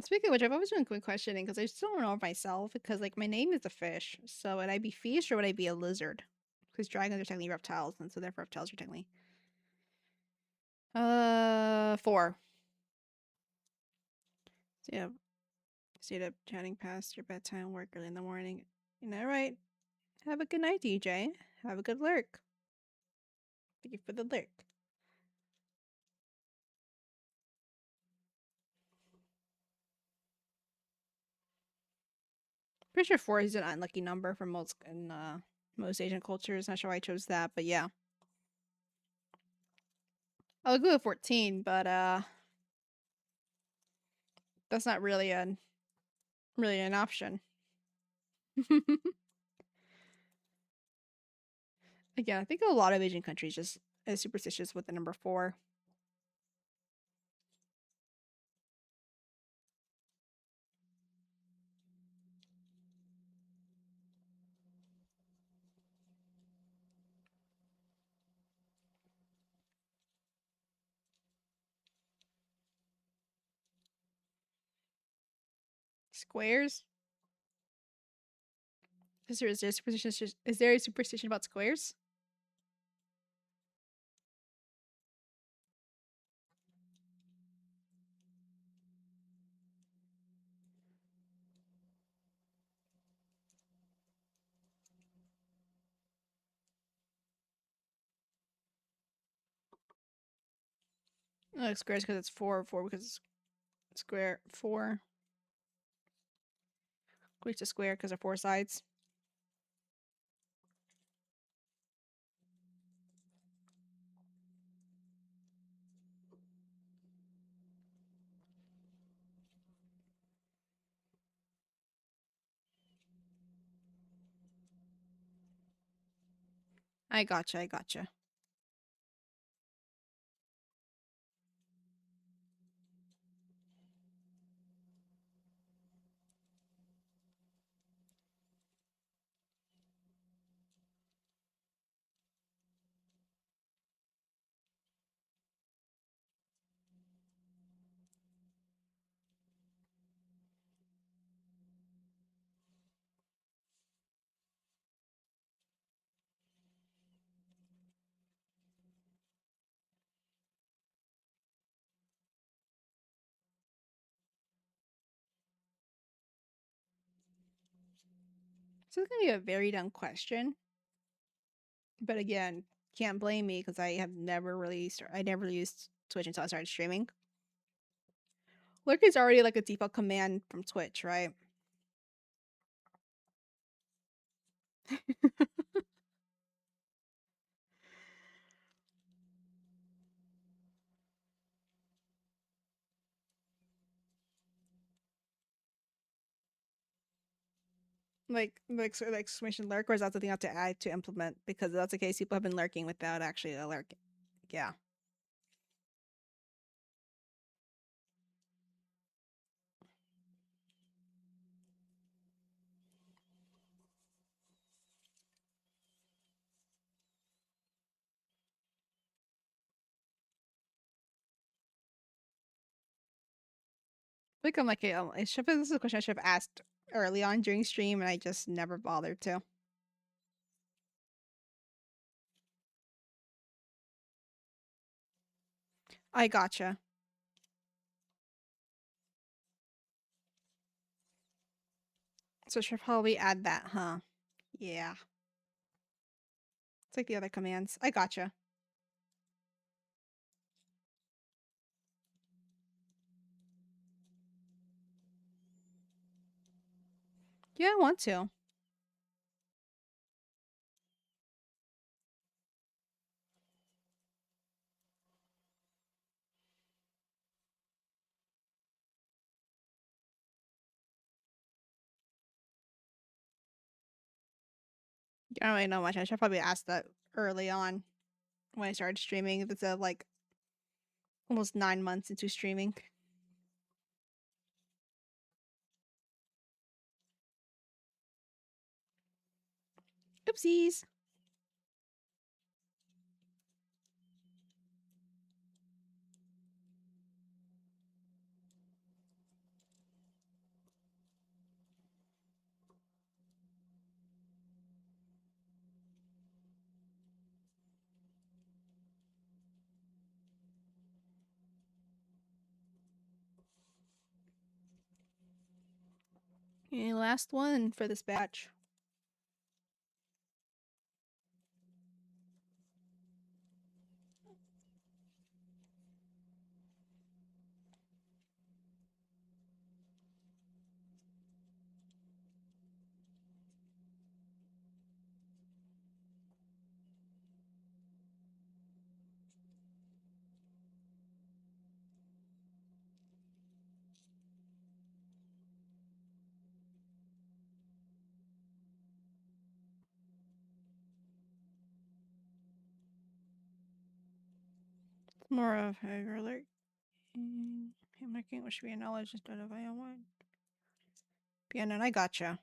Speaking of which, I've always been questioning because I still don't know myself because like my name is a fish, so would I be fish or would I be a lizard? Because dragons are technically reptiles, and so therefore reptiles are technically 4. So yeah, stayed up chatting past your bedtime, work early in the morning. You know, right? Have a good night, DJ. Have a good lurk. Thank you for the lurk. Pretty sure 4 is an unlucky number for most Asian cultures. Not sure why I chose that, but yeah. I would go with 14, but that's not really an option. Again, I think a lot of Asian countries just is superstitious with the number 4. Squares? Is there a superstition about squares? Squares because it's 4 because it's square 4. Equates to square because of 4 sides. I gotcha, I gotcha. So it's gonna be a very dumb question. But again, can't blame me because I never really used Twitch until I started streaming. Lurk is already like a default command from Twitch, right? Like exclamation lurk, or is that something I have to add to implement? Because if that's the case, people have been lurking without actually a lurk. Yeah. I'm like, this is a question I should have asked early on during stream, and I just never bothered to. I gotcha. So I should probably add that, huh? Yeah. It's like the other commands. I gotcha. Yeah, I want to. I don't really know much. I should probably ask that early on when I started streaming. If it's like almost 9 months into streaming. Oopsies. Okay, last one for this batch. It's more of a alert. Making what should be acknowledged instead of I want. Piano, I gotcha.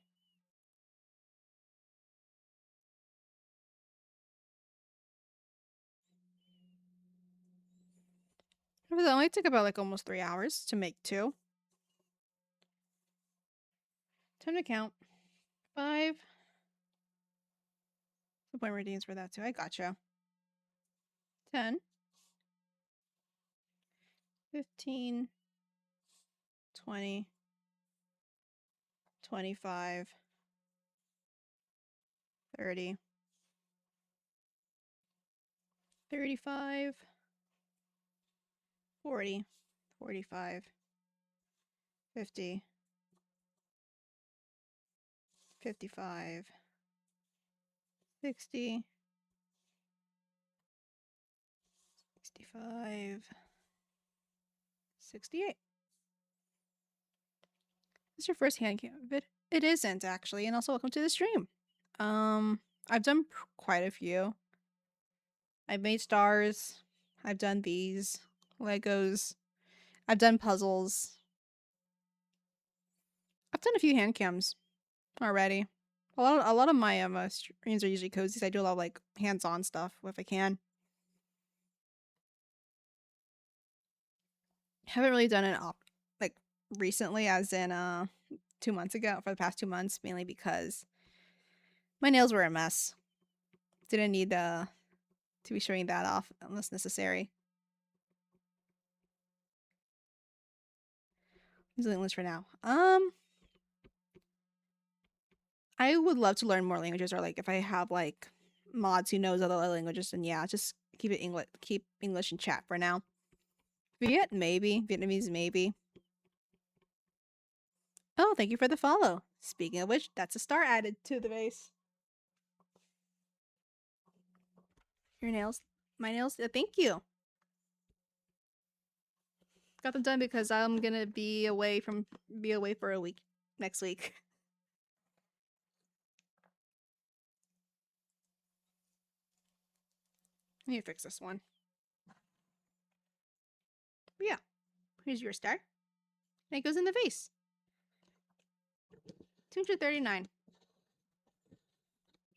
It only took about like almost 3 hours to make two. Time to count. 5. The point redeems for that too. I gotcha. 10. 15. 20. 25. 30. 35. 40. 45. 50. 55. 60. 65. 68. This is your first hand cam vid? It isn't actually, and also welcome to the stream. I've done quite a few. I've made stars. I've done these Legos. I've done puzzles. I've done a few hand cams already. A lot of my streams are usually cozy. So I do a lot of like hands-on stuff if I can. Haven't really done it like recently, as in 2 months ago. For the past 2 months, mainly because my nails were a mess. Didn't need to be showing that off unless necessary. Using English for now. I would love to learn more languages, or like if I have like mods who knows other languages, then yeah, just keep it English. Keep English in chat for now. Viet, maybe. Vietnamese, maybe. Oh, thank you for the follow. Speaking of which, that's a star added to the base. Your nails, my nails. Thank you. Got them done because I'm gonna be away for a week next week. I need to fix this one. But yeah, here's your star. And it goes in the vase. 239.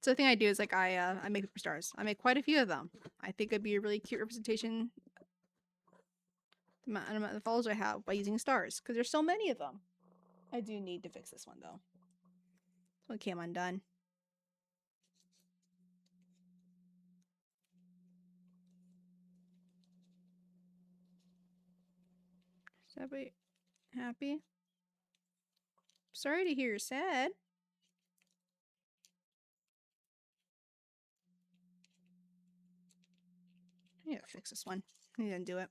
So the thing I do is like I make paper stars. I make quite a few of them. I think it'd be a really cute representation. The amount of followers I have by using stars, because there's so many of them. I do need to fix this one though. This one came undone. That be happy? Sorry to hear you're sad. I need to fix this one. I didn't do it.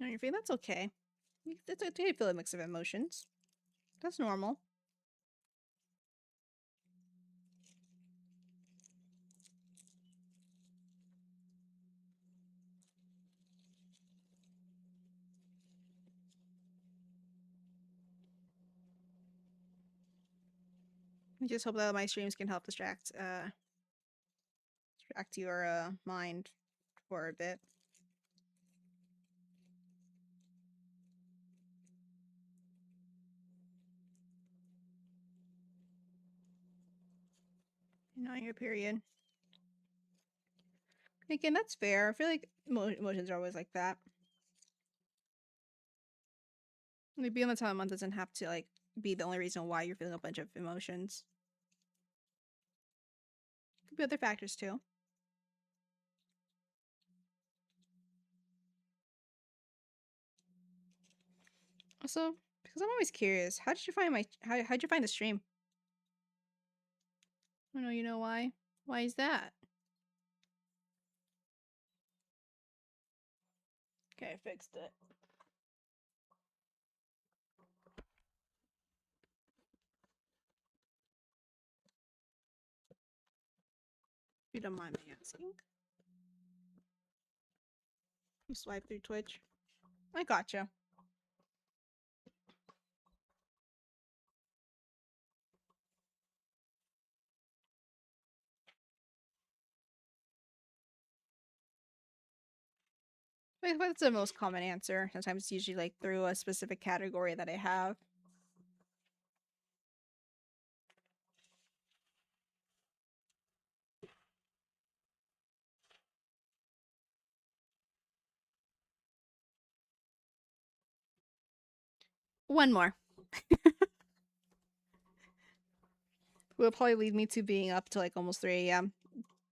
On your face, that's okay. It's okay to feel a mix of emotions. That's normal. I just hope that my streams can help distract your mind for a bit. Not your period. Again, that's fair. I feel like emotions are always like that. Like being on the time of the month doesn't have to like be the only reason why you're feeling a bunch of emotions. Could be other factors too. Also, because I'm always curious, how did you find how'd you find the stream? I know you know why. Why is that? Okay, I fixed it. If you don't mind me asking. You swipe through Twitch. I gotcha. Like, that's the most common answer. Sometimes it's usually like through a specific category that I have. One more. Will probably lead me to being up to like almost 3 a.m.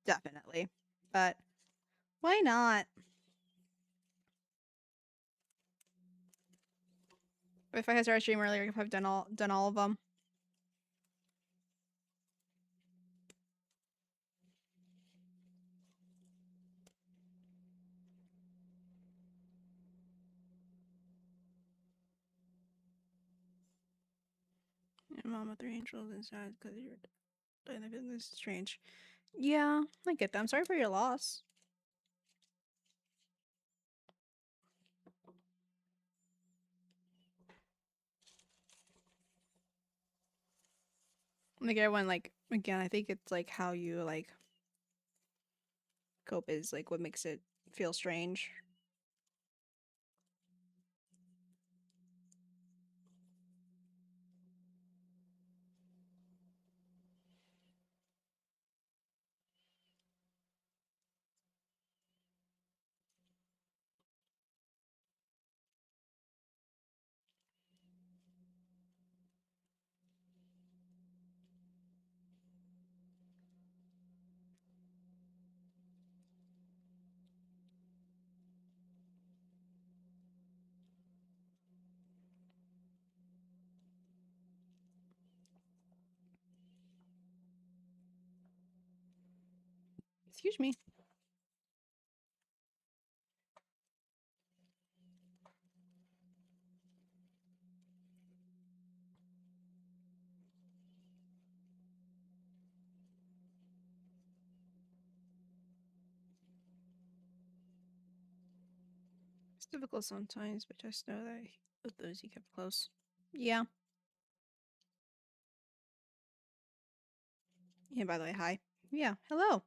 Definitely. But why not? But if I had started stream earlier, I could have done all of them. Yeah, Mama, 3 angels inside because you're and I feel this is strange. Yeah, I get that. I'm sorry for your loss. Like everyone, like again, I think it's like how you like cope is like what makes it feel strange. Excuse me. It's difficult sometimes, but just know that with those you kept close. Yeah. Yeah, by the way, hi. Yeah, hello.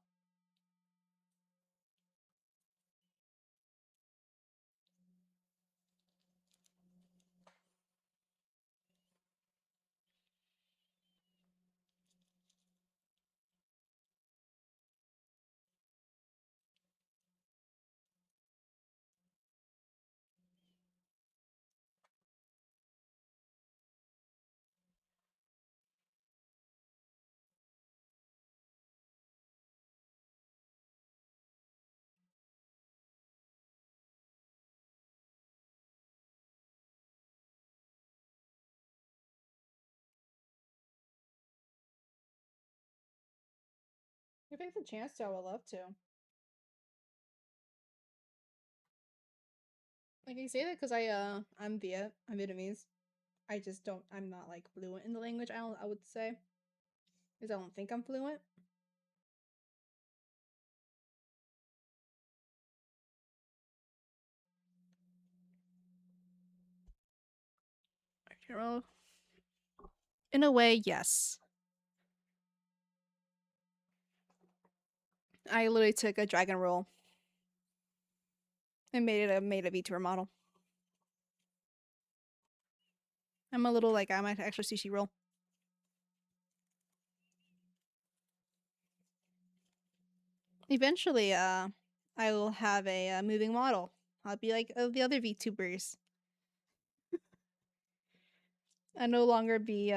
If I get the chance to, I would love to. Like I say that because I'm I'm Vietnamese. I just don't I'm not like fluent in the language. I would say because I don't think I'm fluent. Well, in a way, yes. I literally took a dragon roll and made a VTuber model. I'm a little like I'm an extra sushi roll. Eventually, I will have a moving model. I'll be like the other VTubers. I no longer be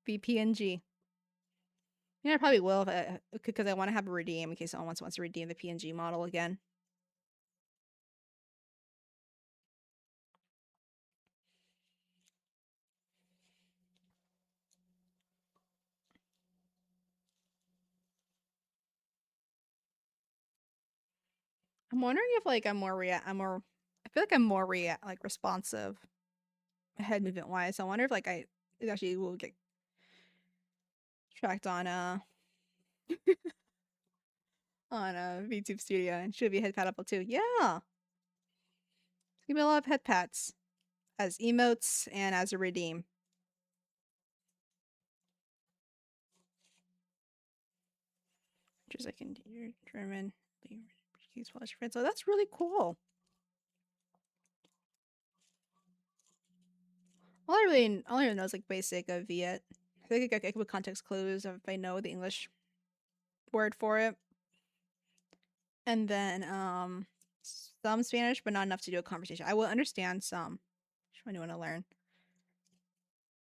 PNG. Yeah, I probably will if because I want to have a redeem in case someone wants to redeem the PNG model again. I'm wondering if like I'm more I feel like I'm more like responsive head movement wise. So I wonder if like I it actually will get tracked on a VTube Studio and should be head pat up too. Yeah, it's gonna be a lot of head pats as emotes and as a redeem. Just like in your German, so that's really cool. All I really know is like basic of Viet. I think I could put context clues if I know the English word for it, and then some Spanish, but not enough to do a conversation. I will understand some. Which one do you want to learn?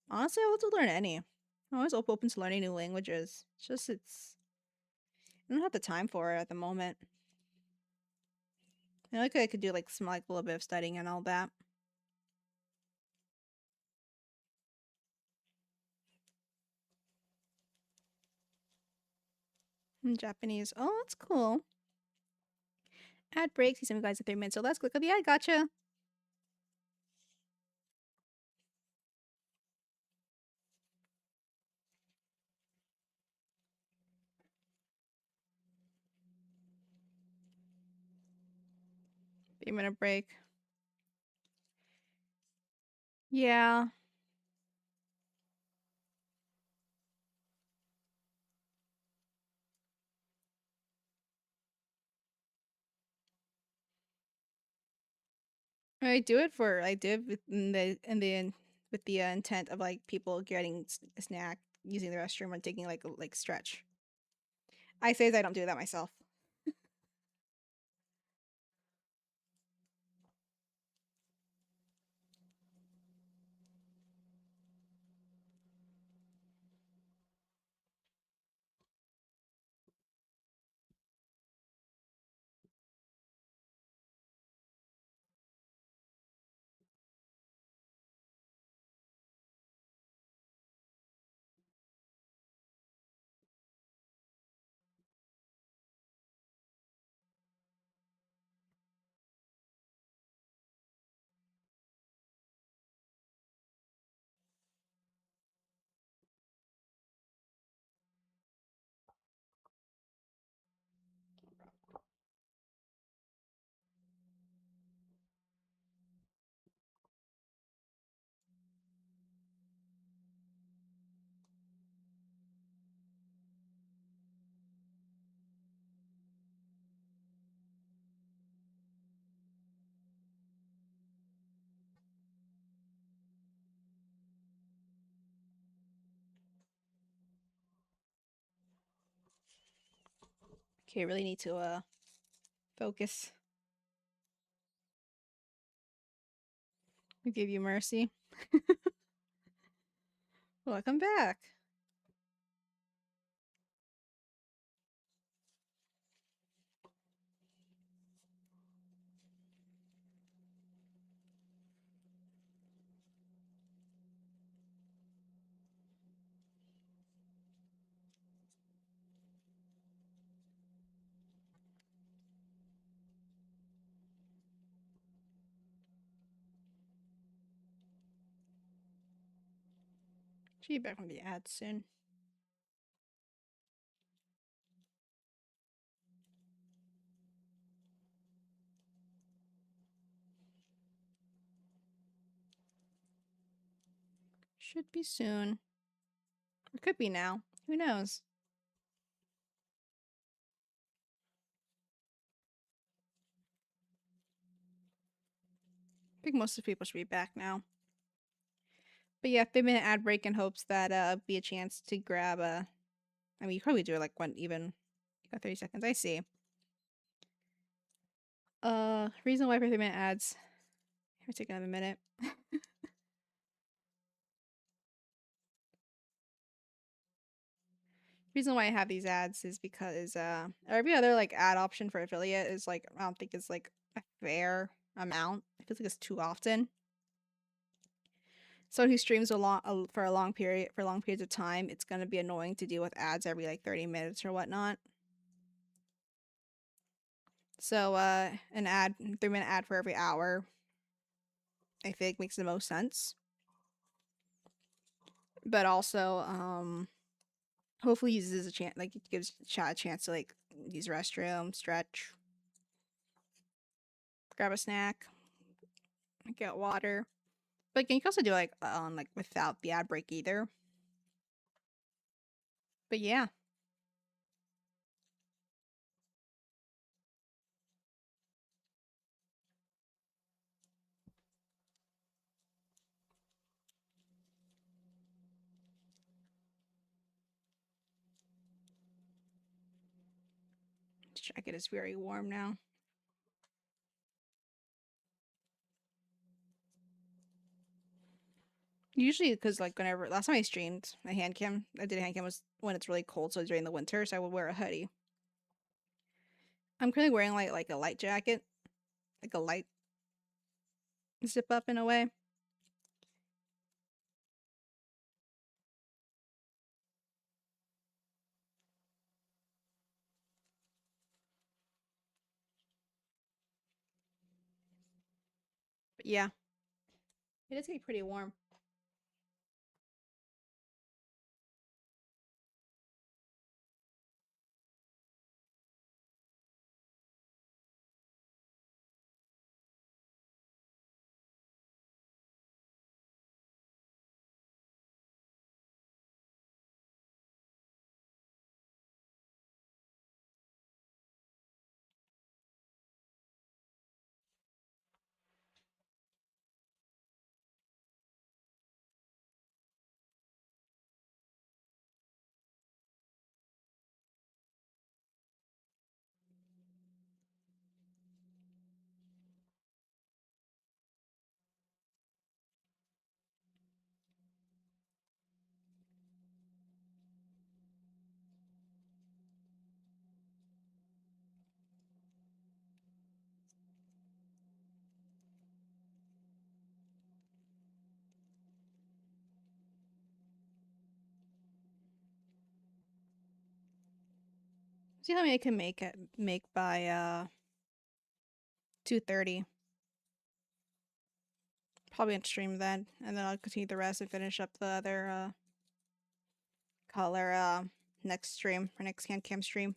Honestly, I want to learn any. I'm always open to learning new languages. It's just I don't have the time for it at the moment. I could do like some like a little bit of studying and all that. In Japanese. Oh, that's cool. Ad break. See some guys at 3 minutes. So let's click on the ad. Gotcha. Minute break. Yeah. I did with the intent of like people getting a snack, using the restroom, or taking like a stretch. I say that I don't do that myself. Okay, really need to focus. We give you mercy. Welcome back. Should be back from the ads soon. Should be soon. It could be now. Who knows? I think most of the people should be back now. But yeah, 5-minute ad break in hopes that be a chance to grab a. I mean, you probably do it like one even. 30 seconds. I see. Reason why for 3-minute ads. Here, take another minute. Reason why I have these ads is because every other like ad option for affiliate is like I don't think it's like a fair amount. I feel like it's too often. Someone who streams for a long period for long periods of time, it's gonna be annoying to deal with ads every like 30 minutes or whatnot. So an ad 3-minute ad for every hour I think makes the most sense. But also hopefully uses a chance like it gives chat a chance to like use restroom, stretch, grab a snack, get water. But you can also do like on like without the ad break either. But yeah. This jacket is very warm now. Usually, because like whenever last time I streamed a hand cam, I did a hand cam was when it's really cold, so during the winter, so I would wear a hoodie. I'm currently wearing like a light jacket, like a light zip up in a way. But yeah, it is getting pretty warm. See how many I can make by 2:30. Probably gonna stream then, and then I'll continue the rest and finish up the other color next stream or next hand cam stream.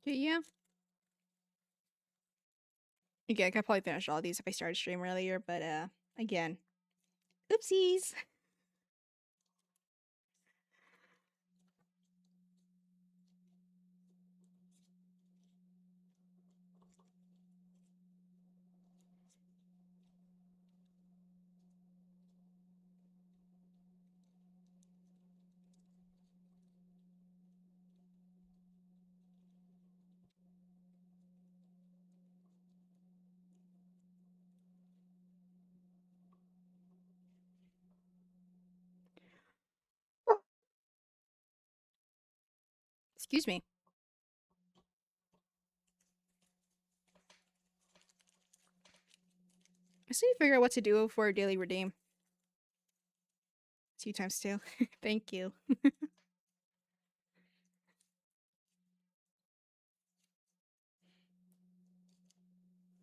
Okay, yeah. Again, I could probably finish all these if I started stream earlier, but again, oopsies. Excuse me. I still need to figure out what to do for a daily redeem. 2 times 2. Thank you.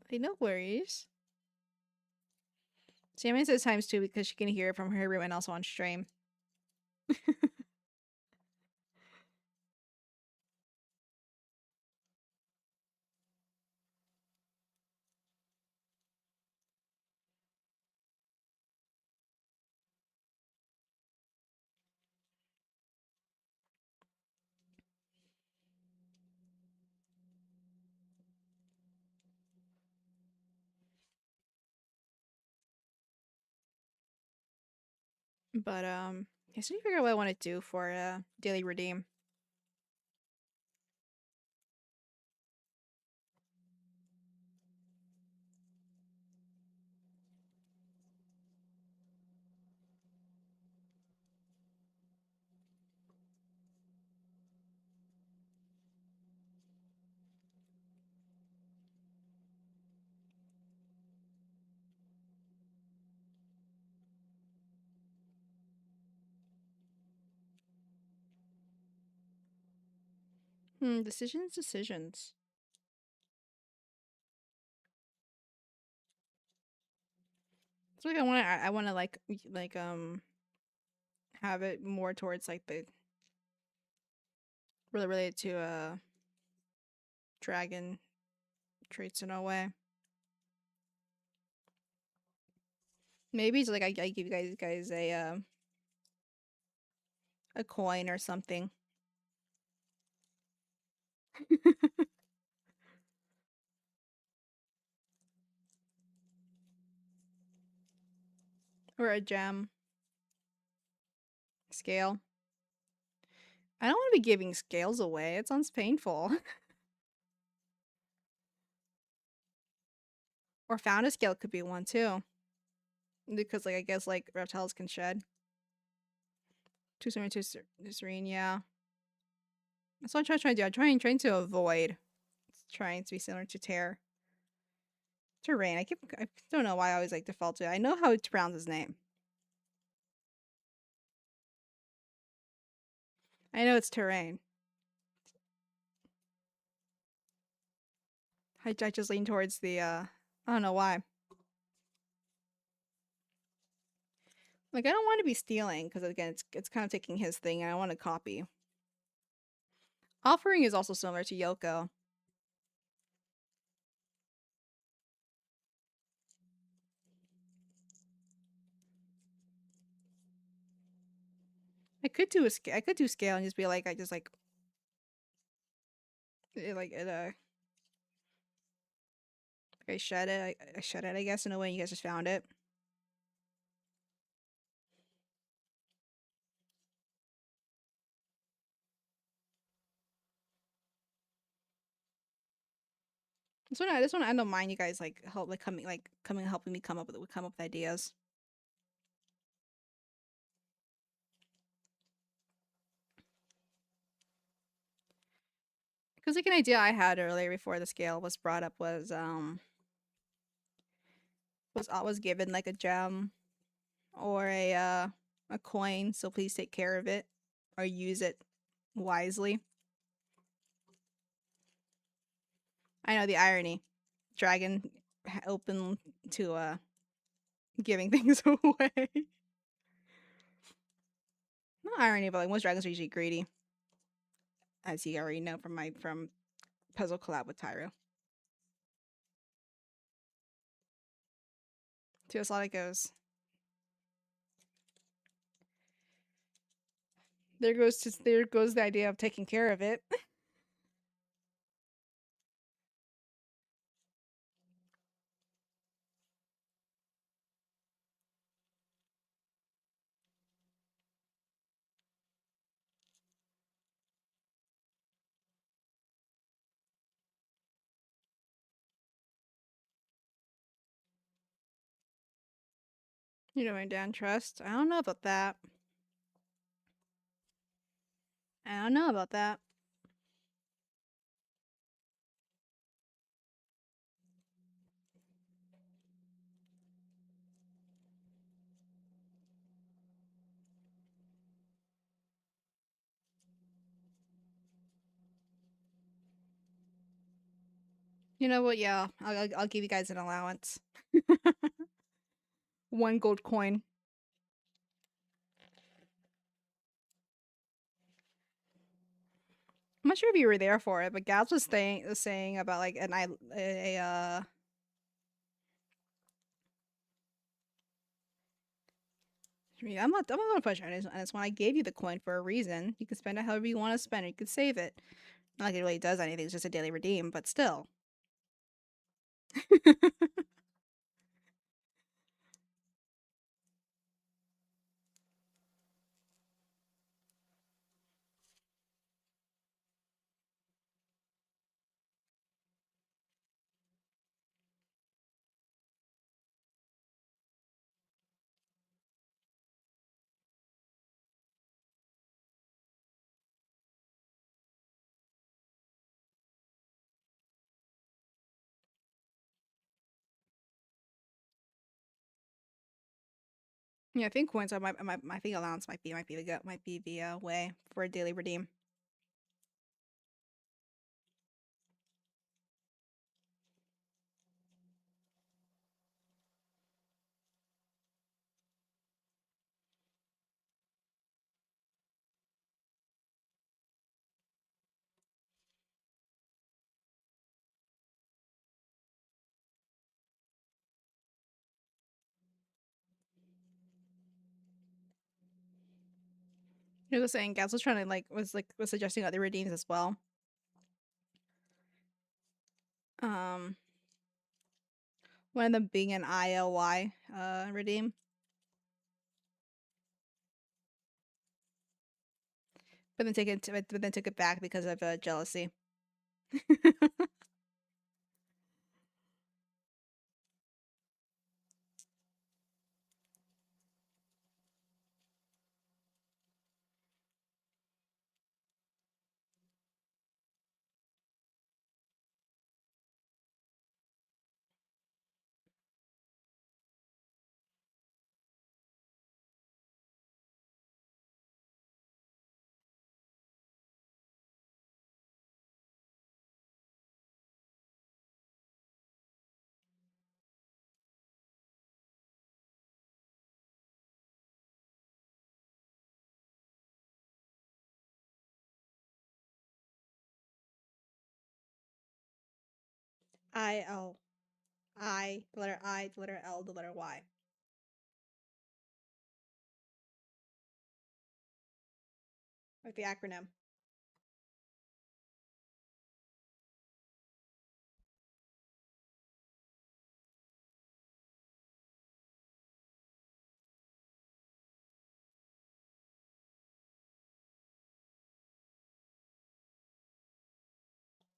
Hey, no worries. Sammy says times 2 because she can hear it from her room and also on stream. But I still need to figure out what I want to do for daily redeem. Decisions. So like I want to have it more towards like the really related to dragon traits in a way. Maybe it's like I give you guys a coin or something. Or a gem scale. I don't want to be giving scales away. It sounds painful. Or found a scale could be one too. Because like I guess like reptiles can shed. Too serene, too serene, yeah. That's what I'm trying to do. I'm trying to avoid trying to be similar to Terrain. I don't know why I always like default to it. I know how to pronounce his name. I know it's Terrain. I just lean towards the I don't know why. Like I don't want to be stealing because again it's kind of taking his thing and I want to copy. Offering is also similar to Yoko. I could do scale and just be like I just like like it I shed it. I shed it I guess in a way. You guys just found it. This one I don't mind you guys like help coming helping me come up with ideas. Because like an idea I had earlier before the scale was brought up was given like a gem or a coin, so please take care of it or use it wisely. I know the irony. Dragon open to giving things away. Not irony, but like most dragons are usually greedy, as you already know from my from puzzle collab with Tyro. To us, all it goes. There goes the idea of taking care of it. You know, my Dan trust. I don't know about that. I don't know about that. You know what? Yeah, I'll give you guys an allowance. 1 gold coin. I'm not sure if you were there for it, but Gaz was saying about like an I mean, I'm not gonna push on this one. I gave you the coin for a reason. You can spend it however you want to spend it. You can save it. Not like it really does anything. It's just a daily redeem, but still. Yeah, I think coins are my think allowance might be the way for a daily redeem. He was saying Gaz was trying to was suggesting other redeems as well. Um, one of them being an ILY redeem, but then took it back because of jealousy. I, the letter L, the letter Y. Like the acronym.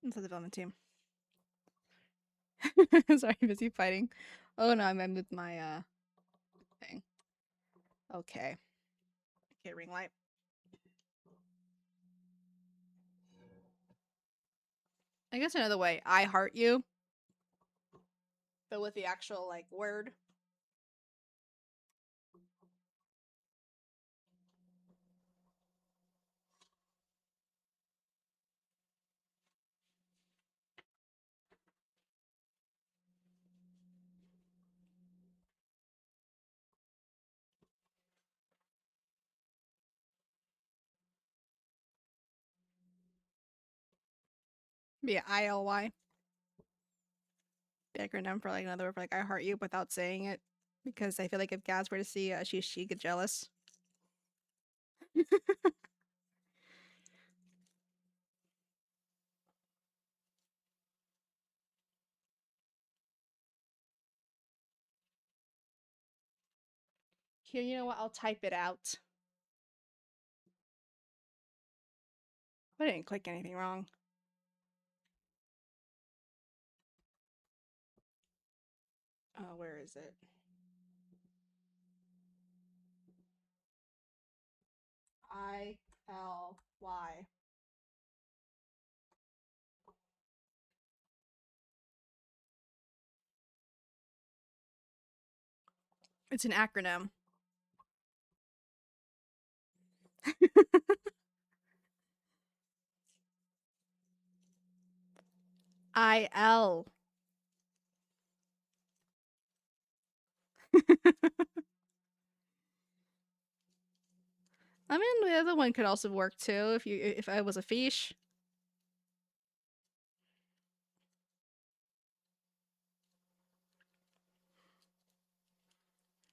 It's the development team. Sorry, busy fighting. Oh no, I moved my thing. Okay. Okay, ring light. I guess another way, I heart you, but with the actual like word. Yeah, ILY. The acronym for like another word for like I heart you without saying it. Because I feel like if Gaz were to see she'd get jealous. Here, you know what? I'll type it out. I didn't click anything wrong. Oh, where is it? ILY. It's an acronym. IL. I mean, the other one could also work too if I was a fish.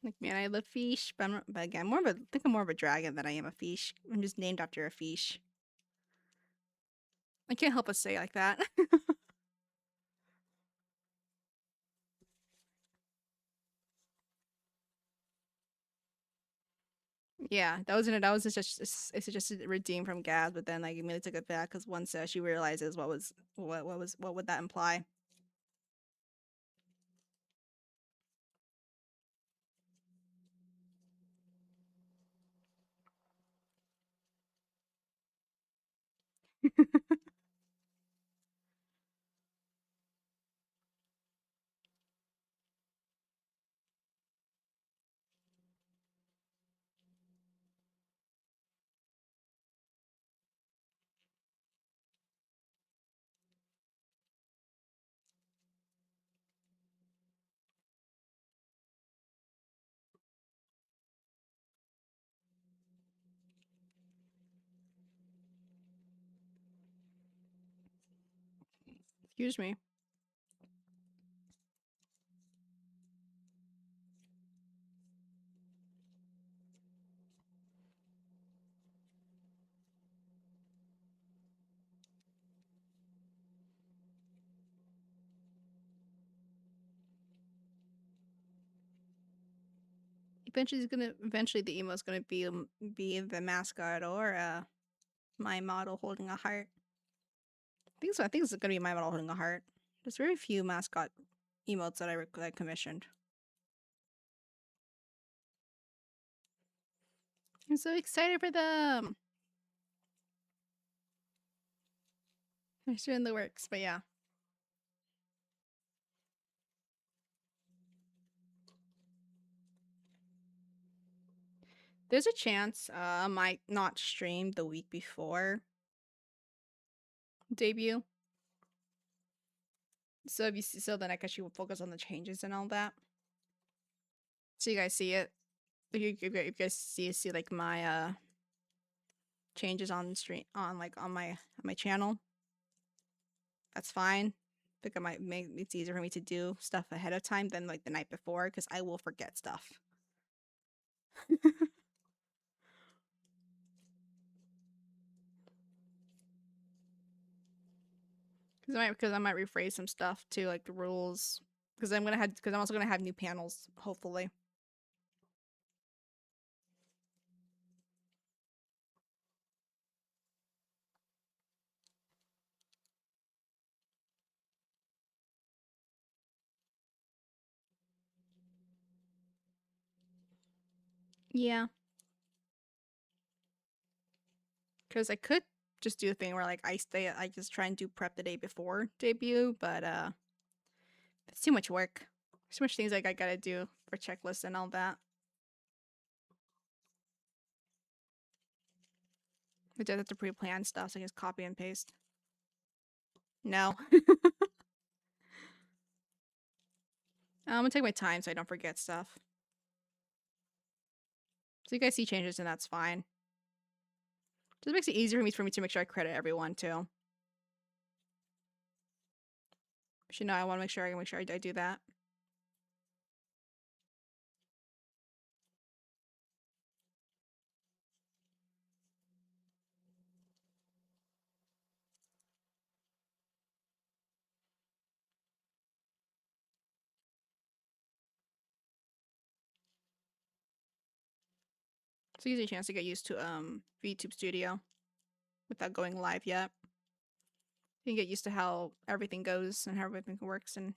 Like, man, I love fish, but again, I think I'm more of a dragon than I am a fish. I'm just named after a fish. I can't help but say it like that. Yeah, that was just it's just redeemed from Gaz, but then like immediately took it back because once she realizes what would that imply. Excuse me. Eventually the emo's gonna be the mascot or my model holding a heart. I think it's gonna be my model holding a heart. There's very few mascot emotes that I commissioned. I'm so excited for them. They're still in the works, but yeah. There's a chance I might not stream the week before debut. So if you see, so then I guess you will focus on the changes and all that. So you guys see it. If you guys see like my changes on stream on my channel, that's fine. I think I might make it's easier for me to do stuff ahead of time than like the night before because I will forget stuff. Because I might rephrase some stuff too, like the rules. Because I'm also gonna have new panels hopefully. Yeah, because I could just do a thing where like I just try and do prep the day before debut, but it's too much work. There's too much things like I gotta do for checklists and all that. I just have to pre-plan stuff, so I just copy and paste. No, I'm gonna take my time so I don't forget stuff. So you guys see changes and that's fine. Just makes it easier for me to make sure I credit everyone too. But you know, I want to make sure I do that. So it gives you a chance to get used to YouTube Studio without going live yet. You can get used to how everything goes and how everything works and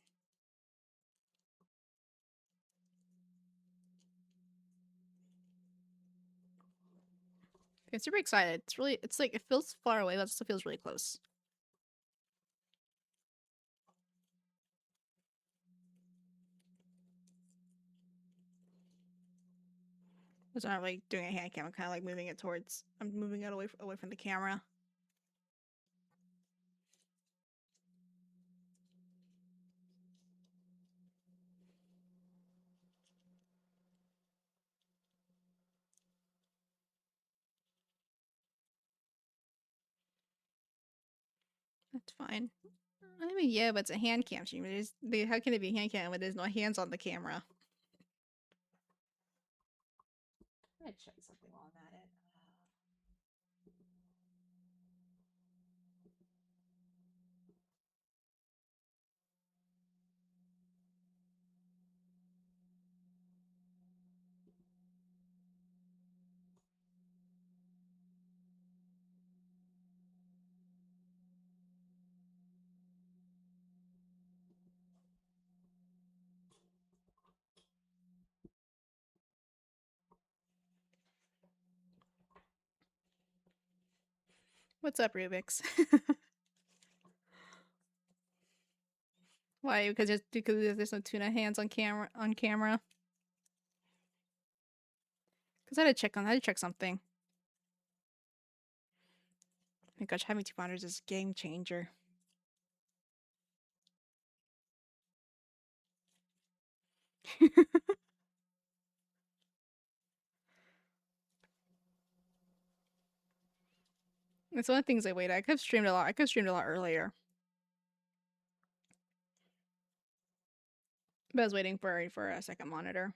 I'm super excited. It's like, it feels far away, but it still feels really close. It's not like doing a hand cam. I'm kind of like I'm moving it away from the camera. That's fine. I mean, yeah, but it's a hand cam stream. How can it be hand cam when there's no hands on the camera? I'm gonna check something while I'm at it. What's up, Rubik's? Why? Because there's no tuna hands on camera Because I had to check something. Oh my gosh, having two monitors is a game changer. It's one of the things I wait. I could have streamed a lot. I could have streamed a lot earlier, but I was waiting for a second monitor.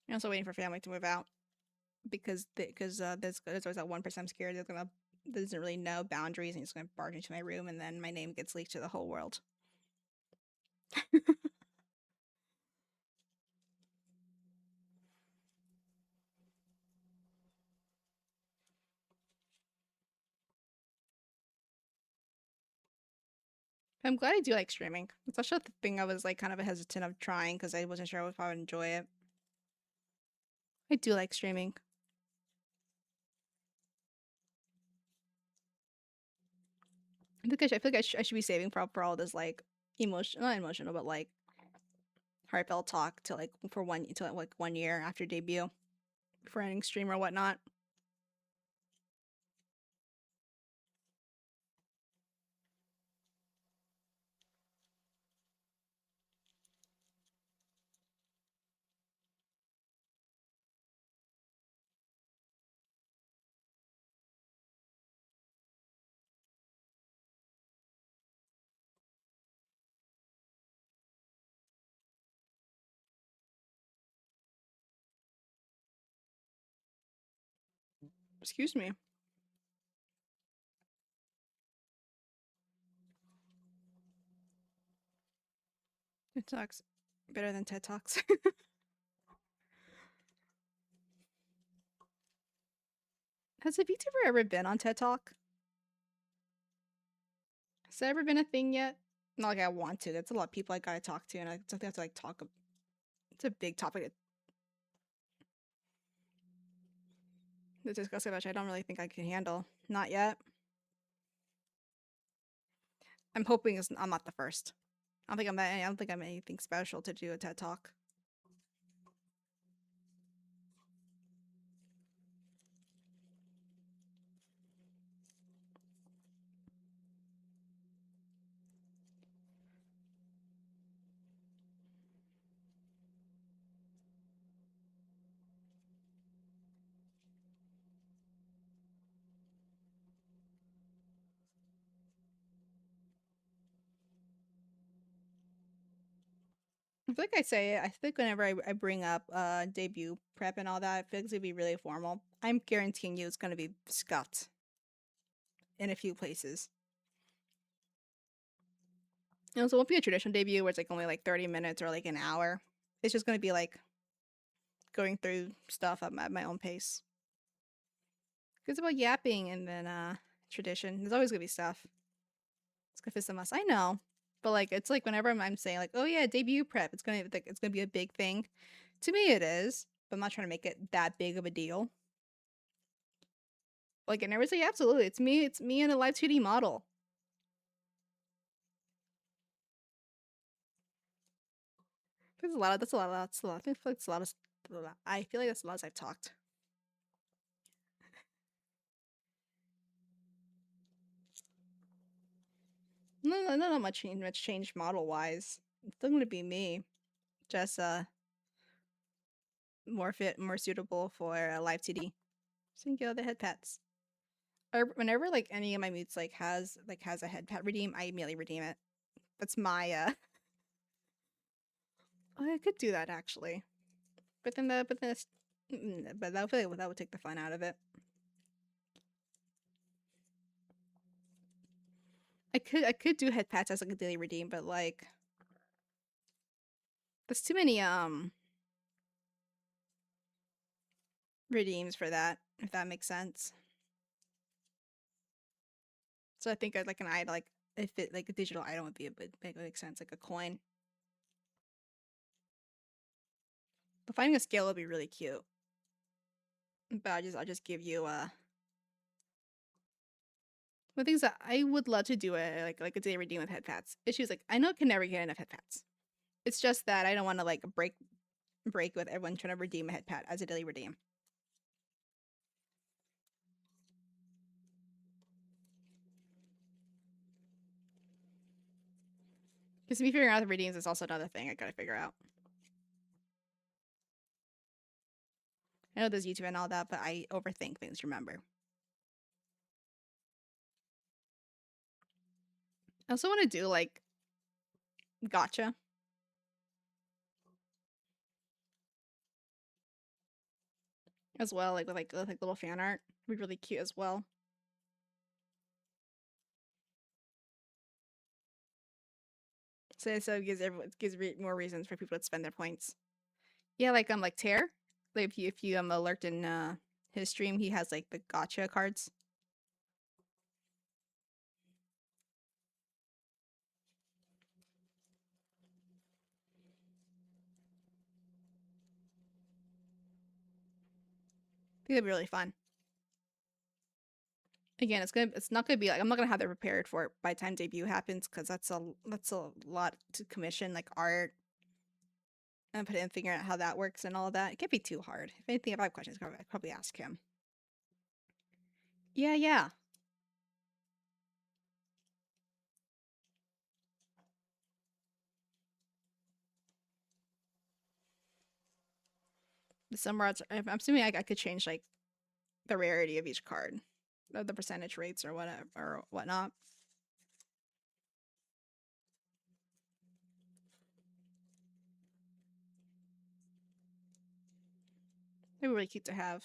I'm also waiting for family to move out because there's always that 1% I'm scared that doesn't really know boundaries and he's gonna barge into my room and then my name gets leaked to the whole world. I'm glad I do like streaming. It's actually the thing I was like kind of hesitant of trying because I wasn't sure if I would enjoy it. I do like streaming. I feel like I should be saving for all this like not emotional, but like heartfelt talk to like to like 1 year after debut before ending stream or whatnot. Excuse me. It talks better than TED Talks. Has a VTuber ever been on TED Talk? Has that ever been a thing yet? Not like I want to. That's a lot of people I gotta talk to, and I something I have to like talk. It's a big topic to discuss, which I don't really think I can handle. Not yet. I'm hoping I'm not the first. I don't think I'm anything special to do a TED Talk. I feel like I say it. I think whenever I bring up debut prep and all that, I feel like it's gonna be really formal. I'm guaranteeing you it's gonna be scuffed in a few places. So it won't be a traditional debut where it's like only like 30 minutes or like an hour. It's just gonna be like going through stuff at my own pace. It's about yapping and then tradition. There's always gonna be stuff. It's gonna fit some us. I know. But like it's like whenever I'm saying like, oh yeah, debut prep, it's gonna be a big thing. To me it is, but I'm not trying to make it that big of a deal. Like I never say absolutely. It's me and a live 2D model. There's a lot of that's a lot of that's a lot. I feel like it's a lot of I feel like that's a lot as I've talked. No, not much change model wise. It's still gonna be me. Just more suitable for live TD. So you can get all the head pats. Or whenever like any of my moods has a head pat redeem, I immediately redeem it. That's my oh, I could do that actually. But that would take the fun out of it. I could do head pats as like a daily redeem, but like there's too many redeems for that, if that makes sense. So I think I'd like an item like if it like a digital item would be a bit make sense, like a coin. But finding a scale would be really cute. But I'll just give you the things that I would love to do a like a day redeem with head pats. Issues like I know I can never get enough head pats. It's just that I don't want to like break with everyone trying to redeem a head pat as a daily redeem. Because me figuring out the redeems is also another thing I gotta figure out. I know there's YouTube and all that, but I overthink things, remember. I also want to do like gotcha as well, like with little fan art. Would be really cute as well. So it gives more reasons for people to spend their points. Yeah, like Tear. Like if you alert in his stream, he has like the gotcha cards. I think it'd be really fun. Again, it's not gonna be like I'm not gonna have that prepared for it by the time debut happens because that's a lot to commission like art and put in figuring out how that works and all of that. It can't be too hard. If anything, if I have questions, I'd probably ask him. Yeah, yeah. The summer odds. I'm assuming I could change like the rarity of each card, the percentage rates or whatever or whatnot. They're really cute to have.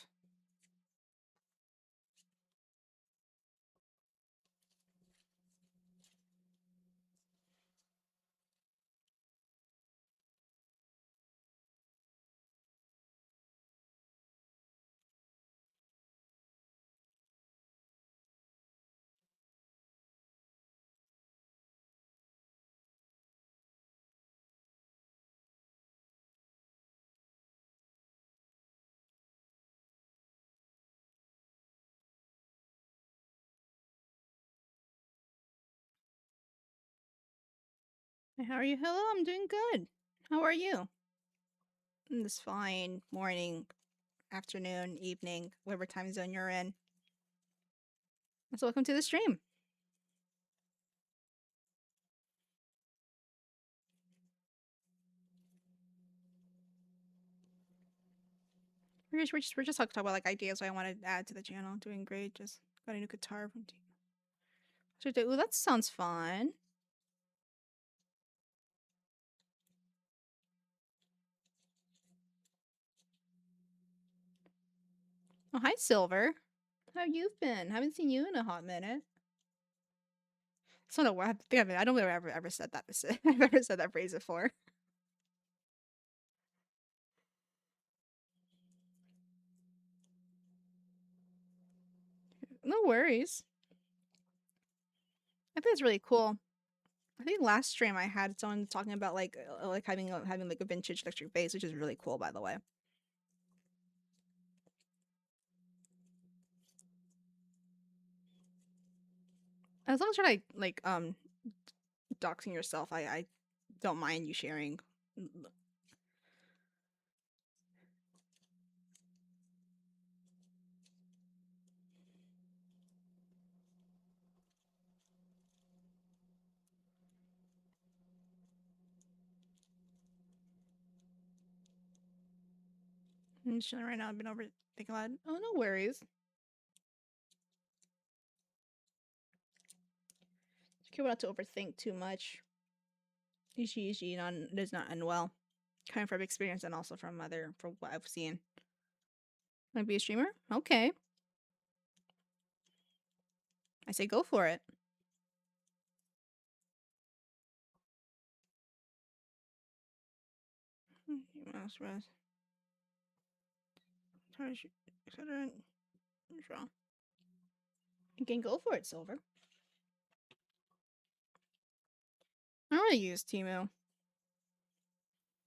Hey, how are you? Hello, I'm doing good. How are you? In this fine morning, afternoon, evening, whatever time zone you're in. So welcome to the stream. We're just talking about like ideas I want to add to the channel. Doing great. Just got a new guitar from. Ooh, that sounds fun. Oh, hi, Silver. How you been? Haven't seen you in a hot minute. So no, I think I don't think I've ever said that. I've ever said that phrase before. No worries. I think it's really cool. I think last stream I had someone talking about like having like a vintage electric bass, which is really cool, by the way. As long as you're like doxing yourself, I don't mind you sharing. I'm just chilling right now. I've been overthinking a lot. Oh, no worries. Just careful not to overthink too much. Usually does not end well. Coming from experience and also from what I've seen. Want to be a streamer? Okay. I say go for it. You can go for it, Silver. I don't really use Timu. I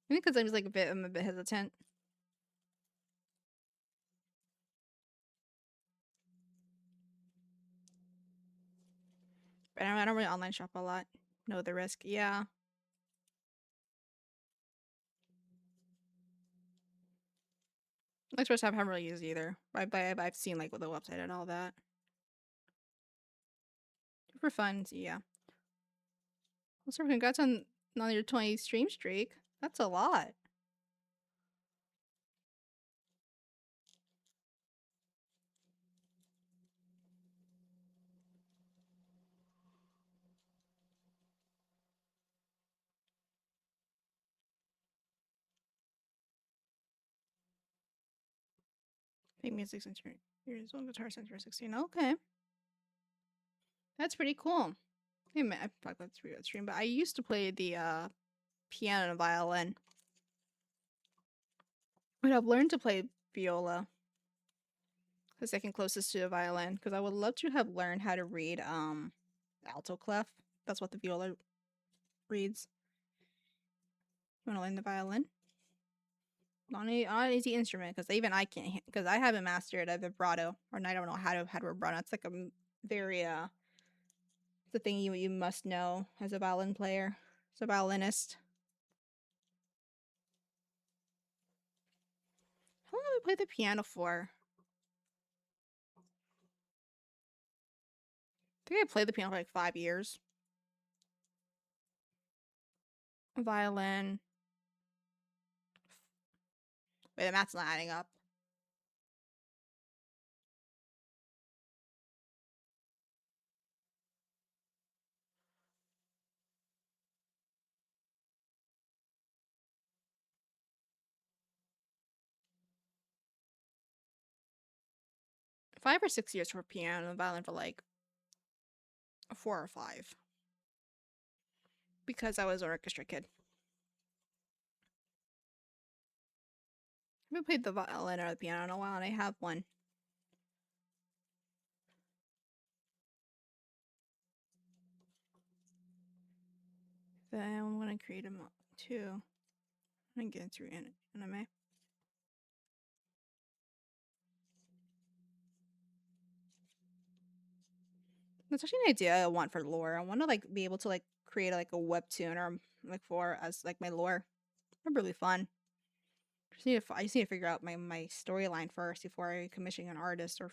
think because I'm a bit hesitant. But I don't really online shop a lot. Know the risk. Yeah. Express I haven't really used either. I've seen like with the website and all that. For fun, yeah. Also, congrats on your 20 stream streak. That's a lot. Make music since years old, guitar since you're 16. Okay. That's pretty cool. Hey man, I probably played 3 stream, but I used to play the piano and violin. But I've learned to play viola. The second closest to the violin. Because I would love to have learned how to read alto clef. That's what the viola reads. You wanna learn the violin? On an easy instrument, because even I can't, because I haven't mastered a vibrato, or I don't know how to vibrato. It's like a very it's a thing you must know as a violin player, as a violinist. How long have I played the piano for? I think I played the piano for like 5 years. Violin. Wait, the math's not adding up. Five or 6 years for piano and violin for like 4 or 5. Because I was an orchestra kid. I haven't played the violin or the piano in a while, and I have one. Then I'm gonna create them too. I'm gonna get into anime. That's actually an idea I want for lore. I want to like be able to like create like a webtoon or like for as like my lore. That'd be really fun. I just need to figure out my storyline first before I commission an artist or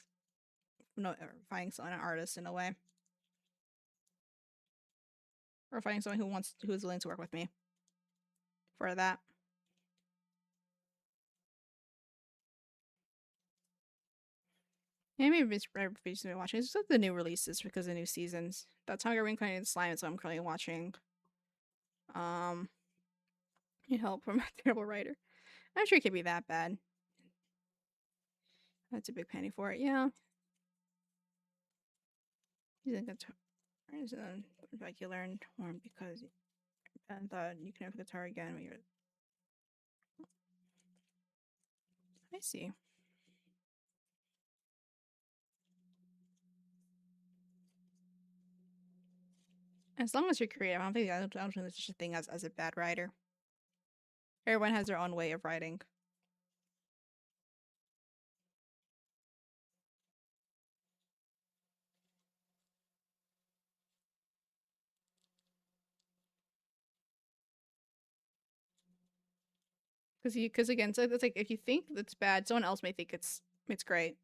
no or finding an artist in a way, or finding someone who's willing to work with me for that. Yeah, maybe it's recently watching. It's just like the new releases because the new seasons. That Tiger Reincarnated Slime is what I'm currently watching. Need help from a terrible writer. I'm sure it can't be that bad. That's a big penny for it, yeah. Using guitar is like you learned horn because I thought you can have guitar again when you're. I see. As long as you're creative, I don't think there's such a thing as a bad writer. Everyone has their own way of writing. Because again, so it's like if you think it's bad, someone else may think it's great.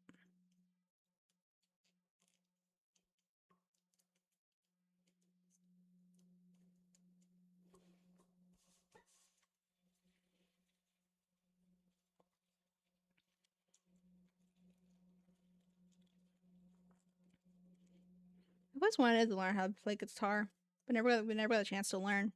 I've always wanted to learn how to play guitar, but we never got a chance to learn.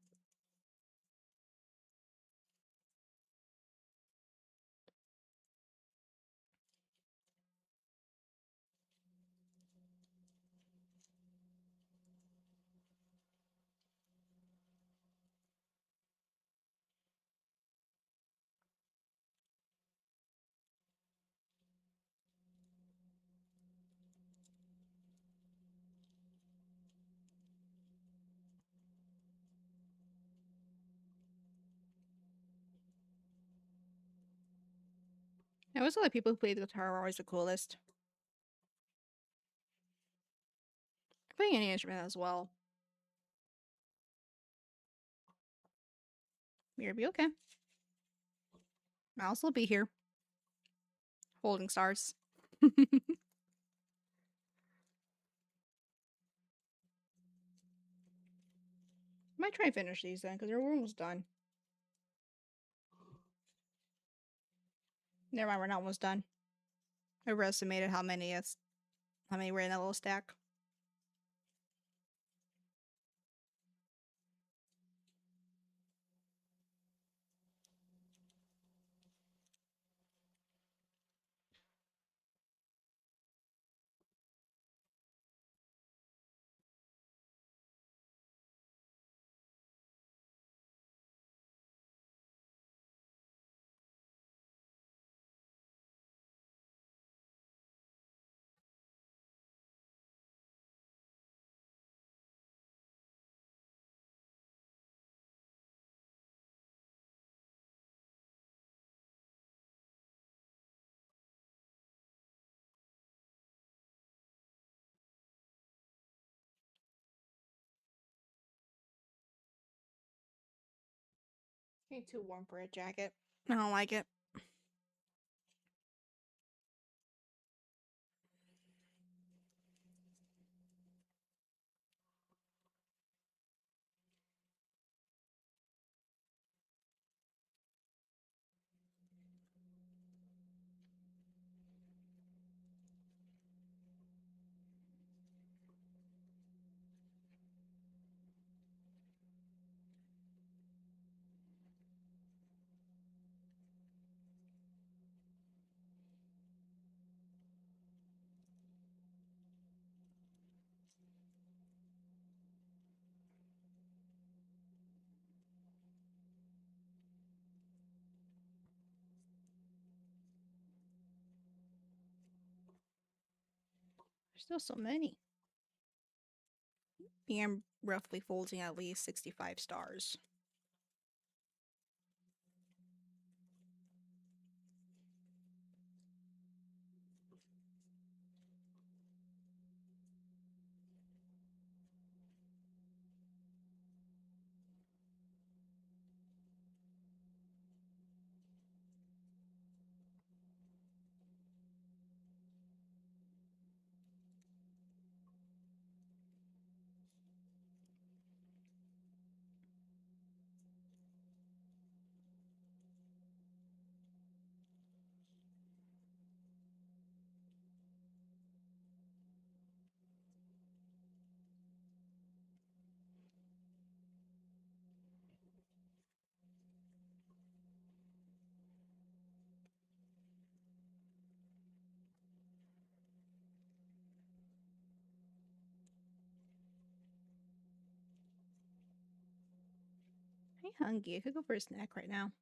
I always thought like people who play the guitar were always the coolest. Playing any instrument as well. You'll be okay. I'll still be here, holding stars. Might try and finish these then, because they're almost done. Never mind, we're not almost done. I overestimated how many were in that little stack. Ain't too warm for a jacket. I don't like it. There's still so many. I am roughly folding at least 65 stars. I'm hungry. I could go for a snack right now.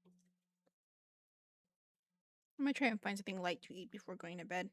I might try and find something light to eat before going to bed.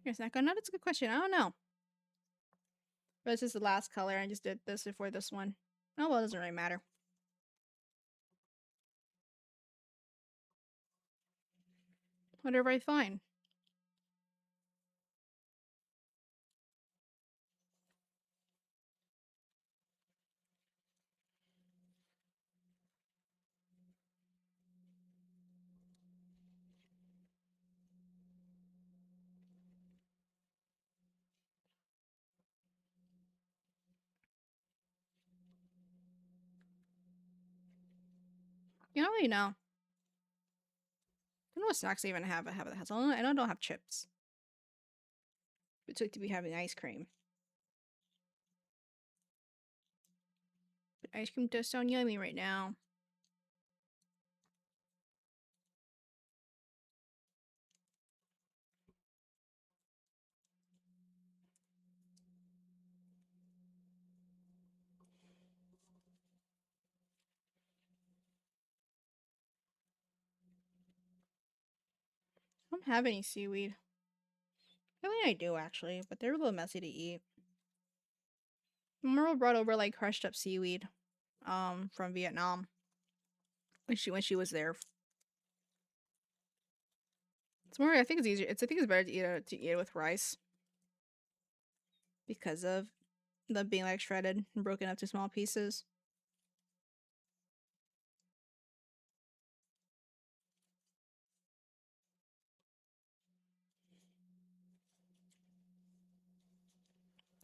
Your snack on? No, that's a good question. I don't know. But this is the last color. I just did this before this one. Oh well, it doesn't really matter. Whatever I find. You don't really know. I don't know what snacks I even have. I have that has. I don't have chips. It's like to be having ice cream. But ice cream does sound yummy right now. I don't have any seaweed. I mean, I do actually, but they're a little messy to eat. Merle brought over like crushed up seaweed, from Vietnam when she was there. It's more. I think it's easier. I think it's better to eat it with rice because of them being like shredded and broken up to small pieces.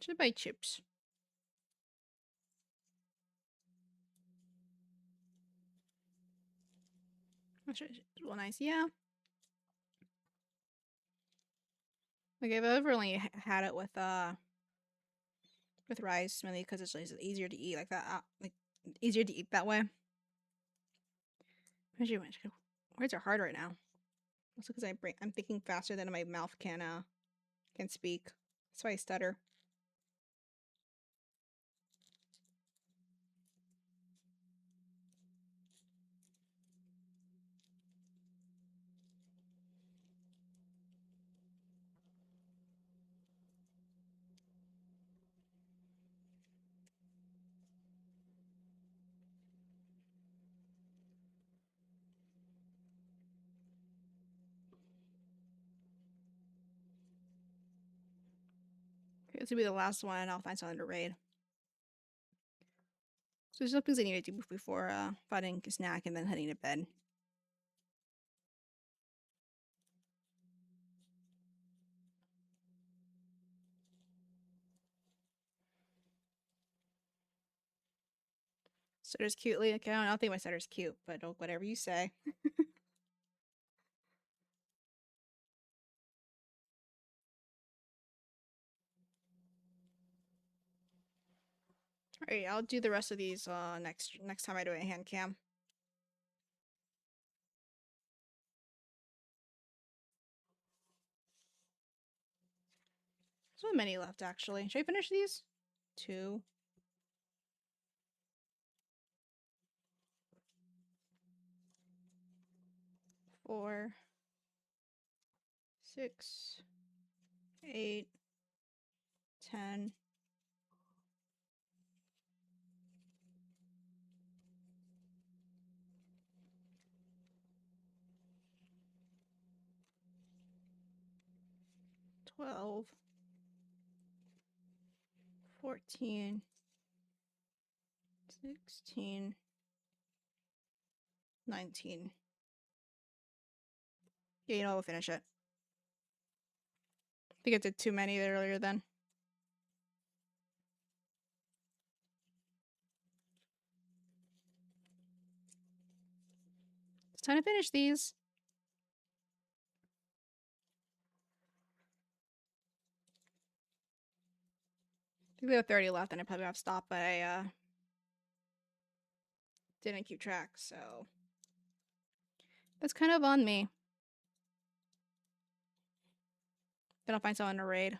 Should buy chips. Well, nice. Yeah. Like I've ever only had it with rice, mainly because it's just easier to eat like that. Like easier to eat that way. Actually, words are hard right now. Also, because I'm thinking faster than my mouth can speak. That's why I stutter. Okay, this will be the last one. I'll find something to raid. So there's some things I need to do before finding a snack and then heading to bed. Stutter's cutely. Okay, I don't think my stutter's cute, but whatever you say. Alright, I'll do the rest of these next time I do a hand cam. There's not many left actually. Should I finish these? 2. 4. 6. 8. 10. 12. 14. 16. 19. Yeah, you know, we'll finish it. I think I did too many earlier then. It's time to finish these. I think we have 30 left and I probably have to stop, but I didn't keep track, so that's kind of on me. Then I'll find someone to raid.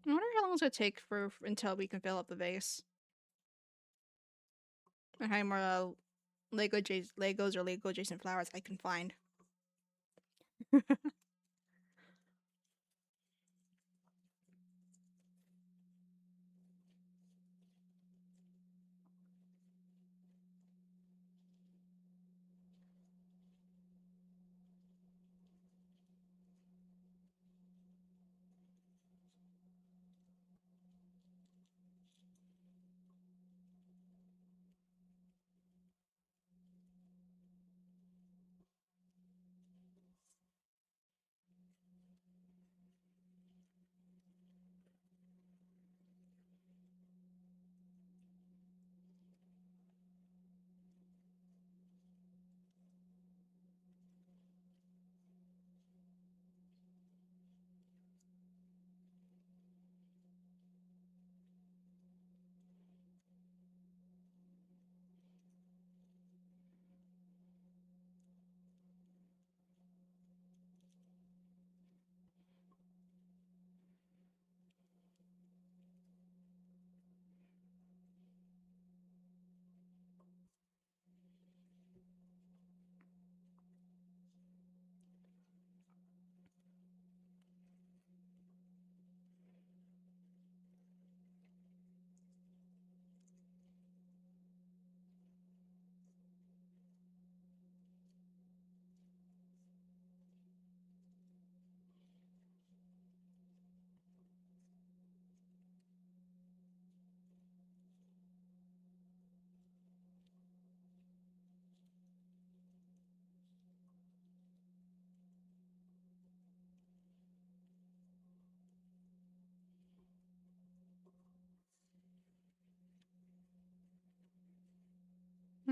I wonder how long it's gonna take for until we can fill up the vase. And how many more Legos or Lego adjacent flowers I can find.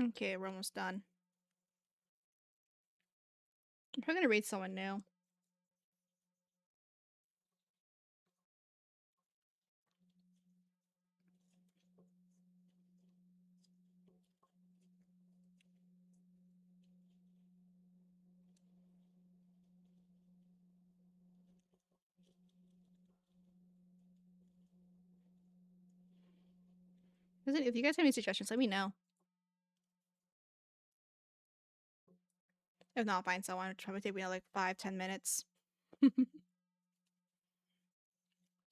Okay, we're almost done. I'm probably gonna read someone new. If you guys have any suggestions, let me know. If not, I'll find someone. It'll probably take me like 5-10 minutes.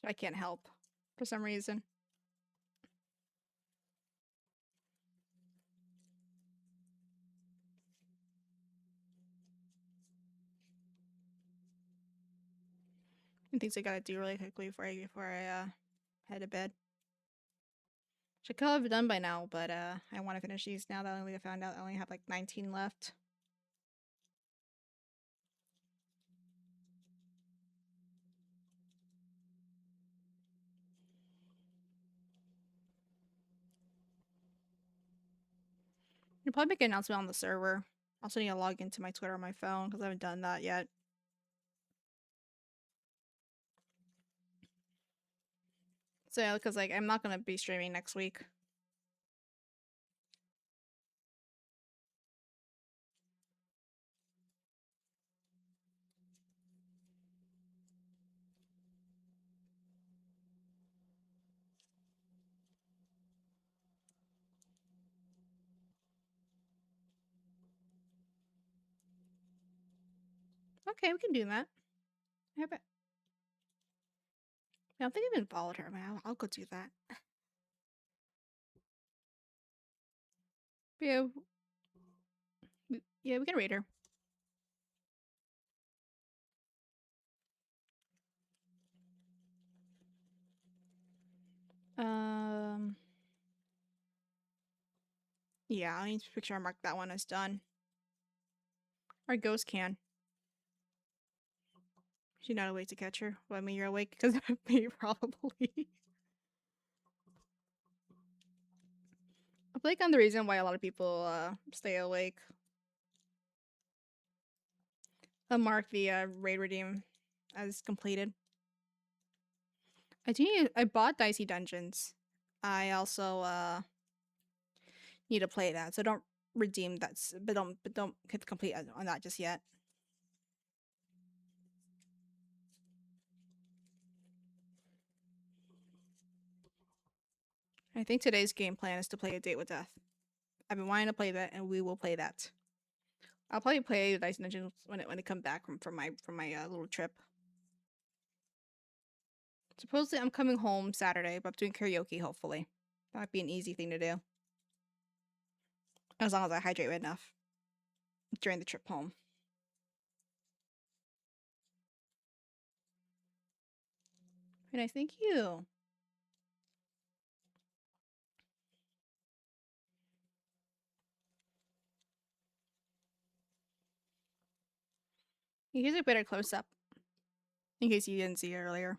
I can't help for some reason. And things I gotta do really quickly before I head to bed. Should probably have done by now, but I want to finish these now that I found out I only have like 19 left. You'll probably make an announcement on the server. I also need to log into my Twitter on my phone because I haven't done that yet. So, because like I'm not gonna be streaming next week. Okay, we can do that. I have it. I don't think I've been followed her. I'll go do that. But yeah, we can read her. Yeah, I need to make sure I mark that one as done. Our ghost can. She's not awake to catch her. Well, I mean, you're awake because of me, probably. I feel like I'm the reason why a lot of people stay awake. I'll mark the raid redeem as completed. I bought Dicey Dungeons. I also need to play that, so don't redeem that, but don't hit complete on that just yet. I think today's game plan is to play A Date with Death. I've been wanting to play that, and we will play that. I'll probably play Dicey Dungeons when it come back from my little trip. Supposedly I'm coming home Saturday, but I'm doing karaoke. Hopefully, that might be an easy thing to do, as long as I hydrate enough during the trip home. Very nice, thank you. Here's a better close up, in case you didn't see it earlier.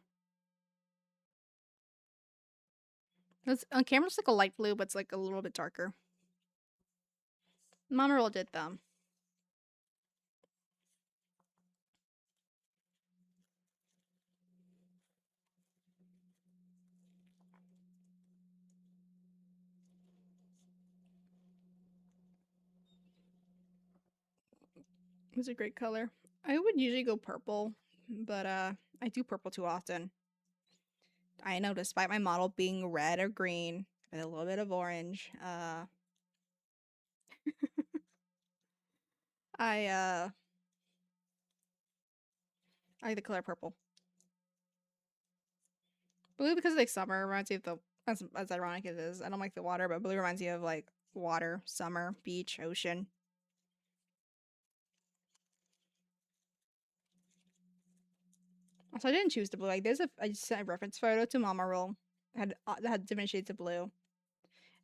It's on camera. It's like a light blue, but it's like a little bit darker. Mama Roll did them. It's a great color. I would usually go purple, but I do purple too often. I know, despite my model being red or green with a little bit of orange, I like the color purple. Blue because like summer reminds me of the as ironic as it is. I don't like the water, but blue reminds me of like water, summer, beach, ocean. So I didn't choose the blue. Like there's I just sent a reference photo to Mama Roll that had different shades of blue,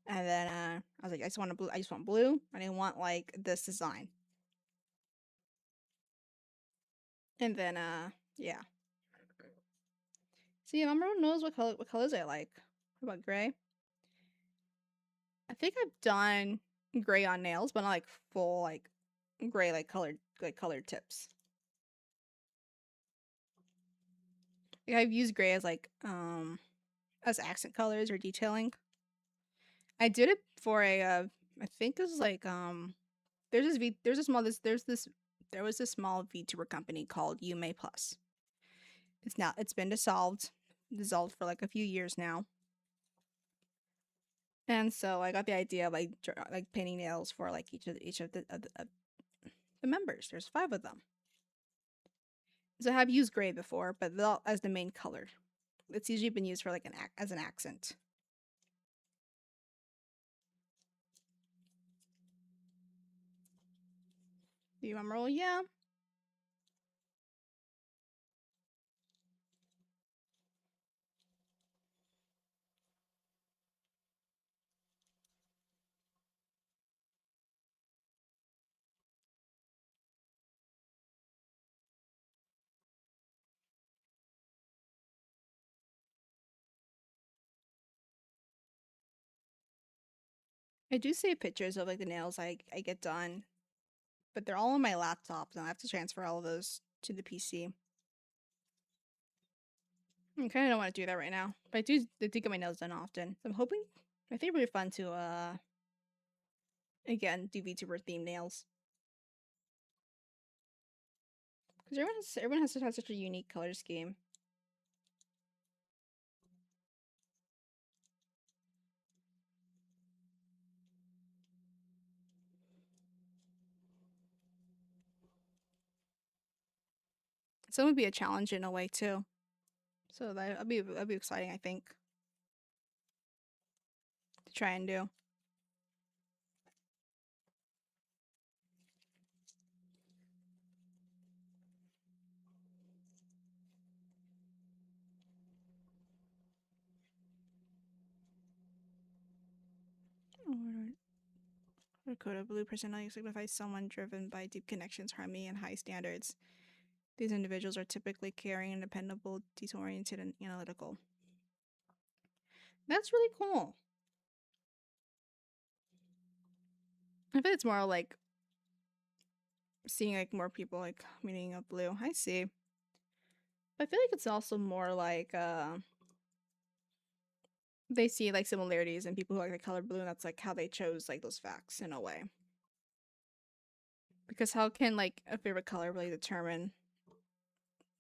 and then I was like, I just want a blue. I just want blue. I didn't want like this design. And then yeah. See, Mama Roll knows what colors I like. What about gray? I think I've done gray on nails, but not like full like gray like colored tips. Like, I've used gray as accent colors or detailing. I did it for a I think it was like there's a small there was this small VTuber company called Yume Plus. It's been dissolved for like a few years now. And so I got the idea of like painting nails for like the members. There's 5 of them. So I have used gray before, but not as the main color. It's usually been used for like as an accent. Do you remember? Yeah. I do save pictures of like the nails I get done, but they're all on my laptop, and I have to transfer all of those to the PC. I kind of don't want to do that right now, but I do get my nails done often. So I'm hoping, I think it'd be fun to again do VTuber themed nails because everyone has to have such a unique color scheme. Some would be a challenge in a way too. So that'd be exciting, I think, to try and do. Or code of blue personality signifies someone driven by deep connections, harmony, and high standards. These individuals are typically caring, dependable, detail-oriented, and analytical. That's really cool. I bet it's more like seeing like more people like meaning of blue. I see. I feel like it's also more like they see like similarities in people who like the color blue, and that's like how they chose like those facts in a way. Because how can like a favorite color really determine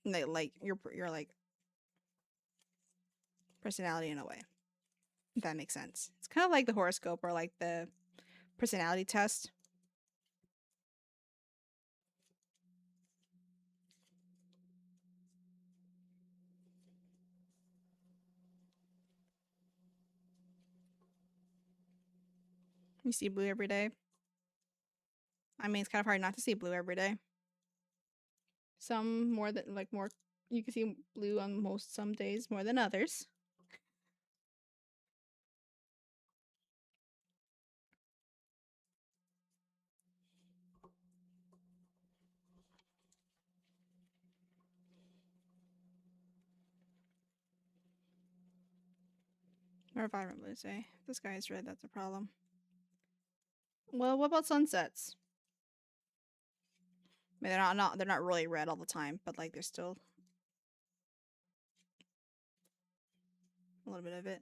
like your like personality in a way? If that makes sense. It's kind of like the horoscope or like the personality test. You see blue every day. I mean, it's kind of hard not to see blue every day. Some more than like more. You can see blue on some days more than others. Or vibrant blue, say. If the sky is red, that's a problem. Well, what about sunsets? I mean, they're not really red all the time, but like there's still a little bit of it.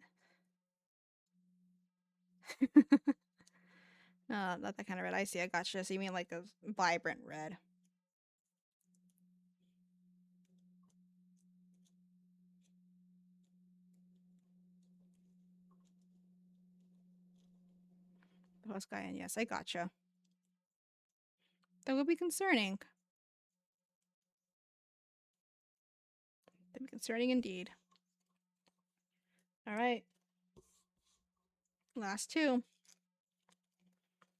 Not that kind of red. I see. I gotcha. So you mean like a vibrant red? The whole sky, and yes, I gotcha. That would be concerning. That'd be concerning indeed. All right, last two.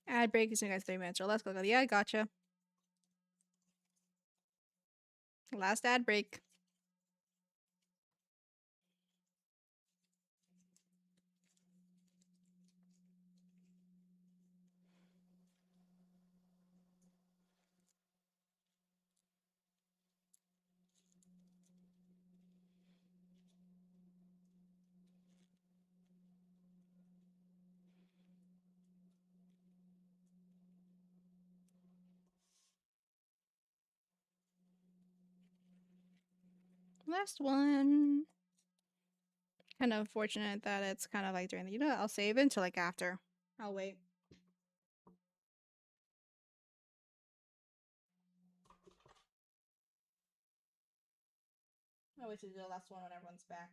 Ad break is in guys 3 minutes or less. Go. Yeah, I gotcha. Last ad break. Last one. Kind of unfortunate that it's kind of like during the, I'll save it until like after. I'll wait. I'll wait to do the last one when everyone's back.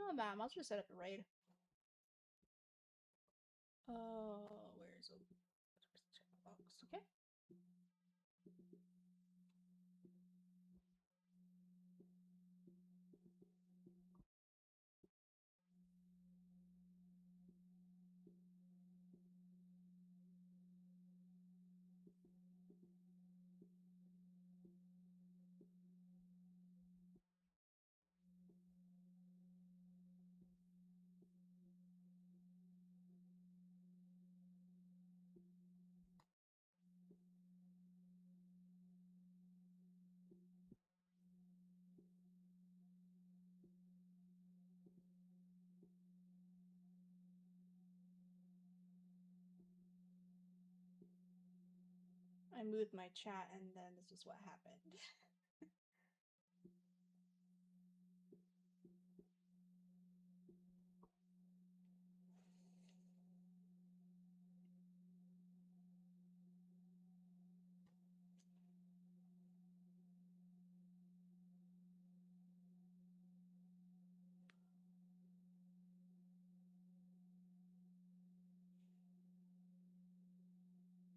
Oh, man, I'll just set up a raid. Where is it? Checkbox. Okay. I moved my chat and then this is what happened.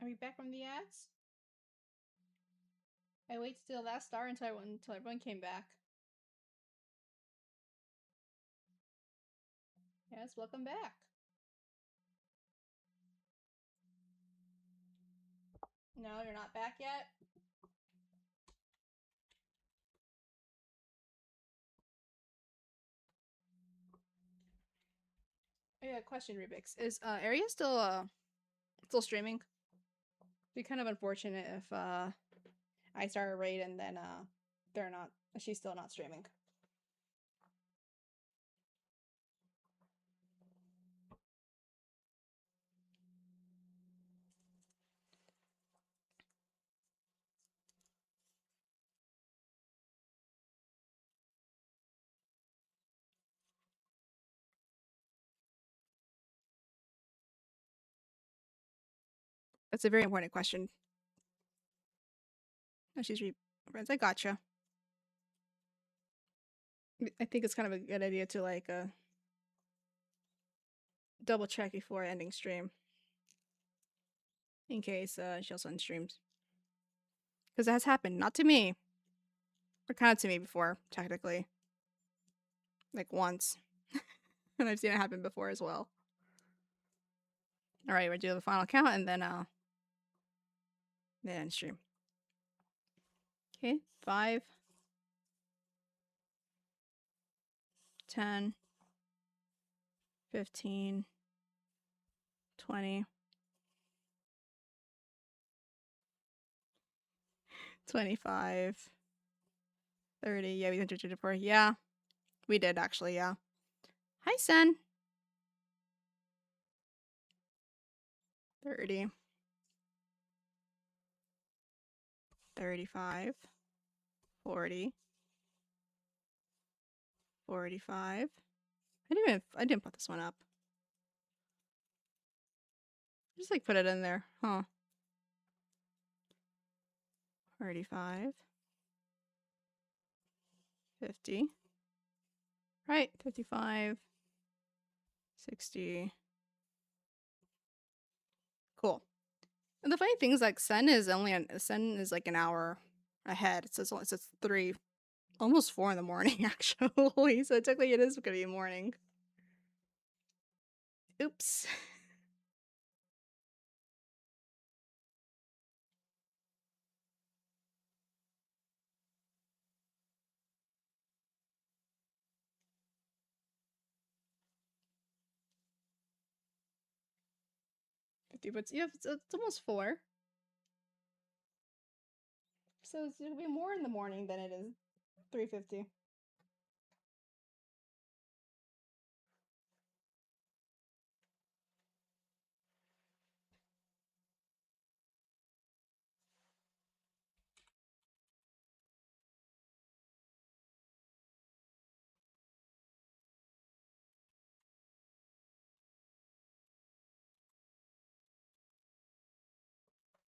Are we back from the ads? I waited till the last star until everyone came back. Yes, welcome back. No, you're not back yet? Yeah, question, Rubix. Is Area still streaming? Be kind of unfortunate if I start a raid and then she's still not streaming. That's a very important question. Oh, she's friends. I gotcha. I think it's kind of a good idea to like double check before ending stream, in case she also unstreams. Because that has happened, not to me, or kind of to me before, technically, like once, and I've seen it happen before as well. All right, we're do the final count and then stream. Okay, 5, 10, 15, 20, 25, 30. Yeah, we entered before. Yeah, we did actually. Yeah. Hi, Sen. 30, 35, 40, 45. I didn't put this one up. Just like put it in there, huh? 35, 50. Right, 55, 60. Cool. And the funny thing is, like, Sen is like an hour ahead. It says 3 Almost 4 in the morning, actually. So technically it is gonna be morning. Oops. But yeah, it's almost 4. So it's gonna be more in the morning than it is 3:50.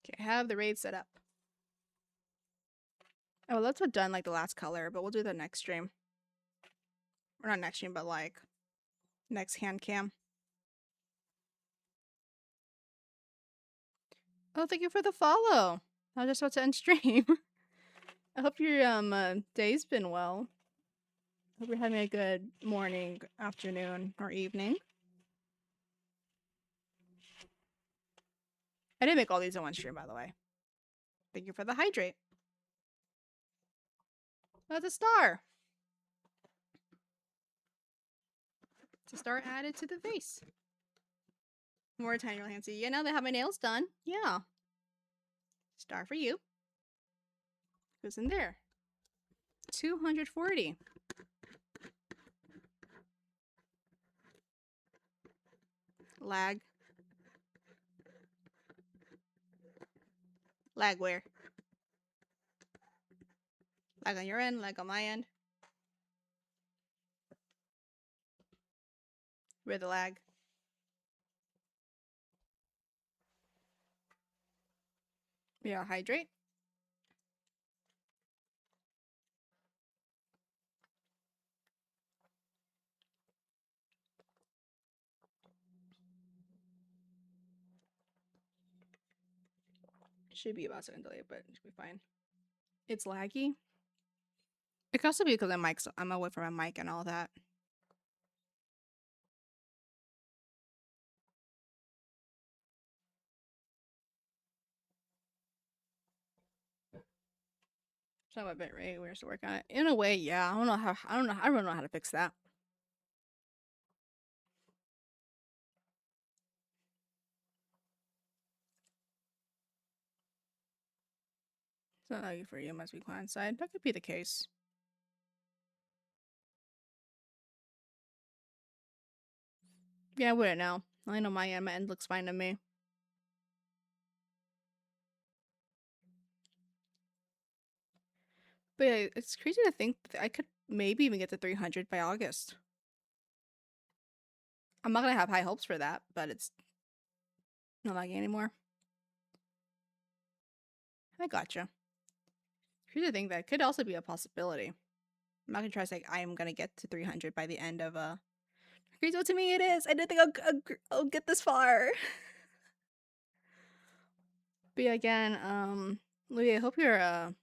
Okay, have the raid set up. Oh, let's have done like the last color, but we'll do the next stream. Or not next stream, but like next hand cam. Oh, thank you for the follow. I was just about to end stream. I hope your day's been well. Hope you're having a good morning, afternoon, or evening. I didn't make all these in one stream, by the way. Thank you for the hydrate. That's a star. It's a star added to the face. More tiny real handsy. Yeah, now they have my nails done. Yeah. Star for you. Who's in there? 240. Lag. Lag where? Lag on your end, lag on my end. Where the lag? Yeah, hydrate. Should be about 7 delay, but it should be fine. It's laggy. It could also be because I'm away from my mic and all that. So I'm a bit rate. We're still working on it. In a way, yeah. I don't know. I don't know how to fix that. It's not laggy for you. Must be client side. That could be the case. Yeah, I wouldn't know. I know my end looks fine to me. But yeah, it's crazy to think that I could maybe even get to 300 by August. I'm not gonna have high hopes for that, but it's not laggy anymore. I gotcha. Crazy to think that could also be a possibility. I'm not gonna try to say I am gonna get to 300 by the end of Crazy to me it is. I didn't think I'll get this far. But yeah, again, Louis, I hope your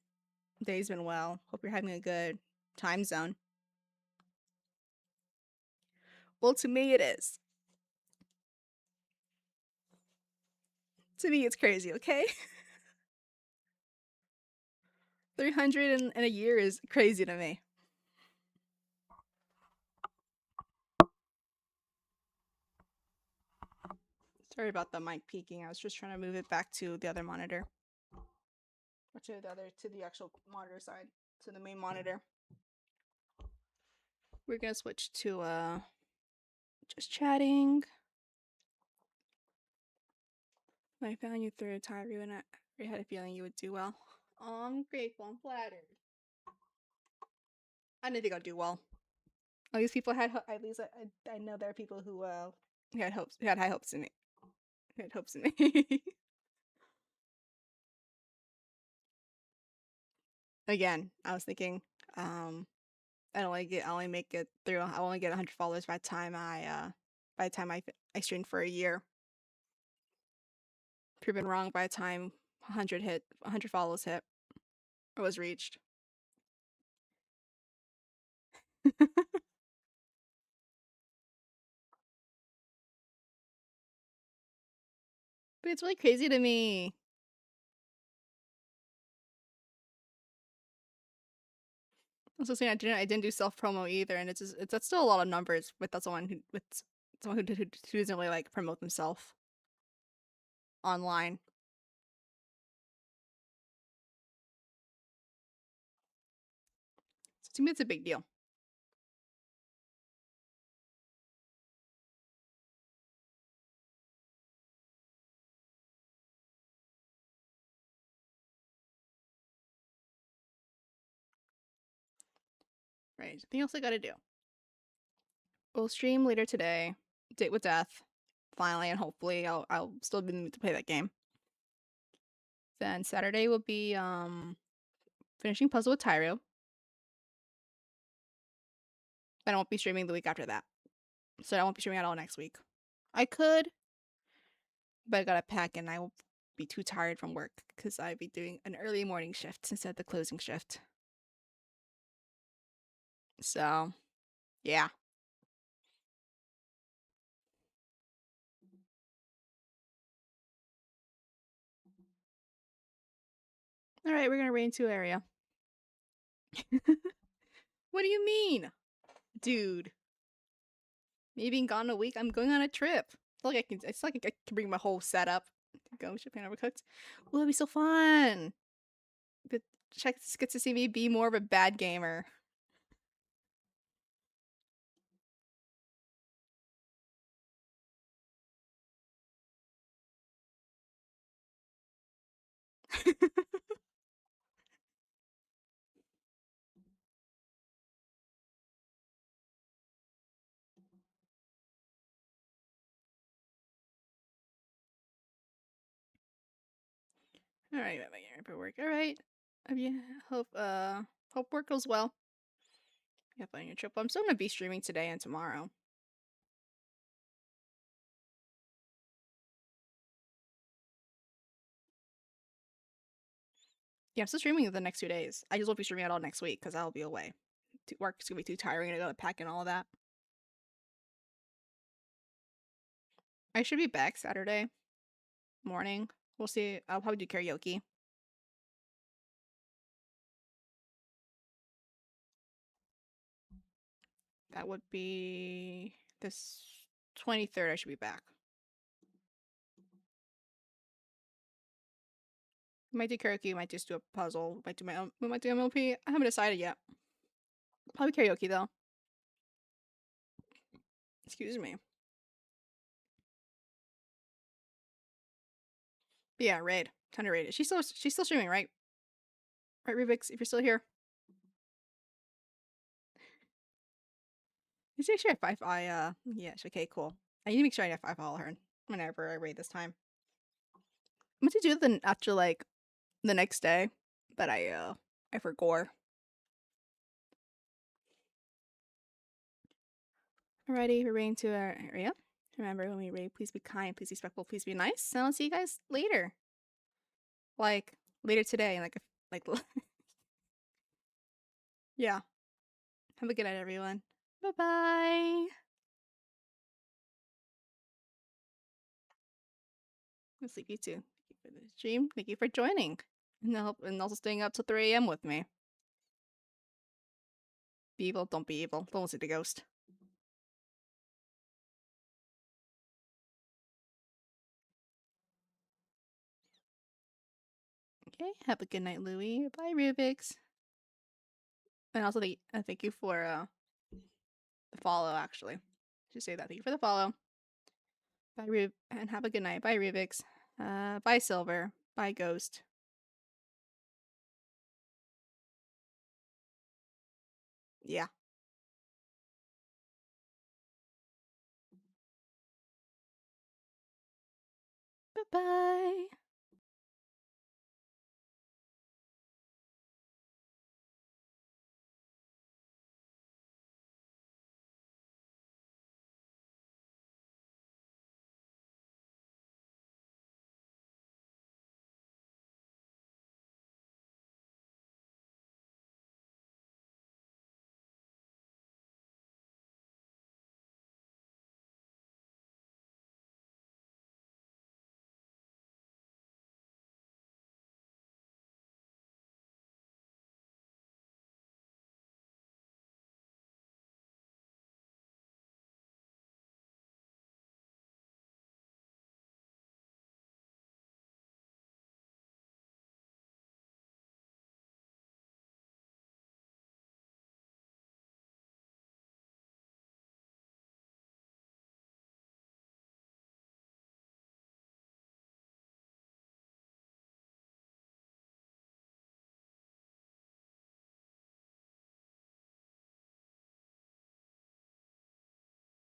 day's been well. Hope you're having a good time zone. Well, to me it is. To me it's crazy, okay? 300 in a year is crazy to me. Sorry about the mic peaking. I was just trying to move it back to the other monitor. Or to the actual monitor side. To the main monitor. We're gonna switch to just chatting. I found you through a time you and I had a feeling you would do well. Oh, I'm grateful. I'm flattered. I didn't think I'd do well. At least people had at least I know there are people who had high hopes in me. Had hopes in me. Again, I was thinking, I only make it through. I only get 100 followers by the time I stream for a year. Proven wrong by the time 100 follows hit or was reached. But it's really crazy to me. I was just saying I didn't do self promo either, and that's still a lot of numbers with someone who doesn't really like promote themselves online. So to me, it's a big deal. Right. Anything else I gotta do? We'll stream later today. Date with Death. Finally, and hopefully I'll still be able to play that game. Then Saturday will be finishing Puzzle with Tyro. Then I won't be streaming the week after that. So I won't be streaming at all next week. I could, but I gotta pack and I will be too tired from work because I'll be doing an early morning shift instead of the closing shift. So, yeah. Alright, we're gonna raid into area. What do you mean? Dude. Me being gone a week, I'm going on a trip. It's like I can bring my whole setup to go Japan Overcooked. Oh, that'd be so fun. But Chex gets to see me be more of a bad gamer. Alright, paperwork. Alright. Hope work goes well. Have fun on your trip. I'm still gonna be streaming today and tomorrow. Yeah, I'm still streaming the next 2 days. I just won't be streaming at all next week because I'll be away. Work's gonna be too tiring to go to pack and all of that. I should be back Saturday morning. We'll see. I'll probably do karaoke. That would be this 23rd. I should be back. Might do karaoke. Might just do a puzzle. Might do might do MLP. I haven't decided yet. Probably karaoke though. Excuse me. But yeah, raid. Time to raid it. She's still streaming, right? Right, Rubix, if you're still here. Is make sure yeah, okay, cool. I need to make sure I 5 follow her whenever I raid this time. I meant to do it then after like the next day, but I forgot. Alrighty, we're raiding to our area. Remember, when we raid, please be kind, please be respectful, please be nice, and I'll see you guys later. Like later today, like yeah. Have a good night, everyone. Bye bye. I'll sleep you too. Thank you for the stream. Thank you for joining. And also staying up till 3 a.m. with me. Be evil, don't be evil. Don't listen to Ghost. Okay, have a good night, Louie. Bye, Rubix. And also, thank you for the follow, actually. I should say that. Thank you for the follow. Bye, and have a good night. Bye, Rubix. Bye, Silver. Bye, Ghost. Yeah. Bye-bye.